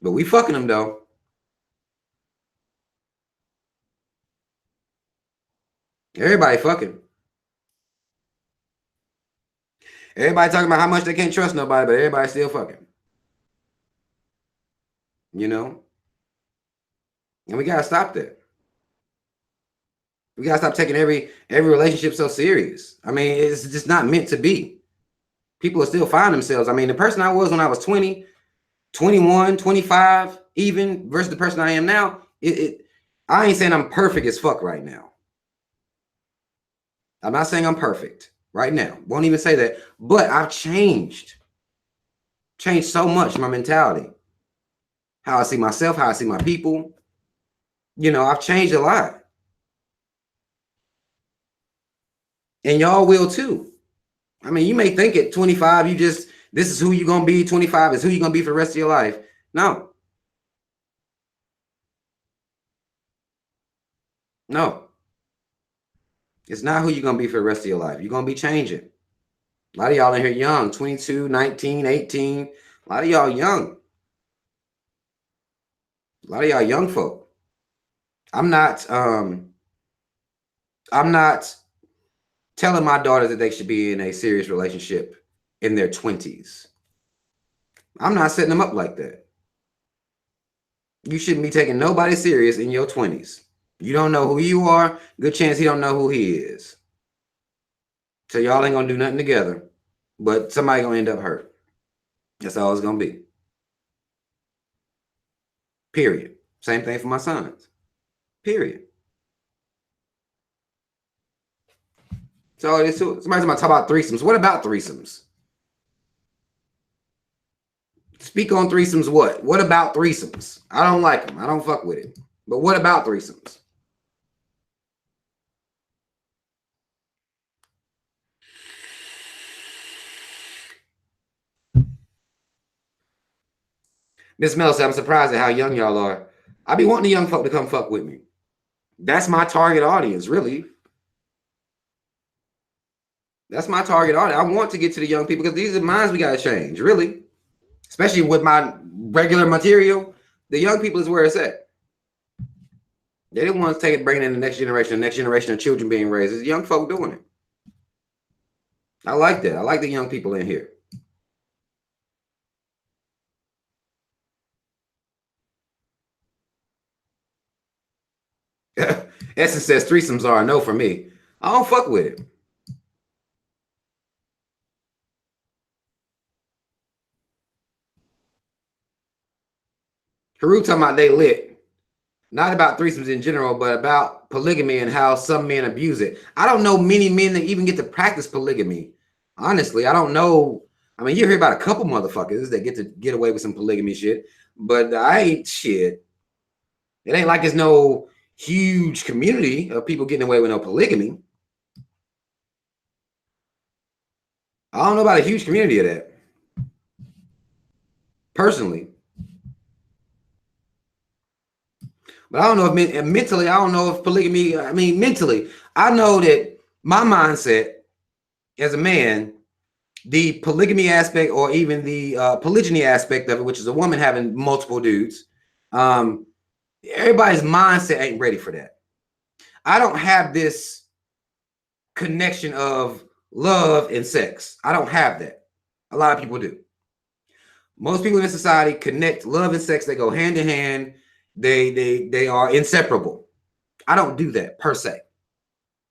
But we fucking them though. Everybody fucking. Everybody talking about how much they can't trust nobody, but everybody still fucking. And we gotta stop that. We gotta stop taking every relationship so serious. I mean, it's just not meant to be. People are still finding themselves. I mean, the person I was when I was 20, 21, 25, even versus the person I am now, I ain't saying I'm perfect as fuck right now. I'm not saying I'm perfect right now. Won't even say that. But I've changed. Changed so much, my mentality. How I see myself, how I see my people. I've changed a lot. And y'all will too. I mean, you may think at 25, this is who you're going to be. 25 is who you're going to be for the rest of your life. No. No. It's not who you're going to be for the rest of your life. You're going to be changing. A lot of y'all in here young, 22, 19, 18. A lot of y'all young. A lot of y'all young folk. I'm not telling my daughters that they should be in a serious relationship in their 20s. I'm not setting them up like that. You shouldn't be taking nobody serious in your 20s. You don't know who you are. Good chance he don't know who he is. So y'all ain't gonna do nothing together, but somebody gonna end up hurt. That's all it's gonna be. Period. Same thing for my sons. Period. So it is too. Somebody's gonna talk about threesomes. What about threesomes? Speak on threesomes. What? What about threesomes? I don't like them. I don't fuck with it. But what about threesomes? Miss Mel said, I'm surprised at how young y'all are. I be wanting the young folk to come fuck with me. That's my target audience, really. That's my target audience. I want to get to the young people because these are minds we got to change, really. Especially with my regular material. The young people is where it's at. They didn't want to take it, bring it in the next generation of children being raised. It's young folk doing it. I like that. I like the young people in here. Essence says threesomes are a no for me. I don't fuck with it. Haru talking about they lit. Not about threesomes in general, but about polygamy and how some men abuse it. I don't know many men that even get to practice polygamy. Honestly, I don't know. I mean, you hear about a couple motherfuckers that get to get away with some polygamy shit, but I ain't shit. It ain't like there's no huge community of people getting away with no polygamy. I don't know about a huge community of that. Personally. But I don't know if mentally, I don't know if polygamy, I mean, mentally, I know that my mindset as a man, the polygamy aspect or even the polygyny aspect of it, which is a woman having multiple dudes, everybody's mindset ain't ready for that. I don't have this connection of love and sex. I don't have that. A lot of people do. Most people in society connect love and sex. They go hand in hand. They are inseparable. I don't do that per se.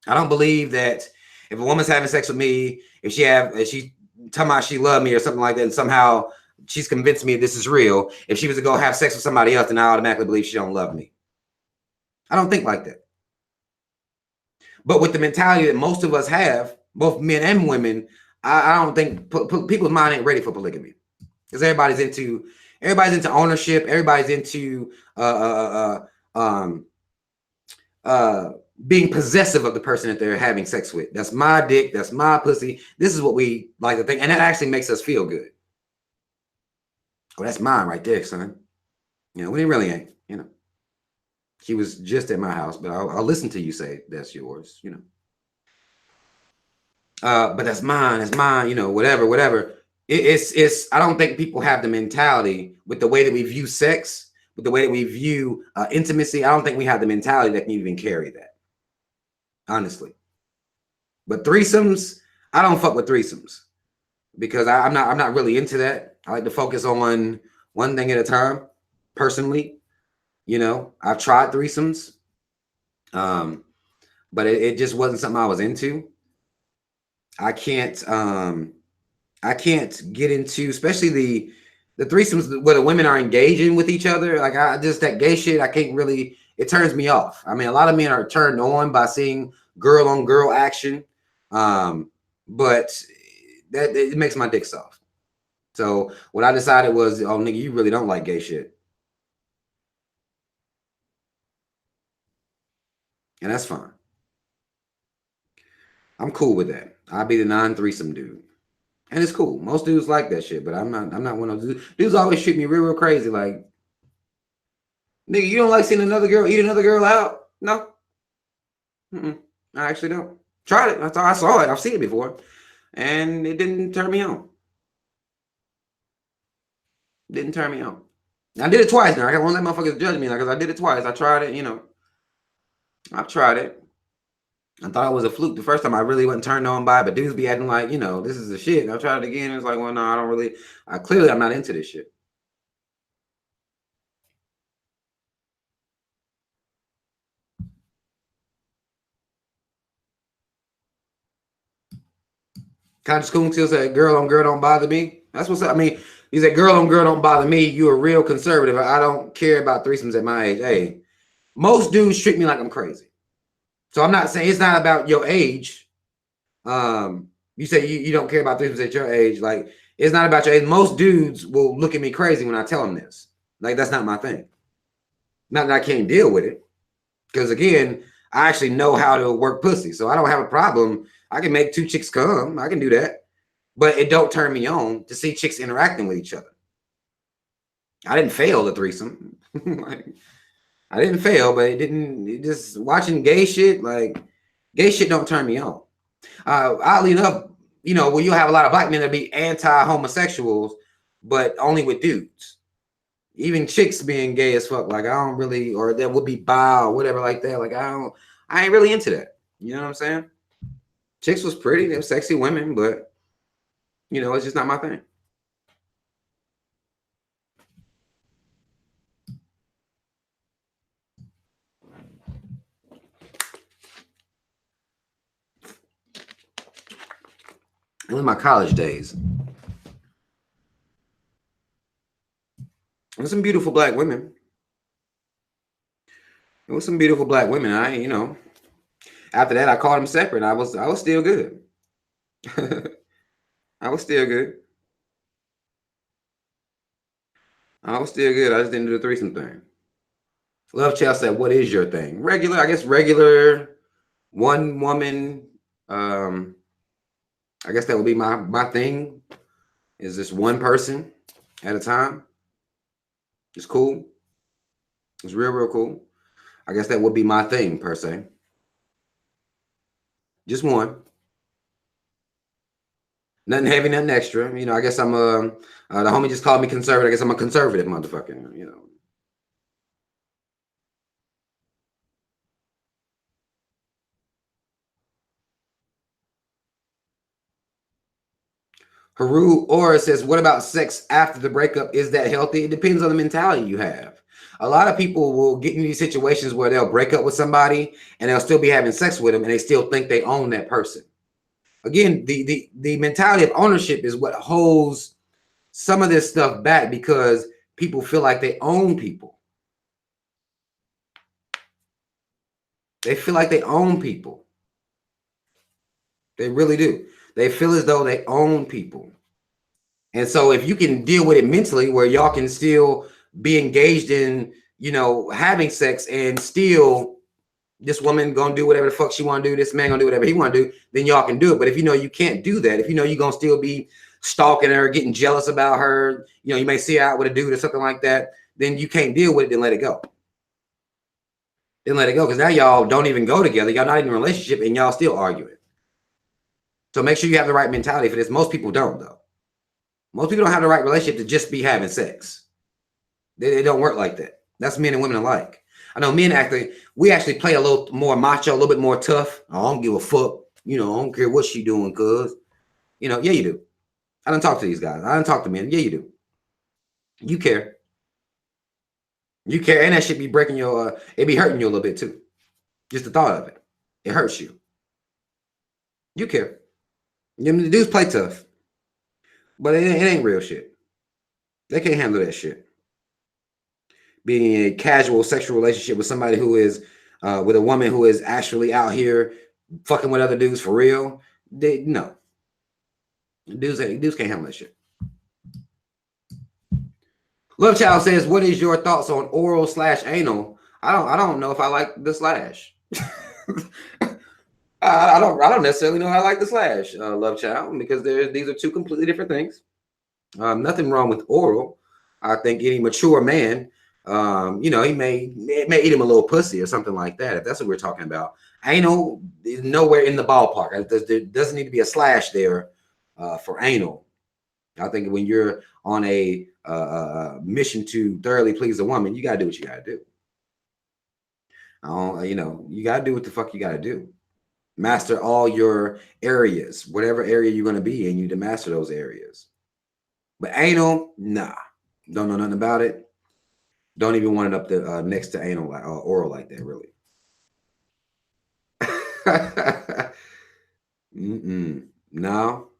I don't believe that if a woman's having sex with me, if she talking about she loved me or something like that, and somehow she's convinced me this is real, if she was to go have sex with somebody else, then I automatically believe she don't love me. I don't think like that. But with the mentality that most of us have, both men and women, I don't think people's mind ain't ready for polygamy because everybody's into ownership. Everybody's into being possessive of the person that they're having sex with. That's my dick. That's my pussy. This is what we like to think. And that actually makes us feel good. Oh, that's mine right there, son. You know, when it really ain't, you know. She was just at my house, but I'll listen to you say that's yours, you know. But that's mine, you know, whatever. It's I don't think people have the mentality with the way that we view sex, with the way that we view intimacy. I don't think we have the mentality that can even carry that, honestly. But threesomes, I don't fuck with threesomes because I'm not really into that. I like to focus on one thing at a time, personally. You know, I've tried threesomes, but it just wasn't something I was into. I can't get into, especially the threesomes where the women are engaging with each other. Like that gay shit, I can't really, it turns me off. I mean, a lot of men are turned on by seeing girl on girl action. But that it makes my dick soft. So what I decided was, oh nigga, you really don't like gay shit. And that's fine. I'm cool with that. I'll be the non-threesome dude. And it's cool. Most dudes like that shit, but I'm not one of those dudes. Dudes always treat me real crazy. Like, nigga, you don't like seeing another girl eat another girl out? No. I actually don't. Tried it. I saw it. I've seen it before, and it didn't turn me on. Didn't turn me on. I did it twice now. I won't let motherfuckers judge me because I did it twice. I tried it. I've tried it. I thought it was a fluke the first time. I really wasn't turned on by it, but dudes be acting like, this is the shit. And I tried it again. It's like, well, no, I don't really. Clearly, I'm not into this shit. Conscious Coon still said, girl on girl don't bother me. That's what's up. I mean, he said, girl on girl don't bother me. You a real conservative. I don't care about threesomes at my age. Hey, most dudes treat me like I'm crazy. So I'm not saying it's not about your age. You say you don't care about threesomes at your age. Like, it's not about your age. Most dudes will look at me crazy when I tell them this. Like, that's not my thing. Not that I can't deal with it. Because, again, I actually know how to work pussy. So I don't have a problem. I can make two chicks come. I can do that. But it don't turn me on to see chicks interacting with each other. I didn't fail the threesome. I didn't fail, but just watching gay shit, like, gay shit don't turn me on. Oddly enough, well, you'll have a lot of black men that be anti-homosexuals, but only with dudes. Even chicks being gay as fuck, like, I don't really, or there would be bi or whatever like that. Like, I ain't really into that. You know what I'm saying? Chicks was pretty, they're sexy women, but it's just not my thing. In my college days, there was some beautiful black women. There was some beautiful black women. After that, I called them separate. I was still good. I was still good. I was still good. I just didn't do the threesome thing. Love Child said, "What is your thing?" Regular, I guess. Regular, one woman. I guess that would be my thing. Is just one person at a time. It's cool. It's real cool. I guess that would be my thing per se. Just one. Nothing heavy, nothing extra. I guess I'm the homie just called me conservative. I guess I'm a conservative motherfucker. Haru Ora says, what about sex after the breakup? Is that healthy? It depends on the mentality you have. A lot of people will get in these situations where they'll break up with somebody and they'll still be having sex with them and they still think they own that person. Again, the mentality of ownership is what holds some of this stuff back because people feel like they own people. They feel like they own people. They really do. They feel as though they own people. And so if you can deal with it mentally where y'all can still be engaged in, having sex and still this woman gonna do whatever the fuck she want to do, this man gonna do whatever he want to do, then y'all can do it. But if you can't do that, if you're gonna still be stalking her, getting jealous about her, you may see her out with a dude or something like that, then you can't deal with it, then let it go. Then let it go, because now y'all don't even go together. Y'all not even in a relationship and y'all still arguing. So make sure you have the right mentality for this. Most people don't, though. Most people don't have the right relationship to just be having sex. They don't work like that. That's men and women alike. I know men we actually play a little more macho, a little bit more tough. I don't give a fuck. I don't care what she doing, cuz. Yeah, you do. I don't talk to these guys. I don't talk to men. Yeah, you do. You care. You care, and that shit be breaking it be hurting you a little bit too. Just the thought of it. It hurts you. You care. The dudes play tough. But it ain't real shit. They can't handle that shit. Being in a casual sexual relationship with somebody who is with a woman who is actually out here fucking with other dudes for real. No. Dudes can't handle that shit. Love Child says, what is your thoughts on oral/anal? I don't know if I like the slash. I don't necessarily know I like the slash, Love Child, because these are two completely different things. Nothing wrong with oral. I think any mature man, it may eat him a little pussy or something like that, if that's what we're talking about. Anal is nowhere in the ballpark. There doesn't need to be a slash there for anal. I think when you're on a mission to thoroughly please a woman, you gotta do what you gotta do. You gotta do what the fuck you gotta do. Master all your areas, whatever area you're gonna be in, you to master those areas. But anal, nah, don't know nothing about it. Don't even want it up the next to anal oral like that, really. No.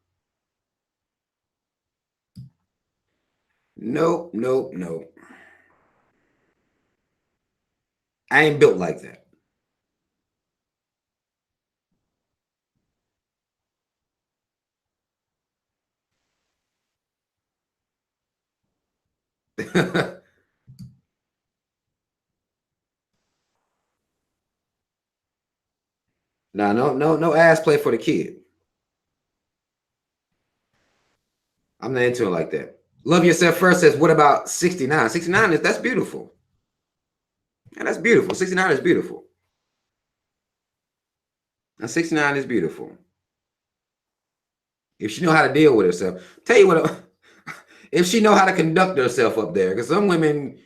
Nope. I ain't built like that. Nah, no ass play for the kid. I'm not into it like that. Love Yourself First says, what about 69? 69 that's beautiful. Yeah, that's beautiful. 69 is beautiful. Now 69 is beautiful. If she know how to deal with herself. Tell you what, if she know how to conduct herself up there, because some women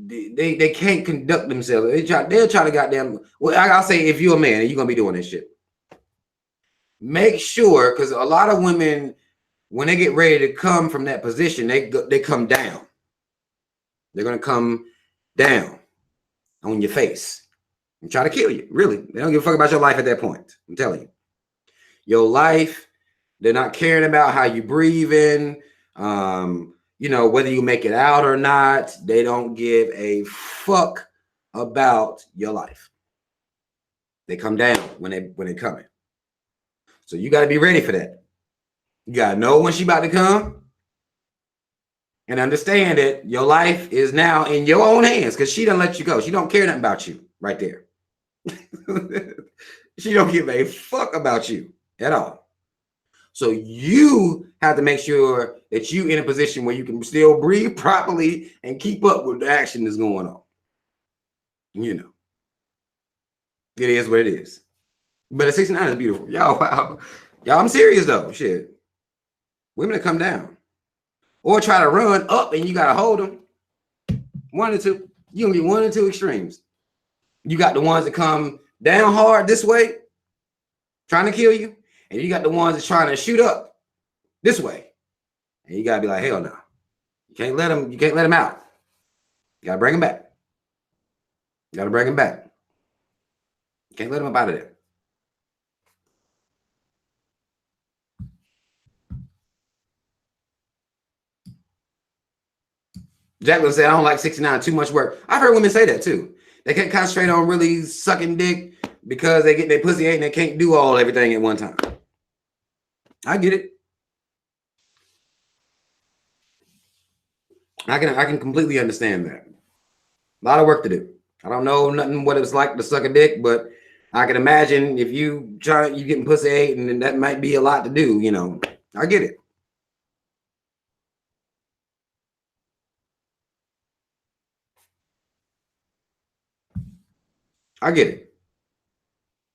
they can't conduct themselves. They'll try to goddamn. Well, I'll say if you're a man and you're gonna be doing this shit, make sure, because a lot of women, when they get ready to come from that position, they come down. They're gonna come down on your face and try to kill you. Really, they don't give a fuck about your life at that point. I'm telling you, your life. They're not caring about how you breathing. Whether you make it out or not. They don't give a fuck about your life. They come down when they coming. So you got to be ready for that. You got to know when she about to come and understand that your life is now in your own hands, because she don't let you go. She don't care nothing about you right there. She don't give a fuck about you at all. So you have to make sure that you in a position where you can still breathe properly and keep up with the action that's going on. It is what it is. But a 69 is beautiful. Y'all, wow. Y'all, I'm serious though. Shit. Women that come down or try to run up and you got to hold them. One or two. You gonna get one or two extremes. You got the ones that come down hard this way, trying to kill you. And you got the ones that's trying to shoot up this way. And you gotta be like, hell no. You can't let them out. You gotta bring them back. You gotta bring them back. You can't let them up out of there. Jacqueline said, I don't like 69, too much work. I've heard women say that too. They can't concentrate on really sucking dick because they get their pussy ate and they can't do everything at one time. I get it. I can completely understand that. A lot of work to do. I don't know nothing what it's like to suck a dick, but I can imagine if you getting pussy ate, and that might be a lot to do. I get it. I get it.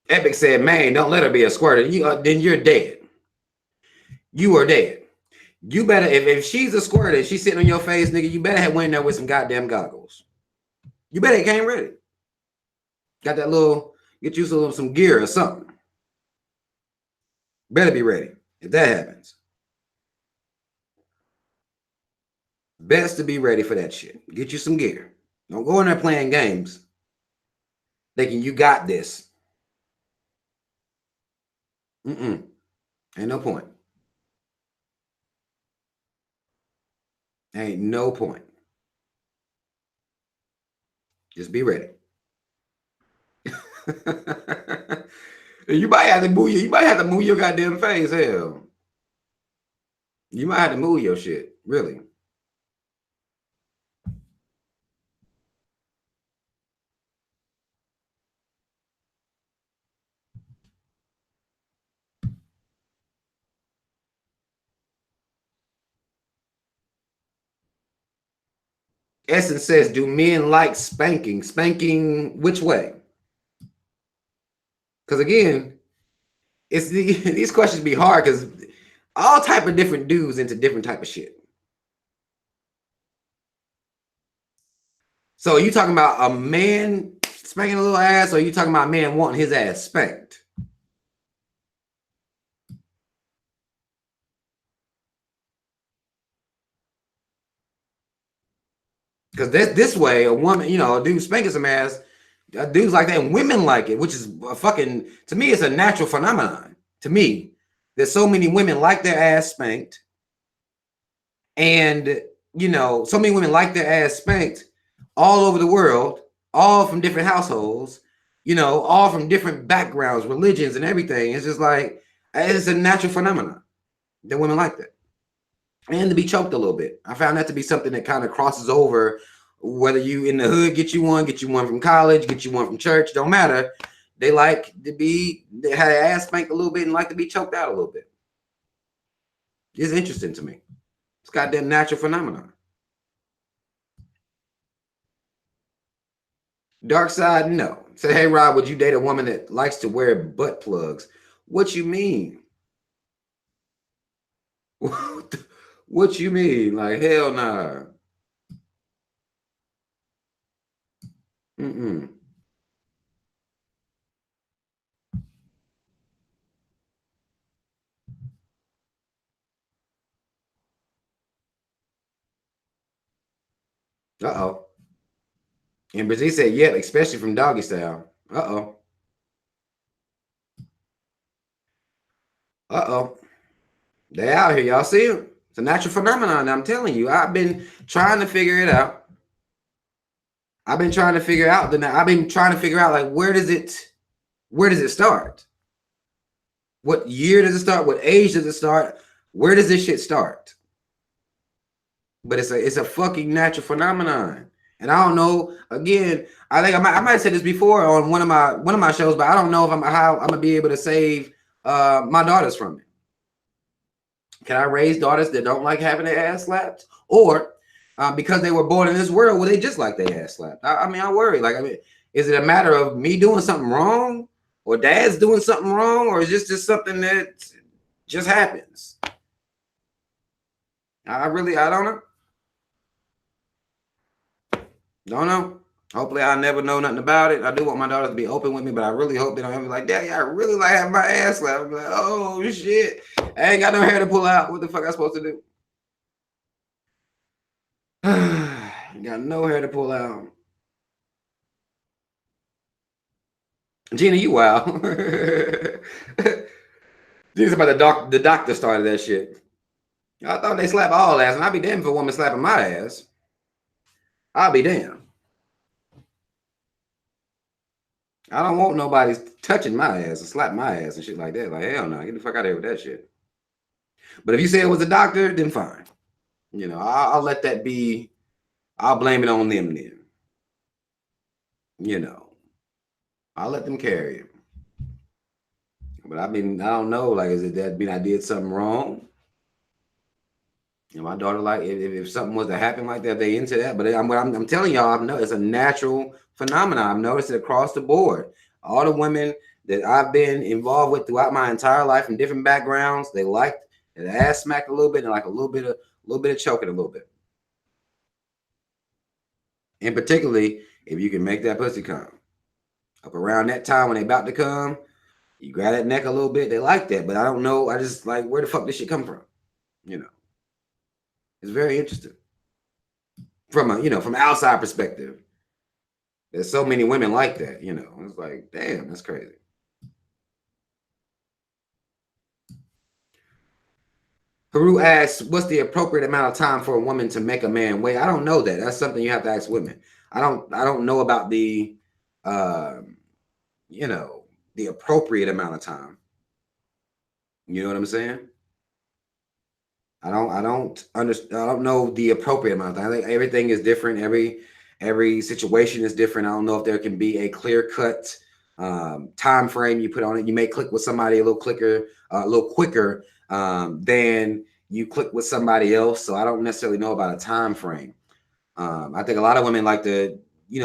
Epic said, man, don't let her be a squirter. Then you're dead. You are dead. You better, if she's a squirter, she's sitting on your face, nigga, you better have went in there with some goddamn goggles. You better came ready. Got that get you some gear or something. Better be ready if that happens. Best to be ready for that shit. Get you some gear. Don't go in there playing games thinking you got this. Ain't no point. Ain't no point. Just be ready. You might have to move your goddamn face. Hell. You might have to move your shit. Really. Essence says, do men like spanking? Spanking which way? Because again, it's these questions be hard because all type of different dudes into different type of shit. So are you talking about a man spanking a little ass, or are you talking about a man wanting his ass spanked? Because this way, a woman, you know, a dude spanking some ass, dudes like that, and women like it, which is a fucking, to me, it's a natural phenomenon. To me, there's so many women like their ass spanked, and you know, so many women like their ass spanked all over the world, all from different households, you know, all from different backgrounds, religions, and everything. It's just like it's a natural phenomenon that women like that. And to be choked a little bit. I found that to be something that kind of crosses over, whether you in the hood get you one from college, get you one from church, don't matter. They like to be, they had their ass spanked a little bit and like to be choked out a little bit. It's interesting to me. It's goddamn natural phenomenon. Dark side, no. Say, hey Rob, would you date a woman that likes to wear butt plugs? What you mean? What you mean? Like, hell nah. Mm-mm. Uh-oh. And Brazil said, yeah, especially from doggy style. Uh-oh. Uh-oh. They out here. Y'all see them? It's a natural phenomenon. I'm telling you. I've been trying to figure it out. I've been trying to figure out like where does it start? What year does it start? What age does it start? Where does this shit start? But it's a fucking natural phenomenon. And I don't know. Again, I think I might have said this before on one of my shows, but I don't know if how I'm gonna be able to save my daughters from it. Can I raise daughters that don't like having their ass slapped, or because they were born in this world, will they just like their ass slapped? I mean, I worry. Like, I mean, is it a matter of me doing something wrong, or dad's doing something wrong, or is this just something that just happens? I don't know. Don't know. Hopefully, I'll never know nothing about it. I do want my daughters to be open with me, but I really hope they don't ever be like, Daddy, I really like having my ass slapped. I'm like, oh shit, I ain't got no hair to pull out. What the fuck I supposed to do? Got no hair to pull out. Gina, you wild. This about the doctor started that shit. I thought they slap all ass, and I'd be damned if a woman slapping my ass. I'll be damned. I don't want nobody touching my ass and slap my ass and shit like that. Like, hell no, get the fuck out of here with that shit. But if you say it was a doctor, then fine. You know, I'll let that be. I'll blame it on them then. You know, I'll let them carry it. But I mean, I don't know. Like, is it that mean I did something wrong? You know, my daughter, like, if something was to happen like that, they into that. But I'm telling y'all, I've noticed it's a natural phenomenon. I've noticed it across the board. All the women that I've been involved with throughout my entire life from different backgrounds, they liked the ass smacked a little bit and like a little bit of choking a little bit. And particularly if you can make that pussy come. Up around that time when they about to come, you grab that neck a little bit. They like that, but I don't know. I just like, where the fuck this shit come from? You know, it's very interesting from from outside perspective. There's so many women like that. You know, it's like, damn, that's crazy. Haru asks, "What's the appropriate amount of time for a woman to make a man wait?" I don't know that. That's something you have to ask women. I don't know about the, the appropriate amount of time. You know what I'm saying? I don't understand. I don't know the appropriate amount of time. I think everything is different. Every situation is different. I don't know if there can be a clear cut time frame you put on it. You may click with somebody a little quicker than you click with somebody else. So I don't necessarily know about a time frame. I think a lot of women like to,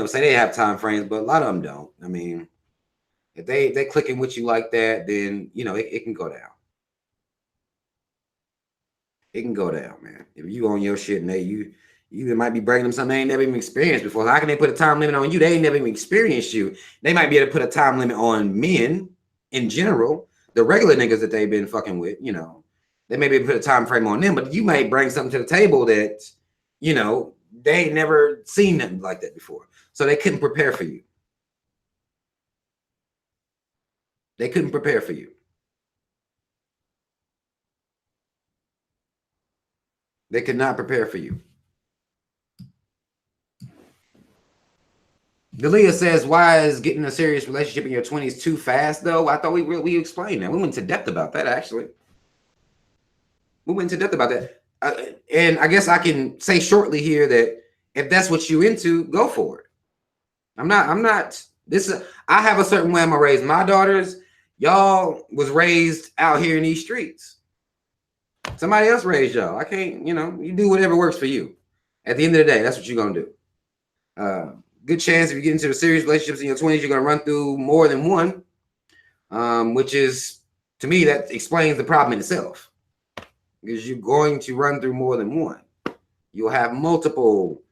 say they have time frames, but a lot of them don't. I mean, If they clicking with you like that, then you know it can go down. It can go down, man. If you on your shit and you might be bringing them something they ain't never even experienced before. How can they put a time limit on you? They ain't never even experienced you. They might be able to put a time limit on men in general, the regular niggas that they've been fucking with, you know. They may be able to put a time frame on them, but you might bring something to the table that, you know, they ain't never seen nothing like that before. So they couldn't prepare for you. They couldn't prepare for you. They could not prepare for you. Delia says, why is getting a serious relationship in your 20s too fast, though? I thought we explained that. We went into depth about that, actually. We went into depth about that. And I guess I can say shortly here that if that's what you into, go for it. I have a certain way I'm gonna raise my daughters. Y'all was raised out here in these streets. Somebody else raised y'all. I can't, you know, you do whatever works for you. At the end of the day, that's what you're gonna do. Good chance if you get into a serious relationships in your 20s, you're gonna run through more than one. Which is, to me, that explains the problem in itself. Because you're going to run through more than one. You'll have multiple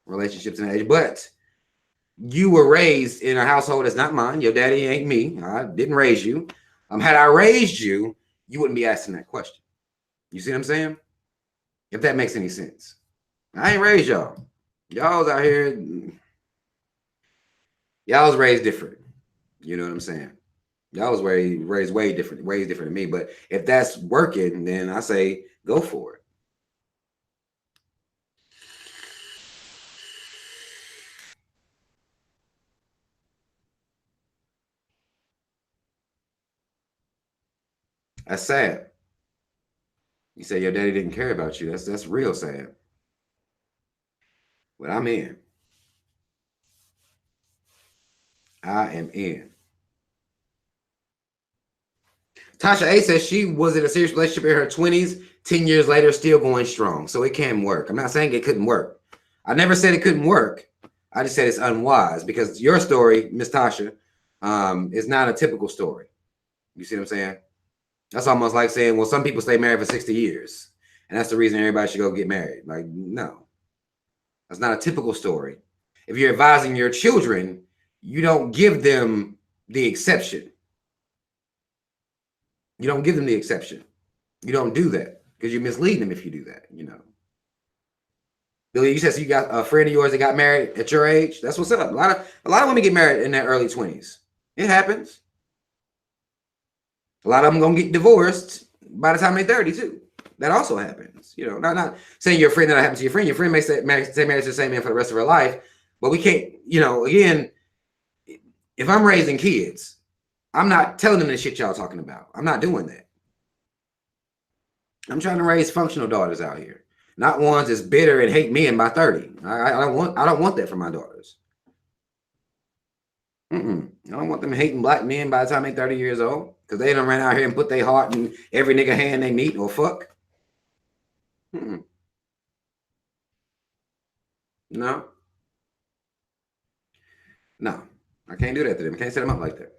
relationships in age, but you were raised in a household that's not mine. Your daddy ain't me. I didn't raise you. Had I raised you, you wouldn't be asking that question. You see what I'm saying? If that makes any sense. I ain't raised y'all. Y'all's out here. Y'all was raised different. You know what I'm saying? Y'all was raised way different than me. But if that's working, then I say go for it. That's sad. You say your daddy didn't care about you. That's real sad. But I'm in. I am in. Tasha A says she was in a serious relationship in her 20s, 10 years later, still going strong. So it can work. I'm not saying it couldn't work. I never said it couldn't work. I just said it's unwise because your story, Miss Tasha, is not a typical story. You see what I'm saying? That's almost like saying, well, some people stay married for 60 years. And that's the reason everybody should go get married. Like, no. That's not a typical story. If you're advising your children, you don't give them the exception. You don't give them the exception. You don't do that because you mislead them if you do that, you know. Billy, you said so you got a friend of yours that got married at your age. That's what's up. A lot of women get married in their early 20s. It happens. A lot of them gonna get divorced by the time they're 30 too. That also happens. You know, not saying your friend that happens to your friend. Your friend may stay married to the same man for the rest of her life, but we can't. You know, again, if I'm raising kids, I'm not telling them the shit y'all talking about. I'm not doing that. I'm trying to raise functional daughters out here, not ones that's bitter and hate men by 30. I don't want that for my daughters. I don't want them hating black men by the time they're 30 years old because they done ran out here and put their heart in every nigga hand they meet or fuck. No, I can't do that to them. I can't set them up like that.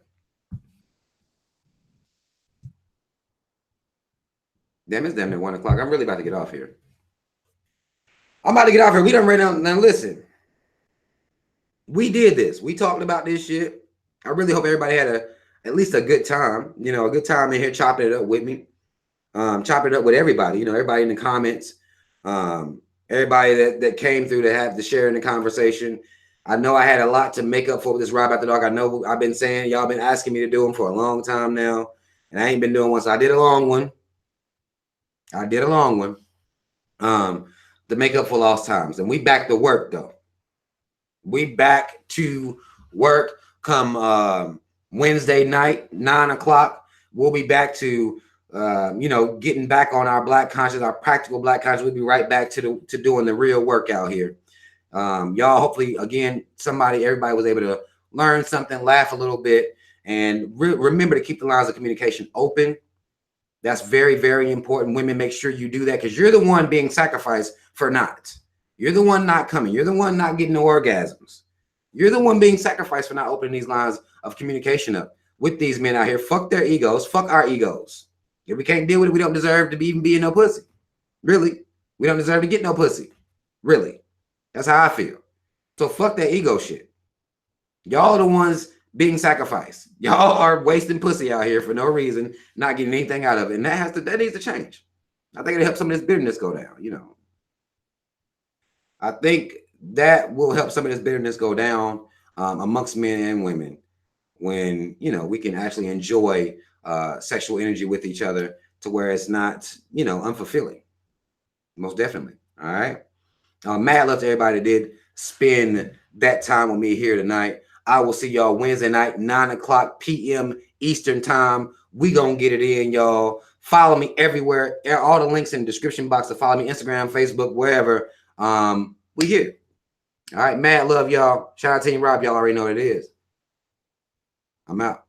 Damn, it's damn near 1 o'clock. I'm really about to get off here. We done ran out. Now listen, we did this. We talked about this shit. I really hope everybody had at least a good time. You know, a good time in here chopping it up with me. Chopping it up with everybody. You know, everybody in the comments. Everybody that came through to have to share in the conversation. I know I had a lot to make up for with this Ride After Dark. I know I've been saying y'all been asking me to do them for a long time now, and I ain't been doing one. So I did a long one. To make up for lost times. And we back to work though. We back to work come Wednesday night, 9 o'clock. We'll be back to getting back on our black conscience, our practical black conscience. We'll be right back to doing the real work out here. Y'all, hopefully, again, everybody was able to learn something, laugh a little bit, and remember to keep the lines of communication open. That's very, very important. Women, make sure you do that because you're the one being sacrificed for not. You're the one not coming. You're the one not getting no orgasms. You're the one being sacrificed for not opening these lines of communication up. with these men out here. Fuck their egos. Fuck our egos. If we can't deal with it, we don't deserve to even be in no pussy. Really. We don't deserve to get no pussy. Really. That's how I feel. So fuck that ego shit. Y'all are the ones being sacrificed. Y'all are wasting pussy out here for no reason, not getting anything out of it. And that needs to change. I think it'll help some of this bitterness go down, you know. I think that will help some of this bitterness go down amongst men and women when, you know, we can actually enjoy sexual energy with each other to where it's not, you know, unfulfilling. Most definitely. All right. Mad love to everybody that did spend that time with me here tonight. I will see y'all Wednesday night, 9:00 p.m. Eastern time. We gonna get it in, y'all. Follow me everywhere. All the links in the description box to follow me, Instagram, Facebook, wherever. We here. All right, mad love, y'all. Shout out to Team Rob. Y'all already know what it is. I'm out.